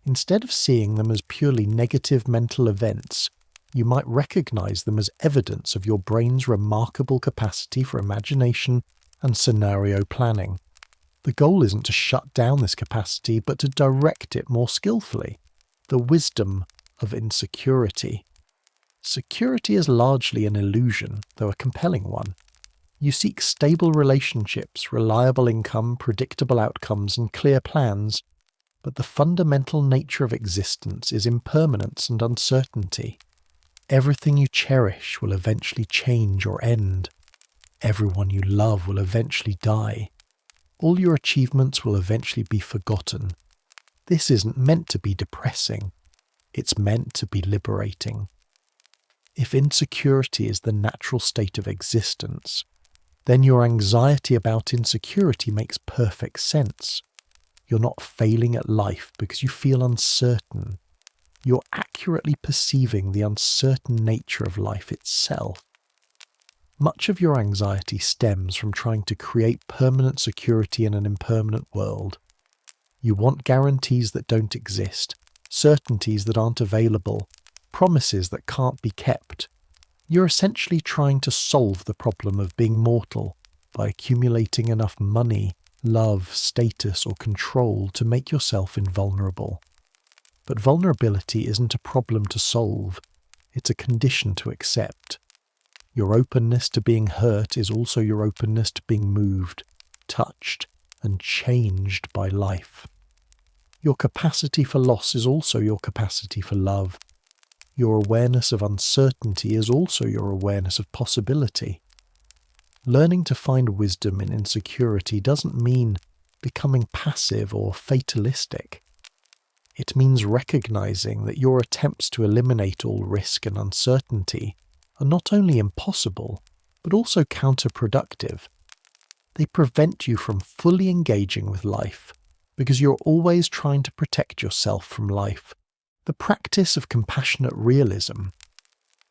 Instead of seeing them as purely negative mental events, you might recognize them as evidence of your brain's remarkable capacity for imagination and scenario planning. The goal isn't to shut down this capacity, but to direct it more skillfully. The wisdom of insecurity. Security is largely an illusion, though a compelling one. You seek stable relationships, reliable income, predictable outcomes, and clear plans, but the fundamental nature of existence is impermanence and uncertainty. Everything you cherish will eventually change or end. Everyone you love will eventually die. All your achievements will eventually be forgotten. This isn't meant to be depressing. It's meant to be liberating. If insecurity is the natural state of existence, then your anxiety about insecurity makes perfect sense. You're not failing at life because you feel uncertain. You're accurately perceiving the uncertain nature of life itself. Much of your anxiety stems from trying to create permanent security in an impermanent world. You want guarantees that don't exist, certainties that aren't available, promises that can't be kept. You're essentially trying to solve the problem of being mortal by accumulating enough money, love, status, or control to make yourself invulnerable. But vulnerability isn't a problem to solve, it's a condition to accept. Your openness to being hurt is also your openness to being moved, touched, and changed by life. Your capacity for loss is also your capacity for love. Your awareness of uncertainty is also your awareness of possibility. Learning to find wisdom in insecurity doesn't mean becoming passive or fatalistic. It means recognizing that your attempts to eliminate all risk and uncertainty are not only impossible, but also counterproductive. They prevent you from fully engaging with life, because you're always trying to protect yourself from life. The practice of compassionate realism.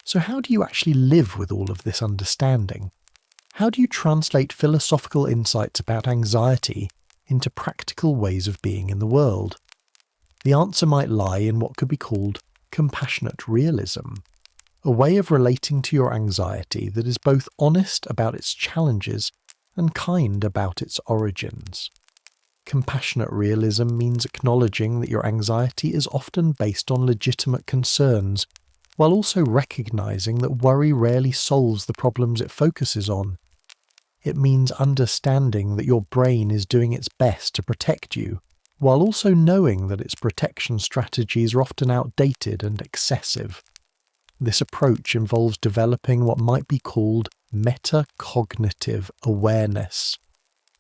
So how do you actually live with all of this understanding? How do you translate philosophical insights about anxiety into practical ways of being in the world? The answer might lie in what could be called compassionate realism. a way of relating to your anxiety that is both honest about its challenges and kind about its origins. Compassionate realism means acknowledging that your anxiety is often based on legitimate concerns, while also recognizing that worry rarely solves the problems it focuses on. It means understanding that your brain is doing its best to protect you, while also knowing that its protection strategies are often outdated and excessive. This approach involves developing what might be called metacognitive awareness,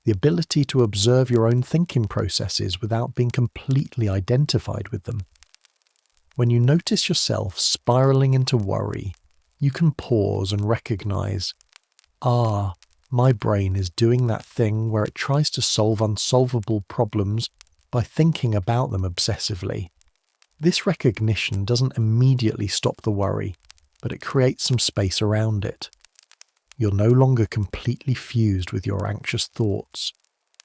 the ability to observe your own thinking processes without being completely identified with them. When you notice yourself spiraling into worry, you can pause and recognize, my brain is doing that thing where it tries to solve unsolvable problems by thinking about them obsessively. This recognition doesn't immediately stop the worry, but it creates some space around it. You're no longer completely fused with your anxious thoughts.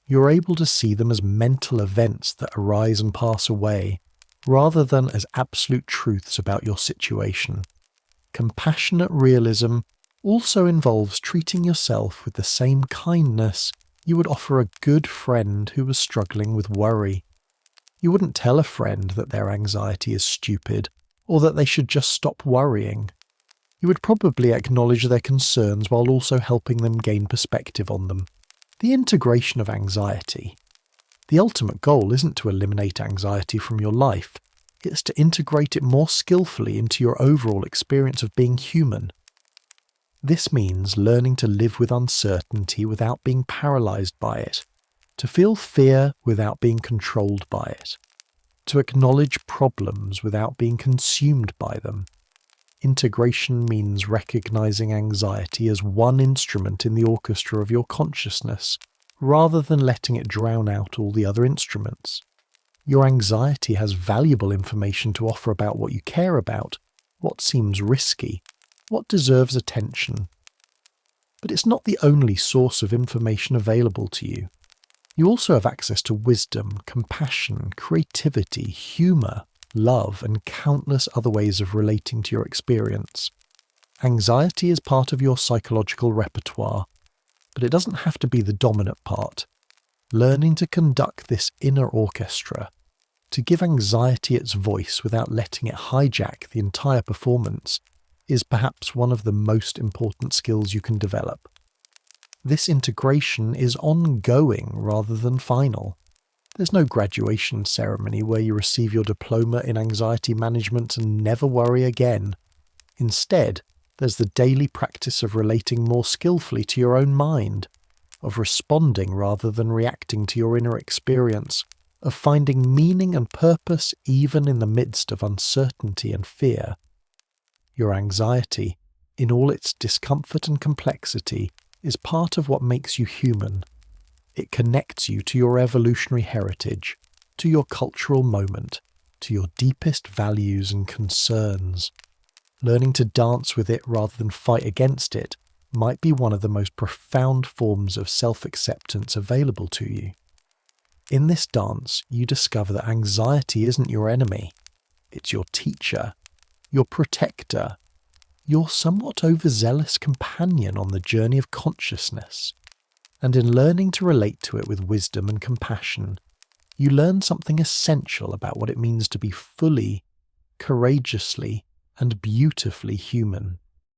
You're able to see them as mental events that arise and pass away, rather than as absolute truths about your situation. Compassionate realism also involves treating yourself with the same kindness you would offer a good friend who was struggling with worry. You wouldn't tell a friend that their anxiety is stupid, or that they should just stop worrying. You would probably acknowledge their concerns while also helping them gain perspective on them. The integration of anxiety. The ultimate goal isn't to eliminate anxiety from your life, it's to integrate it more skillfully into your overall experience of being human. This means learning to live with uncertainty without being paralyzed by it, to feel fear without being controlled by it, to acknowledge problems without being consumed by them. Integration means recognizing anxiety as one instrument in the orchestra of your consciousness, rather than letting it drown out all the other instruments. Your anxiety has valuable information to offer about what you care about, what seems risky, what deserves attention. But it's not the only source of information available to you. You also have access to wisdom, compassion, creativity, humour, love, and countless other ways of relating to your experience. Anxiety is part of your psychological repertoire, but it doesn't have to be the dominant part. Learning to conduct this inner orchestra, to give anxiety its voice without letting it hijack the entire performance, is perhaps one of the most important skills you can develop. This integration is ongoing rather than final. There's no graduation ceremony where you receive your diploma in anxiety management and never worry again. Instead, there's the daily practice of relating more skillfully to your own mind, of responding rather than reacting to your inner experience, of finding meaning and purpose even in the midst of uncertainty and fear. Your anxiety, in all its discomfort and complexity, is part of what makes you human. It connects you to your evolutionary heritage, to your cultural moment, to your deepest values and concerns. Learning to dance with it rather than fight against it might be one of the most profound forms of self-acceptance available to you. In this dance, you discover that anxiety isn't your enemy. It's your teacher, your protector, your somewhat overzealous companion on the journey of consciousness. And in learning to relate to it with wisdom and compassion, you learn something essential about what it means to be fully, courageously, and beautifully human.